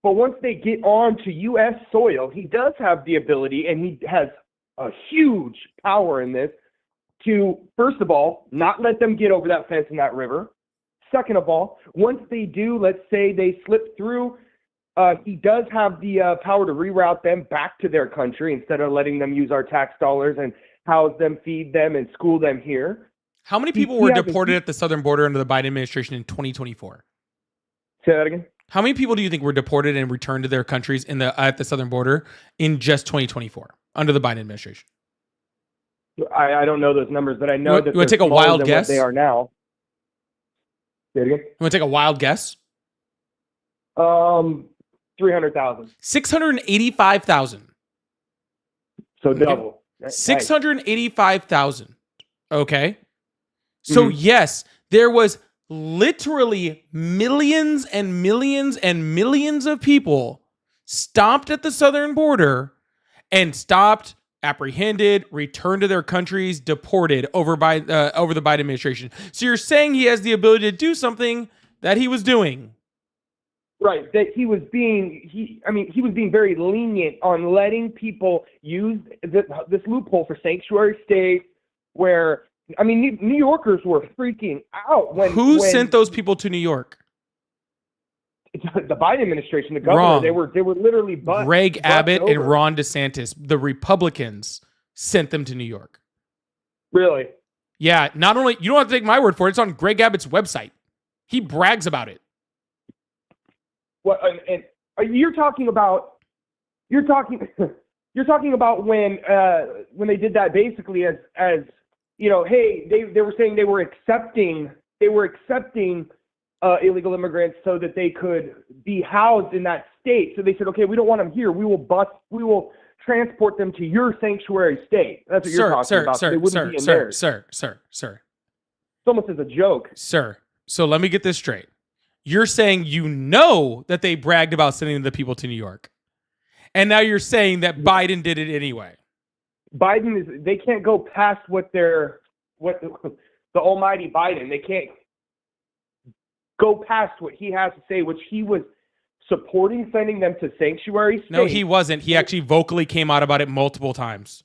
But once they get onto U.S. soil, he does have the ability, and he has a huge power in this, to, first of all, not let them get over that fence in that river. Second of all, once they do, let's say they slip through, he does have the power to reroute them back to their country instead of letting them use our tax dollars and house them, feed them, and school them here. How many people were deported at the southern border under the Biden administration in 2024? Say that again? How many people do you think were deported and returned to their countries at the southern border in just 2024 under the Biden administration? I don't know those numbers, but I know that you want to take a wild guess? They are now. Say it again? You want to take a wild guess? 300,000. 685,000. So double. Okay. 685,000. Okay. So yes, there was literally millions and millions and millions of people stopped at the southern border and stopped, apprehended, returned to their countries, deported over the Biden administration. So you're saying he has the ability to do something that he was doing. Right, that he was being very lenient on letting people use this loophole for sanctuary states where, I mean, New Yorkers were freaking out when... Who sent those people to New York? The Biden administration, the governor. Wrong. They were literally Greg Abbott and Ron DeSantis, the Republicans, sent them to New York. Really? Yeah, not only, you don't have to take my word for it, it's on Greg Abbott's website. He brags about it. What? And you're talking about when they did that basically as you know, hey, they were saying they were accepting illegal immigrants so that they could be housed in that state. So they said, okay, we don't want them here. We will transport them to your sanctuary state. That's what you're talking about. Sir. It's almost as a joke. Sir, so let me get this straight. You're saying you know that they bragged about sending the people to New York. And now you're saying that Biden did it anyway. They can't go past the almighty Biden. They can't go past what he has to say, which he was supporting sending them to sanctuary states. No, he wasn't. He actually vocally came out about it multiple times.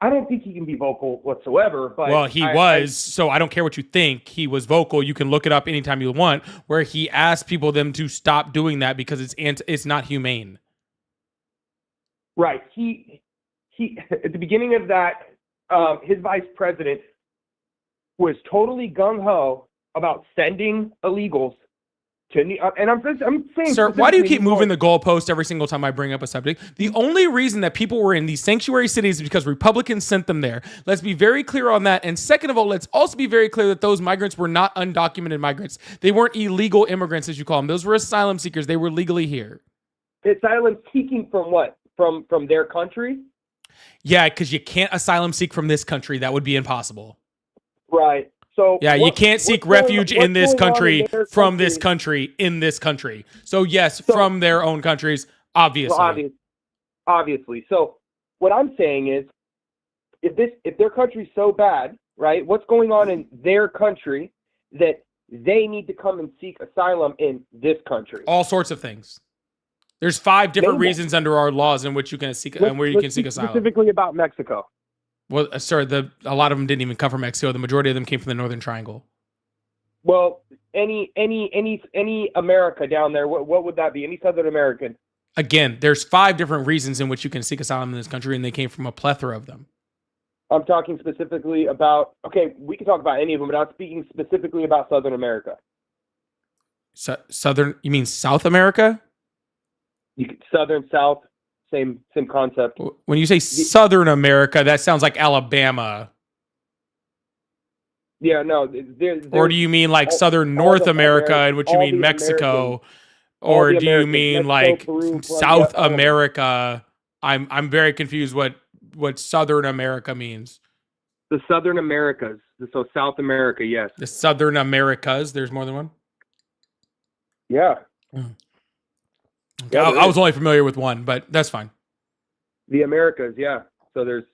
I don't think he can be vocal whatsoever. But well, he was, so I don't care what you think. He was vocal. You can look it up anytime you want, where he asked them to stop doing that because it's not humane. Right. He at the beginning of that, his vice president was totally gung-ho about sending illegals to New York. And I'm saying, sir, why do you keep moving the goalpost every single time I bring up a subject? The only reason that people were in these sanctuary cities is because Republicans sent them there. Let's be very clear on that. And second of all, let's also be very clear that those migrants were not undocumented migrants. They weren't illegal immigrants, as you call them. Those were asylum seekers. They were legally here. Asylum seeking from what? From their country? Yeah, because you can't asylum seek from this country. That would be impossible. Right. So yeah, you can't seek refuge in this country from this country in this country. So yes, from their own countries, obviously. Well, obviously. So what I'm saying is, if their country's so bad, right? What's going on in their country that they need to come and seek asylum in this country? All sorts of things. There's 5 different reasons under our laws in which you can seek where you can seek asylum. Specifically about Mexico. Well, sir, a lot of them didn't even come from Mexico. The majority of them came from the Northern Triangle. Well, any America down there, what would that be? Any Southern American? Again, there's 5 different reasons in which you can seek asylum in this country, and they came from a plethora of them. I'm talking specifically about, okay, we can talk about any of them, but I'm speaking specifically about Southern America. Southern, you mean South America? Southern, South. Same concept. When you say Southern America, that sounds like Alabama. Yeah, no. Or do you mean like Southern North America, in which you mean Mexico? Or do you mean like South America? I'm very confused what Southern America means. The Southern Americas. So South America, yes. The Southern Americas. There's more than one? Yeah. Okay, I was only familiar with one, but that's fine. The Americas, yeah. So there's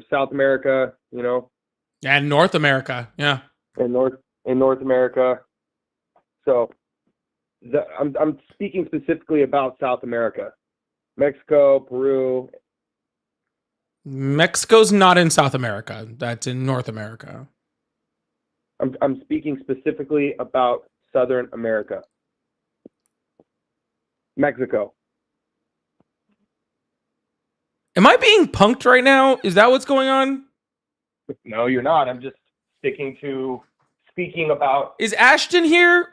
South America, you know, and North America, yeah, and North America. So I'm speaking specifically about South America, Mexico, Peru. Mexico's not in South America. That's in North America. I'm speaking specifically about Southern America. Mexico. Am I being punked right now? Is that what's going on? No, you're not. I'm just speaking about. Is Ashton here?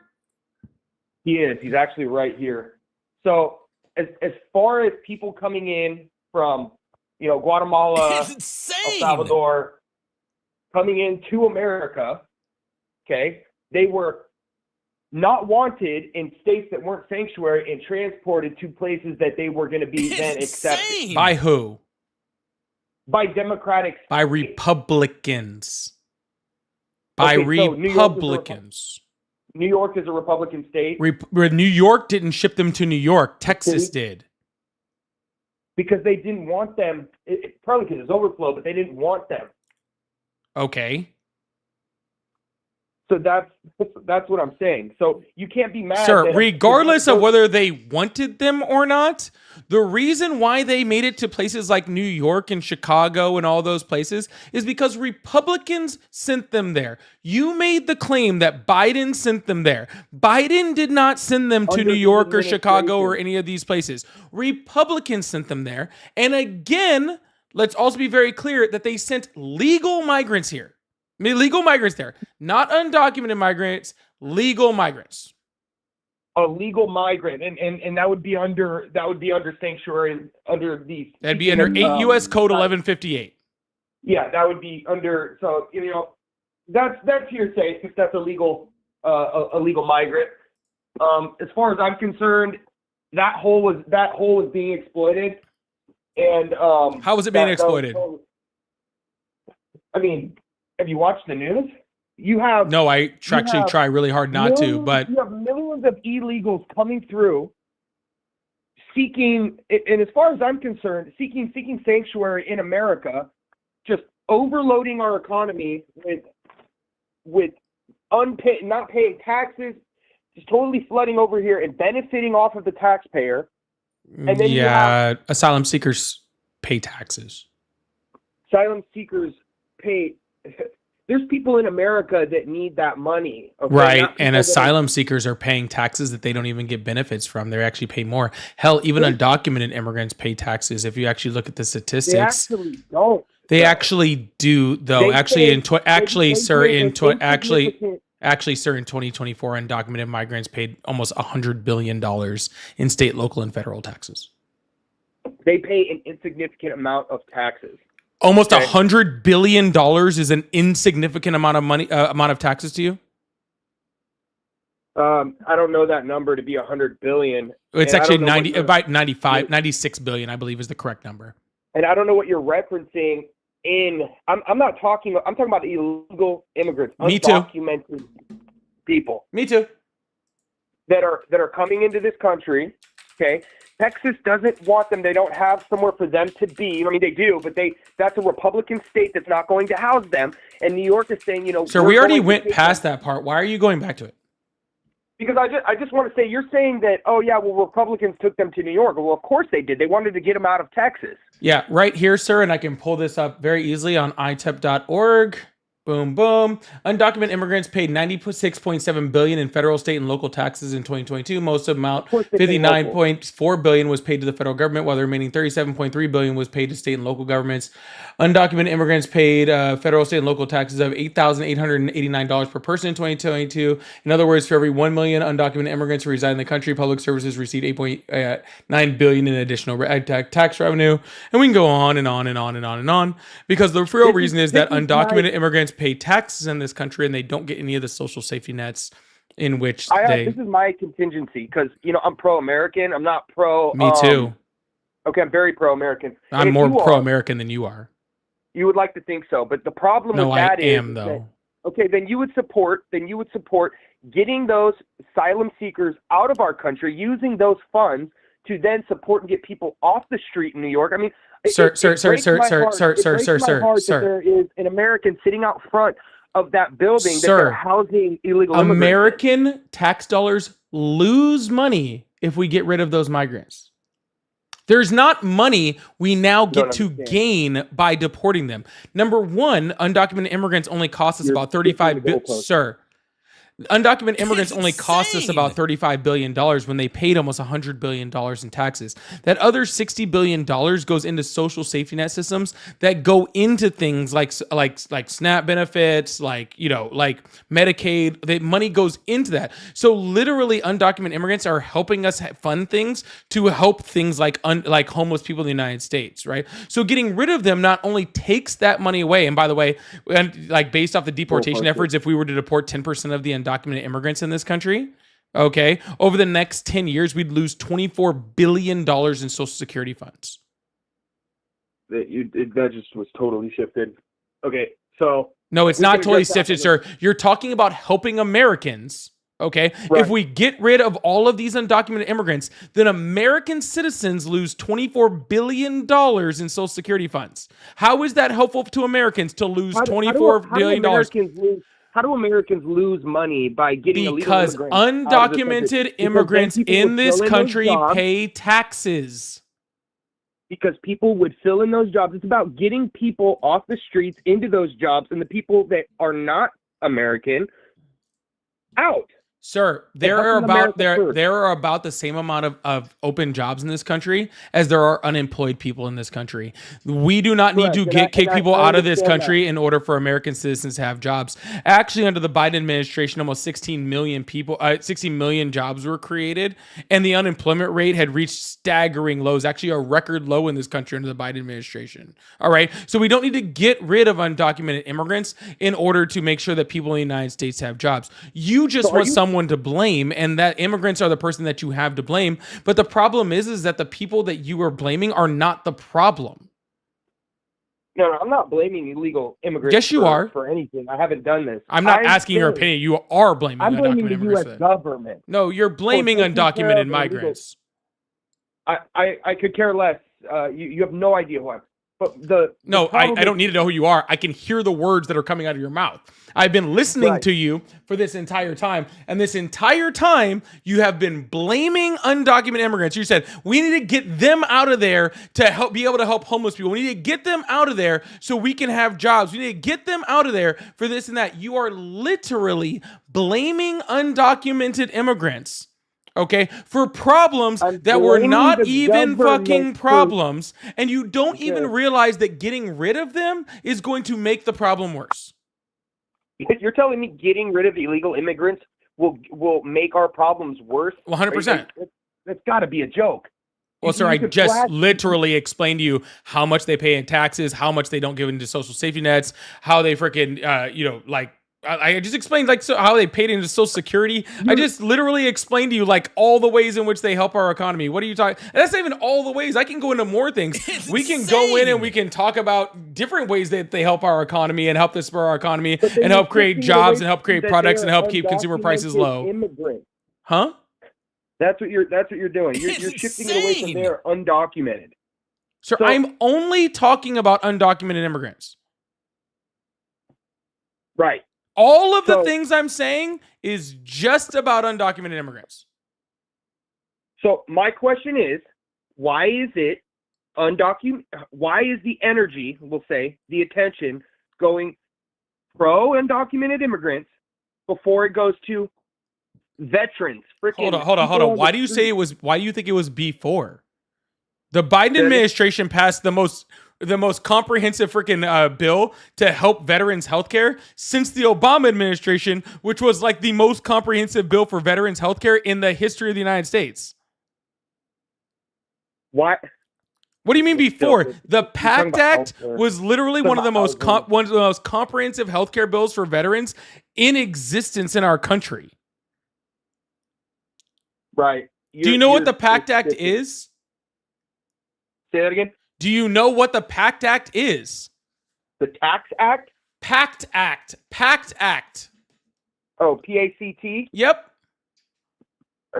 He is. He's actually right here. So as far as people coming in from, Guatemala, It's insane. El Salvador, coming into America, okay, they were not wanted in states that weren't sanctuary and transported to places that they were going to be then accepted. By who? By Democratic. By Republicans. By Okay, so Republicans. New York is a Republican state. New York didn't ship them to New York. Texas did. Because they didn't want them. Probably because it's overflow, but they didn't want them. Okay. So that's what I'm saying. So you can't be mad. Sir, that regardless of whether they wanted them or not, the reason why they made it to places like New York and Chicago and all those places is because Republicans sent them there. You made the claim that Biden sent them there. Biden did not send them to Under New York or his Chicago or administration. any of these places. Republicans sent them there. And again, let's also be very clear that they sent legal migrants here. I mean, legal migrants there, not undocumented migrants, legal migrants. a legal migrant, and that would be under sanctuary under the. That'd be under 8 U.S. Code 1158. Yeah, that would be under. So that's hearsay if that's a legal migrant. As far as I'm concerned, that hole was being exploited, and how was it being exploited? I mean, have you watched the news? You have no. I actually try really hard not to, but you have millions of illegals coming through, seeking, and as far as I'm concerned, seeking sanctuary in America, just overloading our economy with not paying taxes, just totally flooding over here and benefiting off of the taxpayer. And then asylum seekers pay taxes. Asylum seekers pay. There's people in America that need that money. Okay? Right, and asylum seekers are paying taxes that they don't even get benefits from. They actually pay more. Hell, even undocumented immigrants pay taxes. If you actually look at the statistics, they actually don't. They actually do, though. Sir, in 2024, undocumented migrants paid almost $100 billion in state, local, and federal taxes. They pay an insignificant amount of taxes. Almost $100 billion is an insignificant amount of money, amount of taxes to you. I don't know that number to be $100 billion. It's actually 96 billion, I believe, is the correct number. And I don't know what you're referencing. I'm talking about illegal immigrants, Me too. undocumented people. Me too. That are coming into this country. Okay. Texas doesn't want them. They don't have somewhere for them to be. I mean, they do, but that's a Republican state that's not going to house them. And New York is saying, Sir, we already went past that part. Why are you going back to it? Because I just want to say, you're saying that, oh, yeah, well, Republicans took them to New York. Well, of course they did. They wanted to get them out of Texas. Yeah, right here, sir, and I can pull this up very easily on itep.org. Boom, boom. Undocumented immigrants paid $96.7 billion in federal, state, and local taxes in 2022. Most amount, $59.4 billion, was paid to the federal government, while the remaining $37.3 billion was paid to state and local governments. Undocumented immigrants paid federal, state, and local taxes of $8,889 per person in 2022. In other words, for every 1 million undocumented immigrants who reside in the country, public services received $8.9 billion in additional tax revenue. And we can go on and on and on and on and on, because the real reason is that undocumented immigrants pay taxes in this country and they don't get any of the social safety nets in which this is my contingency, because I'm pro-American. I'm not pro. Me too. Okay, I'm very pro-American. I'm more pro-American than you are. You would like to think so, but the problem with that is, though. Then you would support getting those asylum seekers out of our country, using those funds to then support and get people off the street in New York. I mean, Sir. There is an American sitting out front of that building that they're housing illegal immigrants. American tax dollars lose money if we get rid of those migrants. There's not money we now get to gain by deporting them. Number one, undocumented immigrants only cost us about 35 billion. Sir, undocumented immigrants only cost us about $35 billion when they paid almost $100 billion in taxes. That other $60 billion goes into social safety net systems that go into things like SNAP benefits, like Medicaid. The money goes into that. So literally undocumented immigrants are helping us fund things to help things like homeless people in the United States, right? So getting rid of them not only takes that money away, and by the way, based off the deportation efforts, if we were to deport 10% of the undocumented immigrants in this country, okay, over the next 10 years, we'd lose $24 billion in Social Security funds. That just was totally shifted. Okay, so... No, it's not totally shifted, sir. You're talking about helping Americans, okay? Right. If we get rid of all of these undocumented immigrants, then American citizens lose $24 billion in Social Security funds. How is that helpful to Americans to lose $24 billion? How do Americans lose money by getting illegal immigrants? Because undocumented immigrants in this country pay taxes. Because people would fill in those jobs. It's about getting people off the streets into those jobs, and the people that are not American out. Sir, there are about the same amount of open jobs in this country as there are unemployed people in this country. We do not need to kick people out of this country in order for American citizens to have jobs. Actually, under the Biden administration, almost 16 million jobs were created, and the unemployment rate had reached staggering lows, actually a record low in this country under the Biden administration. All right, so we don't need to get rid of undocumented immigrants in order to make sure that people in the United States have jobs. You just want someone to blame, and that immigrants are the person that you have to blame. But the problem is that the people that you are blaming are not the problem. No, I'm not blaming illegal immigrants. Yes, you are. For anything. I haven't done this. I'm not asking your opinion. You are blaming I'm blaming undocumented the immigrants. U.S. government. No, you're blaming undocumented migrants. I could care less. You have no idea who I am. But I don't need to know who you are. I can hear the words that are coming out of your mouth. I've been listening to you for this entire time. And this entire time, you have been blaming undocumented immigrants. You said, we need to get them out of there to be able to help homeless people. We need to get them out of there so we can have jobs. We need to get them out of there for this and that. You are literally blaming undocumented immigrants, okay, for problems that were not even fucking problems, and you don't even realize that getting rid of them is going to make the problem worse. You're telling me getting rid of illegal immigrants will make our problems worse? 100%. That's got to be a joke. Well, sir, I just literally explained to you how much they pay in taxes, how much they don't give into social safety nets, how they freaking, I just explained how they paid into Social Security. I just literally explained to you all the ways in which they help our economy. What are you talking? And that's not even all the ways. I can go into more things. We can go in and we can talk about different ways that they help our economy and help to spur our economy and help create jobs and help create products and help keep consumer prices low. Huh? That's what you're doing. You're shifting it away from there undocumented. Sir, I'm only talking about undocumented immigrants. Right. All of the things I'm saying is just about undocumented immigrants. So my question is, why is it why is the energy, we'll say, the attention going pro undocumented immigrants before it goes to veterans? Hold on. Why do you think it was before? The Biden administration passed the most comprehensive freaking bill to help veterans healthcare since the Obama administration, which was the most comprehensive bill for veterans healthcare in the history of the United States. What? What do you mean before? The PACT Act was literally one of the most comprehensive healthcare bills for veterans in existence in our country. Right. Do you know what the PACT Act is? Say that again. Do you know what the PACT Act is? The Tax Act? PACT Act. PACT Act. Oh, PACT? Yep.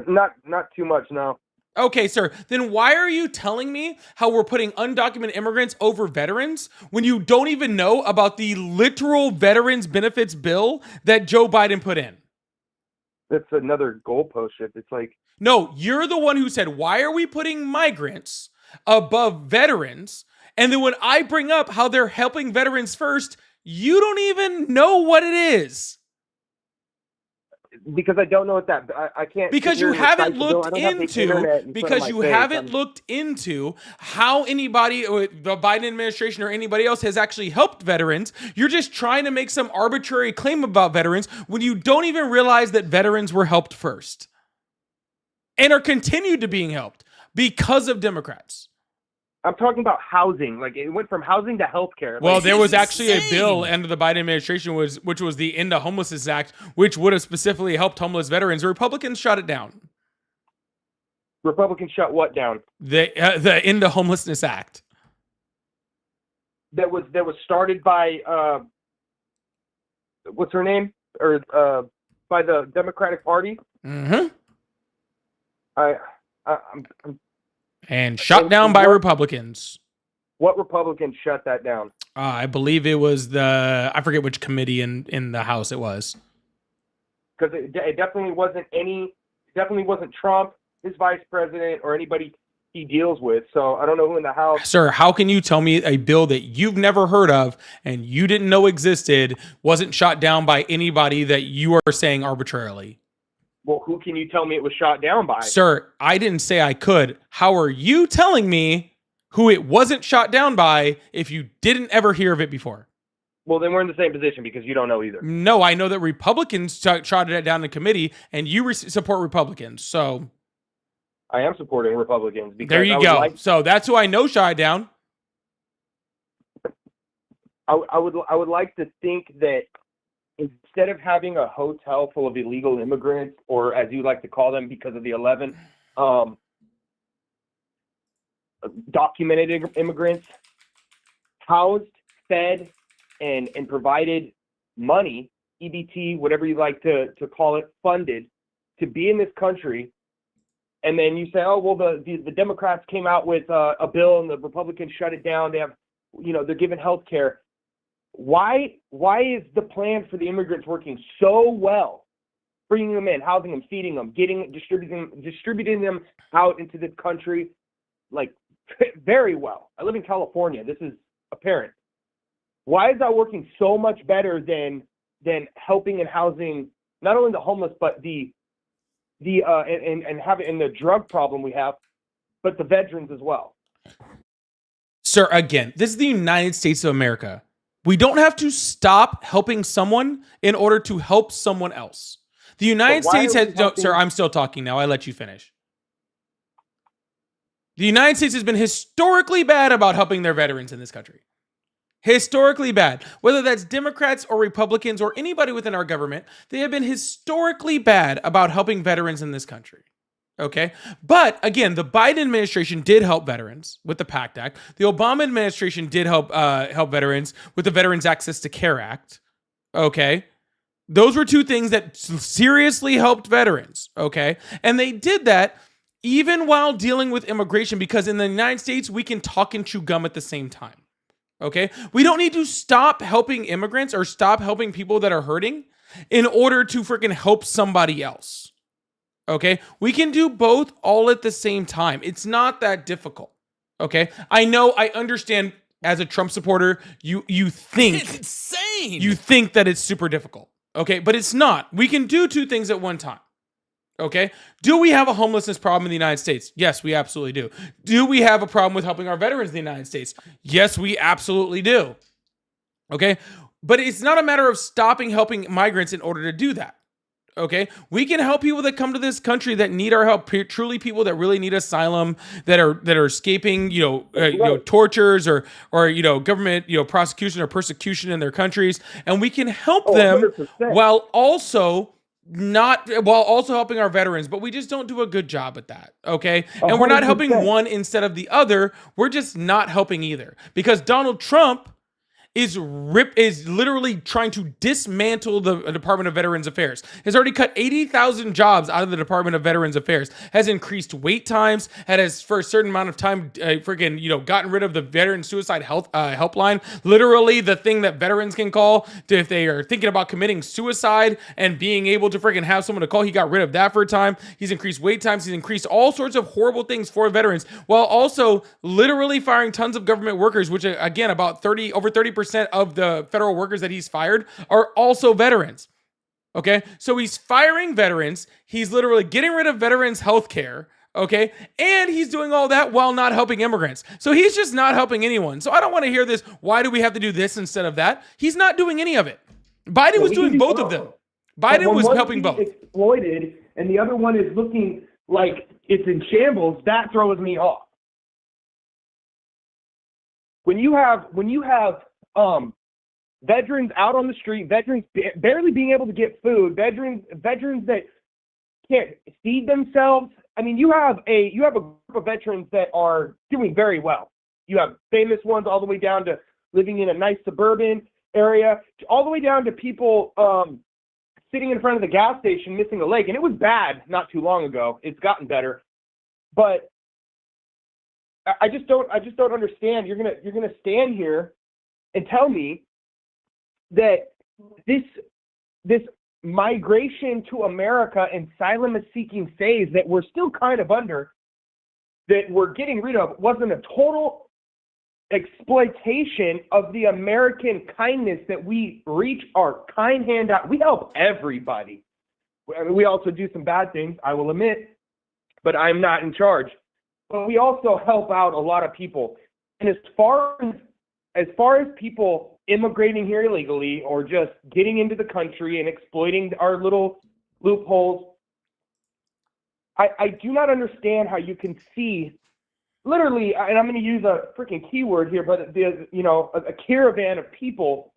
Not too much, no. Okay, sir. Then why are you telling me how we're putting undocumented immigrants over veterans when you don't even know about the literal veterans benefits bill that Joe Biden put in? That's another goalpost shift. It's like, No, you're the one who said, why are we putting migrants above veterans? And then when I bring up how they're helping veterans first, you don't even know what it is. because I don't know what that I can't Because sit here you and haven't recite the bill. I looked don't have the into internet in front of my face. looked into how anybody, the Biden administration or anybody else, has actually helped veterans. You're just trying to make some arbitrary claim about veterans when you don't even realize that veterans were helped first and are continued to being helped because of Democrats. I'm talking about housing. Like, it went from housing to healthcare. Well, Like, there was actually a insane. bill under the Biden administration which was the End of Homelessness Act, which would have specifically helped homeless veterans. The Republicans shot it down. Republicans shut what down? The End of Homelessness Act. That was started by what's her name, or by the Democratic Party. Mm-hmm. I'm And shot down by Republicans. What Republicans shut that down? I believe it was I forget which committee in the House it was. Because it definitely wasn't Trump, his vice president, or anybody he deals with. So I don't know who in the House. Sir, how can you tell me a bill that you've never heard of and you didn't know existed wasn't shot down by anybody that you are saying arbitrarily? Well, who can you tell me it was shot down by? Sir, I didn't say I could. How are you telling me who it wasn't shot down by if you didn't ever hear of it before? Well, then we're in the same position because you don't know either. No, I know that Republicans shot it down in committee, and you support Republicans. So I am supporting Republicans. Because there you go. So that's who I know shot it down. I would like to think that instead of having a hotel full of illegal immigrants, or as you like to call them because of the 11, documented immigrants, housed, fed, and provided money, EBT, whatever you like to call it, funded to be in this country, and then you say, oh, well, the Democrats came out with a bill and the Republicans shut it down. They have, they're giving health care. Why is the plan for the immigrants working so well? Bringing them in, housing them, feeding them, distributing them out into the country, like very well. I live in California. This is apparent. Why is that working so much better than helping and housing not only the homeless but the the drug problem we have, but the veterans as well? Sir, again, this is the United States of America. We don't have to stop helping someone in order to help someone else. The United States has... No, sir, I'm still talking now. I let you finish. The United States has been historically bad about helping their veterans in this country. Historically bad. Whether that's Democrats or Republicans or anybody within our government, they have been historically bad about helping veterans in this country. Okay. But again, the Biden administration did help veterans with the PACT Act. The Obama administration did help veterans with the Veterans Access to Care Act. Okay. Those were two things that seriously helped veterans. Okay. And they did that even while dealing with immigration, because in the United States, we can talk and chew gum at the same time. Okay. We don't need to stop helping immigrants or stop helping people that are hurting in order to freaking help somebody else. Okay, we can do both all at the same time. It's not that difficult. Okay, I know, I understand. As a Trump supporter, you think It's insane. You think that it's super difficult. Okay, but it's not. We can do two things at one time. Okay, do we have a homelessness problem in the United States? Yes, we absolutely do. Do we have a problem with helping our veterans in the United States? Yes, we absolutely do. Okay, but it's not a matter of stopping helping migrants in order to do that. Okay, we can help people that come to this country that need our help. Truly, people that really need asylum, that are escaping, tortures or government, prosecution or persecution in their countries, and we can help them 100%. while also helping our veterans. But we just don't do a good job at that. Okay, and we're not helping 100%. one instead of the other. We're just not helping either, because Donald Trump is literally trying to dismantle the Department of Veterans Affairs. Has already cut 80,000 jobs out of the Department of Veterans Affairs. Has increased wait times. Has for a certain amount of time, gotten rid of the veteran suicide helpline. Literally the thing that veterans can call if they are thinking about committing suicide and being able to freaking have someone to call. He got rid of that for a time. He's increased wait times. He's increased all sorts of horrible things for veterans, while also literally firing tons of government workers, which again, over 30% of the federal workers that he's fired are also veterans. Okay. So he's firing veterans. He's literally getting rid of veterans' health care. Okay. And he's doing all that while not helping immigrants. So he's just not helping anyone. So I don't want to hear this. Why do we have to do this instead of that? He's not doing any of it. Biden was doing both of them. Biden was helping both. Exploited, and the other one is looking like it's in shambles. That throws me off. When you have veterans out on the street, veterans barely being able to get food, veterans that can't feed themselves. I mean, you have a group of veterans that are doing very well. You have famous ones all the way down to living in a nice suburban area, all the way down to people sitting in front of the gas station missing a leg. And it was bad not too long ago. It's gotten better, but I just don't understand. You're gonna stand here and tell me that this migration to America and asylum-seeking phase that we're still kind of under, that we're getting rid of, wasn't a total exploitation of the American kindness that we reach our kind hand out. We help everybody. I mean, we also do some bad things, I will admit, but I'm not in charge. But we also help out a lot of people. And as far as people immigrating here illegally or just getting into the country and exploiting our little loopholes, I do not understand how you can see, literally, and I'm going to use a freaking keyword here, but there's, a caravan of people,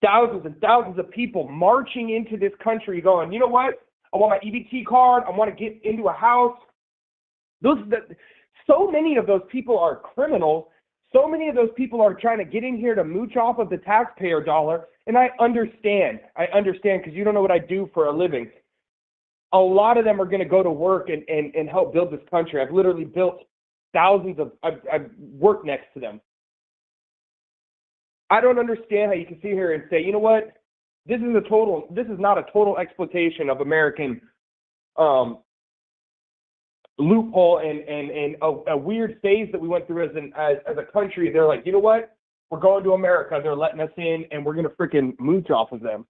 thousands and thousands of people marching into this country going, you know what? I want my EBT card. I want to get into a house. So many of those people are criminals. So many of those people are trying to get in here to mooch off of the taxpayer dollar. And I understand because you don't know what I do for a living. A lot of them are going to go to work and help build this country. I've literally built thousands of, I've worked next to them. I don't understand how you can sit here and say, you know what, this is not a total exploitation of American loophole and a weird phase that we went through as a country. They're like, you know what, we're going to America. They're letting us in, and we're going to freaking mooch off of them.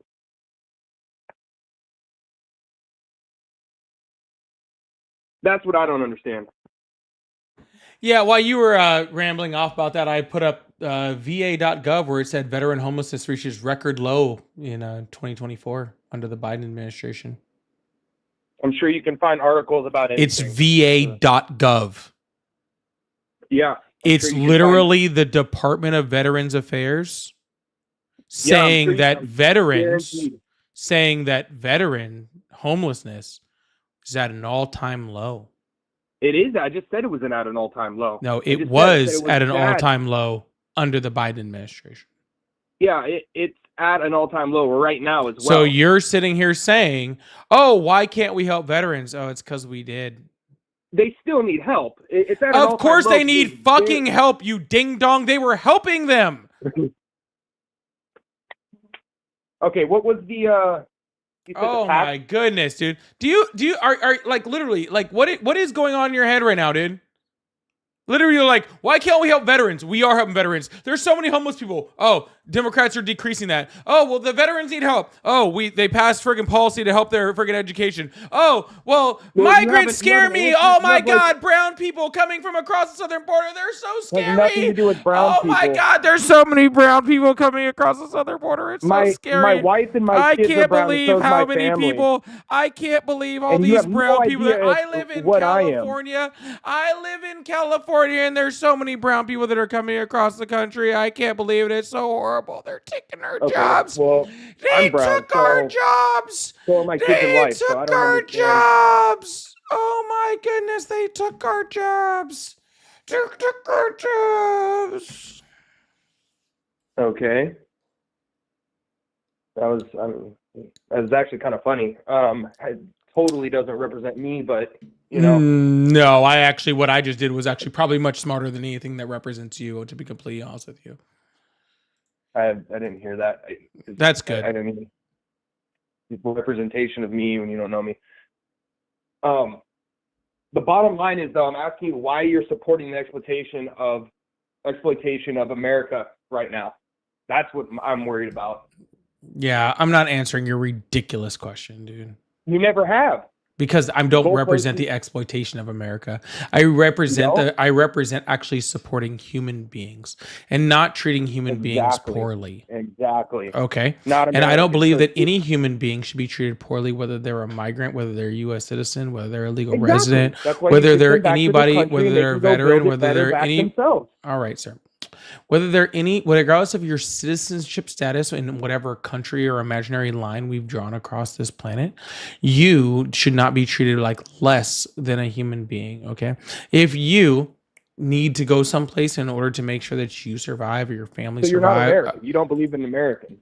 That's what I don't understand. Yeah, while you were rambling off about that, I put up va.gov where it said veteran homelessness reaches record low in 2024 under the Biden administration. I'm sure you can find articles about it. It's va.gov. Yeah. It's literally the Department of Veterans Affairs saying that veteran homelessness is at an all-time low. It is. I just said it was at an all-time low. No, it was at an all-time low under the Biden administration. Yeah, it's at an all-time low right now as well. So you're sitting here saying, oh, why can't we help veterans? Oh, it's because we did. They still need help. It's at an of course low. They need fucking help, you ding-dong. They were helping them. Okay, what was the... Oh my goodness, dude. Do you are like literally like what is going on in your head right now, dude? Literally, you're like, why can't we help veterans? We are helping veterans. There's so many homeless people. Oh, Democrats are decreasing that. Oh, well, the veterans need help. Oh, they passed friggin' policy to help their friggin' education. Oh, well migrants scare me. Oh my God, brown people coming from across the southern border. They're so scary. Has nothing to do with brown people. Oh my God, there's so many brown people coming across the southern border. It's so scary. My wife and my kids are brown. I can't believe how many people. I can't believe all these brown people. I live in California. I live in California. And there's so many brown people that are coming across the country. I can't believe it. It's so horrible. They're taking our jobs. Well, they took our jobs. So my kids and wife. They took our jobs. Oh my goodness, they took our jobs. Took our jobs. Okay. That was actually kind of funny. It totally doesn't represent me, but you know, No, what I just did was actually probably much smarter than anything that represents you, to be completely honest with you. I didn't hear that. That's good. I didn't even representation of me when you don't know me. The bottom line is, though, I'm asking you why you're supporting the exploitation of America right now. That's what I'm worried about. Yeah, I'm not answering your ridiculous question, dude. You never have. Because I don't Goalposts represent is- the exploitation of America. I represent actually supporting human beings and not treating human beings Exactly. poorly. Exactly. Okay. Not And I don't American. believe So- that any human being should be treated poorly, whether they're a migrant, whether they're a U.S. citizen, whether they're a legal Exactly. resident, That's why you whether should they're send back to this anybody, country whether and they they're a can go veteran, build it whether better they're back any. themselves. All right, sir. Whether they're regardless of your citizenship status in whatever country or imaginary line we've drawn across this planet, you should not be treated like less than a human being. Okay. If you need to go someplace in order to make sure that you survive or your family So you're not survive. American. You don't believe in American.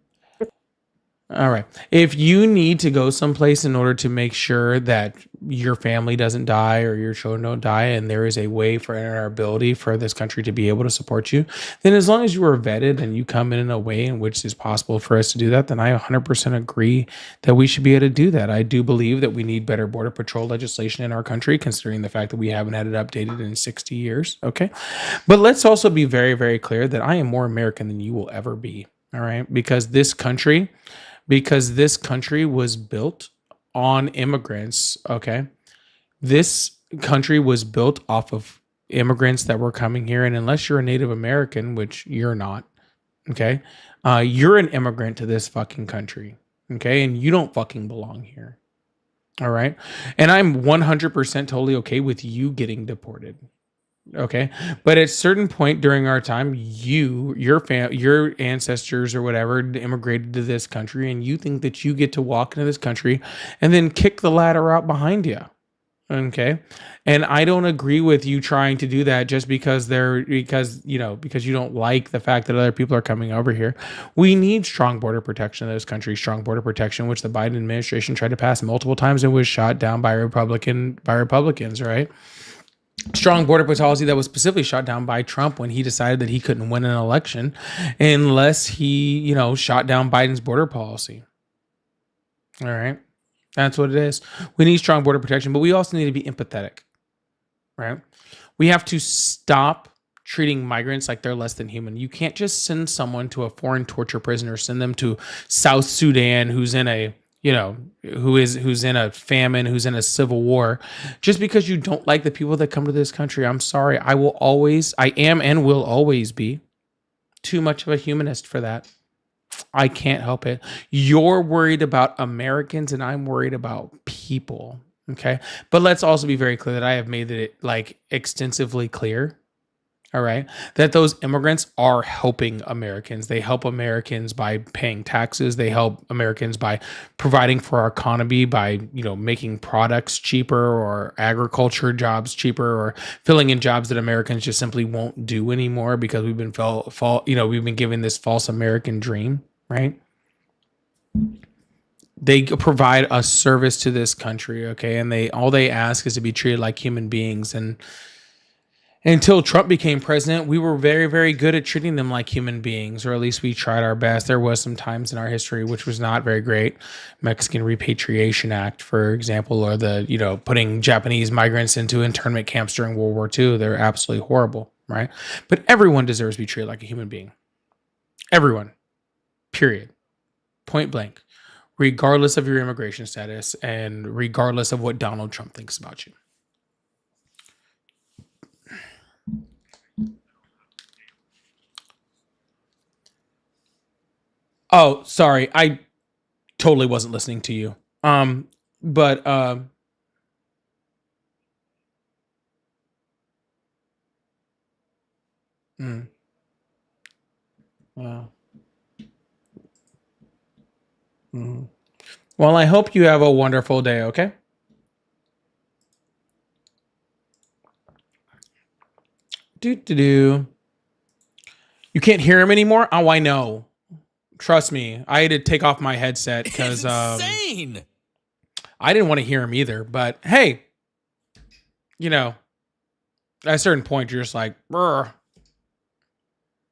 All right. If you need to go someplace in order to make sure that your family doesn't die or your children don't die, and there is a way for our ability for this country to be able to support you, then as long as you are vetted and you come in a way in which is possible for us to do that, then I 100% agree that we should be able to do that. I do believe that we need better border patrol legislation in our country, considering the fact that we haven't had it updated in 60 years. Okay. But let's also be very, very clear that I am more American than you will ever be. All right. Because this country was built on immigrants, okay? This country was built off of immigrants that were coming here, and unless you're a Native American, which you're not, okay? You're an immigrant to this fucking country, okay? And you don't fucking belong here, all right? And I'm 100% totally okay with you getting deported. Okay. But at a certain point during our time, your ancestors or whatever immigrated to this country, and you think that you get to walk into this country and then kick the ladder out behind you. Okay. And I don't agree with you trying to do that just because you don't like the fact that other people are coming over here. We need strong border protection in this country, strong border protection, which the Biden administration tried to pass multiple times and was shot down by Republicans, right? Strong border policy that was specifically shot down by Trump when he decided that he couldn't win an election unless he, shot down Biden's border policy. All right. That's what it is. We need strong border protection, but we also need to be empathetic, right? We have to stop treating migrants like they're less than human. You can't just send someone to a foreign torture prison or send them to South Sudan who's in a who's in a famine, who's in a civil war, just because you don't like the people that come to this country. I'm sorry. I am and will always be too much of a humanist for that. I can't help it. You're worried about Americans and I'm worried about people. Okay. But let's also be very clear that I have made it extensively clear. All right. That those immigrants are helping Americans. They help Americans by paying taxes. They help Americans by providing for our economy, by, making products cheaper or agriculture jobs cheaper or filling in jobs that Americans just simply won't do anymore because we've been given this false American dream, right? They provide a service to this country. Okay. And all they ask is to be treated like human beings. And until Trump became president, we were very, very good at treating them like human beings, or at least we tried our best. There was some times in our history which was not very great. Mexican Repatriation Act, for example, or the, putting Japanese migrants into internment camps during World War II. They're absolutely horrible, right? But everyone deserves to be treated like a human being. Everyone, period. Point blank, regardless of your immigration status and regardless of what Donald Trump thinks about you. Oh, sorry. I totally wasn't listening to you. But wow. Well, I hope you have a wonderful day, okay? Do. You can't hear him anymore? Oh, I know. Trust me. I had to take off my headset because Insane. I didn't want to hear him either. But hey, you know, at a certain point, you're just like, brr.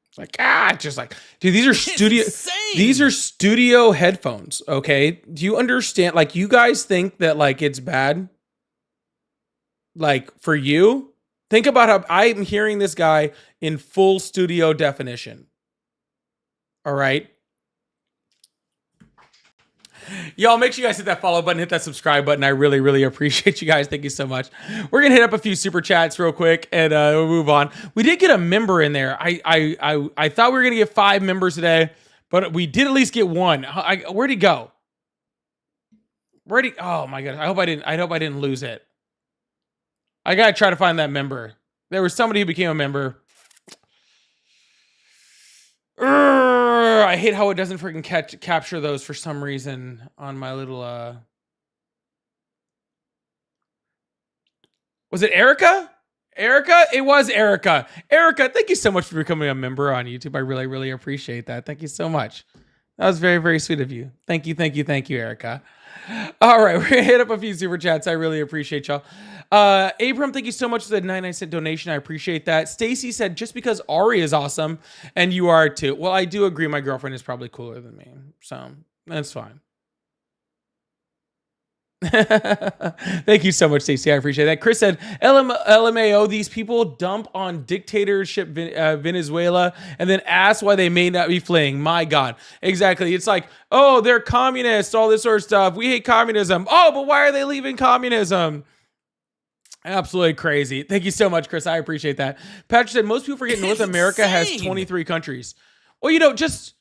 It's like, just like, dude, these are studio headphones. Okay. Do you understand? Like, you guys think that like it's bad? Like for you, think about how I'm hearing this guy in full studio definition. All right. Y'all, make sure you guys hit that follow button, hit that subscribe button. I really, really appreciate you guys. Thank you so much. We're gonna hit up a few super chats real quick and we'll move on. We did get a member in there. I thought we were gonna get 5 members today, but we did at least get 1. Where'd he go? Oh my god! I hope I didn't lose it. I gotta try to find that member. There was somebody who became a member. I hate how it doesn't freaking capture those for some reason on my little Was it Erica? Erica? It was Erica. Erica, thank you so much for becoming a member on YouTube. I really, really appreciate that. Thank you so much. That was very, very sweet of you. Thank you, Erica. All right, we're gonna hit up a few super chats. I really appreciate y'all. Abram, thank you so much for the 99-cent donation. I appreciate that. Stacy said, just because Ari is awesome and you are too. Well, I do agree. My girlfriend is probably cooler than me, so that's fine. Thank you so much, Stacy. I appreciate that. Chris said, LMAO, these people dump on dictatorship Venezuela and then ask why they may not be fleeing. My God. Exactly. It's like, oh, they're communists, all this sort of stuff. We hate communism. Oh, but why are they leaving communism? Absolutely crazy. Thank you so much, Chris. I appreciate that. Patrick said, most people forget North America has 23 countries. Well, you know, just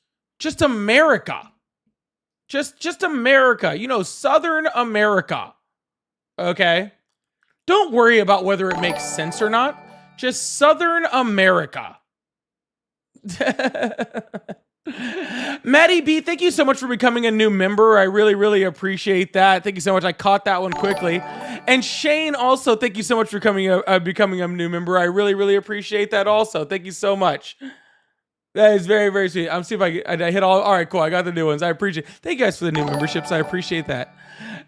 America. Just America, you know, Southern America. Okay. Don't worry about whether it makes sense or not. Just Southern America. Maddie B, thank you so much for becoming a new member. I really, really appreciate that. Thank you so much. I caught that one quickly. And Shane also, thank you so much for becoming a new member. I really, really appreciate that also. Thank you so much. That is very, very sweet. I'm see if I hit all. All right, cool. I got the new ones. I appreciate. Thank you guys for the new memberships. I appreciate that.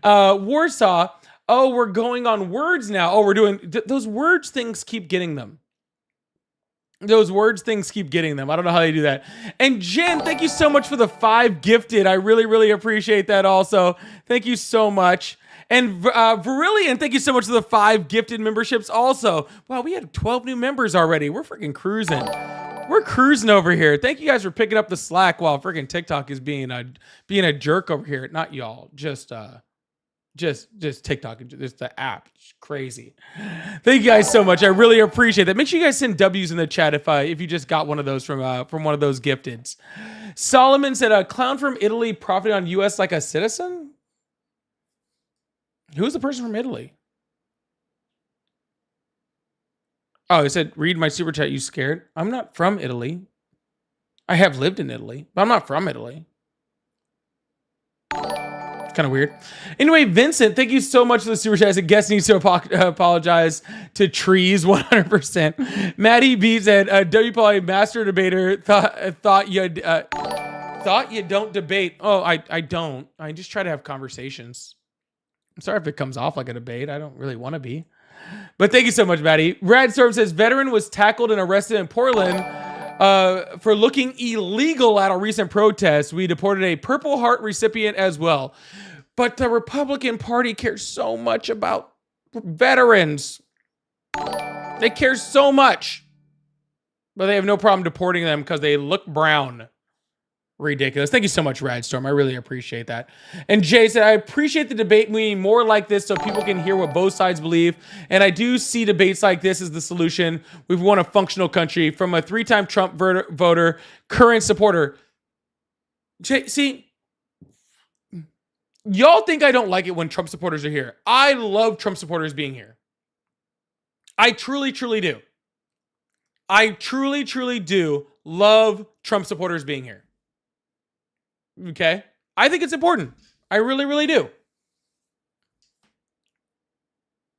Warsaw. Oh, we're going on words now. Oh, we're doing those words. Things keep getting them. Those words things keep getting them. I don't know how they do that. And Jen, thank you so much for the 5 gifted. I really, really appreciate that. Also, thank you so much. And Verillion, thank you so much for the 5 gifted memberships. Also, wow, we had 12 new members already. We're freaking cruising. We're cruising over here. Thank you guys for picking up the slack while freaking TikTok is being a jerk over here. Not y'all, just TikTok, just the app. It's crazy. Thank you guys so much. I really appreciate that. Make sure you guys send W's in the chat if you just got one of those from one of those gifteds. Solomon said, a clown from Italy profited on U.S. like a citizen. Who's the person from Italy? Oh, it said, read my super chat, you scared? I'm not from Italy. I have lived in Italy, but I'm not from Italy. Kind of weird. Anyway, Vincent, thank you so much for the super chat. I said, guest needs to apologize to trees 100%. Maddie B said, W. Poly master debater thought you don't debate. Oh, I don't. I just try to have conversations. I'm sorry if it comes off like a debate. I don't really want to be. But thank you so much, Maddie. Brad Storm says, veteran was tackled and arrested in Portland for looking illegal at a recent protest. We deported a Purple Heart recipient as well. But the Republican Party cares so much about veterans. They care so much. But they have no problem deporting them because they look brown. Ridiculous. Thank you so much, Radstorm. I really appreciate that. And Jay said, I appreciate the debate meeting more like this so people can hear what both sides believe. And I do see debates like this as the solution. We want a functional country. From a 3-time Trump voter, current supporter. Jay, see, y'all think I don't like it when Trump supporters are here. I love Trump supporters being here. I truly, truly do. I truly, truly do love Trump supporters being here. Okay? I think it's important. I really, really do.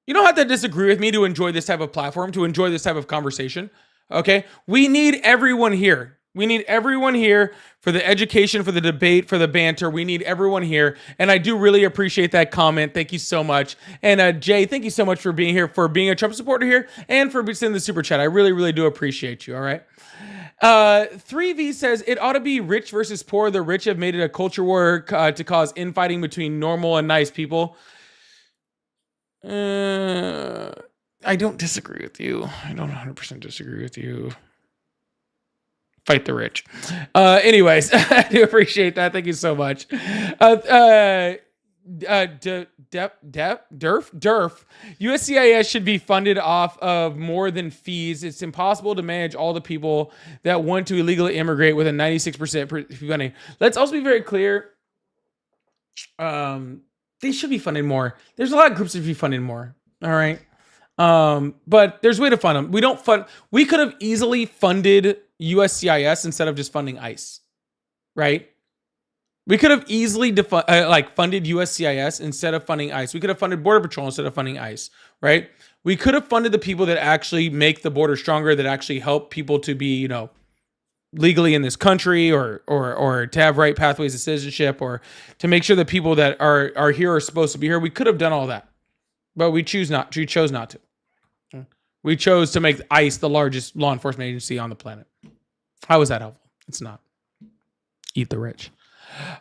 You don't have to disagree with me to enjoy this type of platform, to enjoy this type of conversation. Okay? We need everyone here. We need everyone here for the education, for the debate, for the banter. We need everyone here. And I do really appreciate that comment. Thank you so much. And Jay, thank you so much for being here, for being a Trump supporter here, and for sending the super chat. I really, really do appreciate you. All right. 3V says it ought to be rich versus poor. The rich have made it a culture war to cause infighting between normal and nice people. I don't disagree with you. I don't 100% disagree with you. Fight the rich. Anyways, I do appreciate that. Thank you so much. Durf. USCIS should be funded off of more than fees. It's impossible to manage all the people that want to illegally immigrate with a 96% funding. Let's also be very clear. They should be funded more. There's a lot of groups that should be funded more. All right. But there's a way to fund them. We could have easily funded USCIS instead of just funding ICE, right? We could have easily funded USCIS instead of funding ICE. We could have funded Border Patrol instead of funding ICE, right? We could have funded the people that actually make the border stronger, that actually help people to be, legally in this country, or to have right pathways to citizenship, or to make sure that people that are here are supposed to be here. We could have done all that, but we chose not to. We chose to make ICE the largest law enforcement agency on the planet. How is that helpful? It's not. Eat the rich.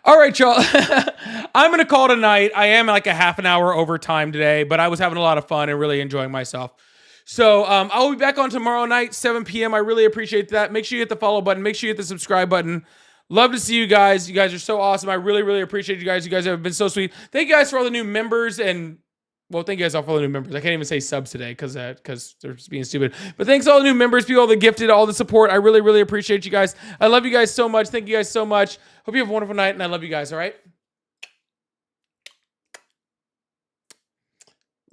All right, y'all. I'm going to call it a night. I am like a half an hour over time today, but I was having a lot of fun and really enjoying myself. So I'll be back on tomorrow night, 7 p.m. I really appreciate that. Make sure you hit the follow button. Make sure you hit the subscribe button. Love to see you guys. You guys are so awesome. I really, really appreciate you guys. You guys have been so sweet. Thank you guys for all the new members, and thank you guys all for all the new members. I can't even say subs today because they're just being stupid. But thanks to all the new members, people, all the gifted, all the support. I really, really appreciate you guys. I love you guys so much. Thank you guys so much. Hope you have a wonderful night, and I love you guys, all right?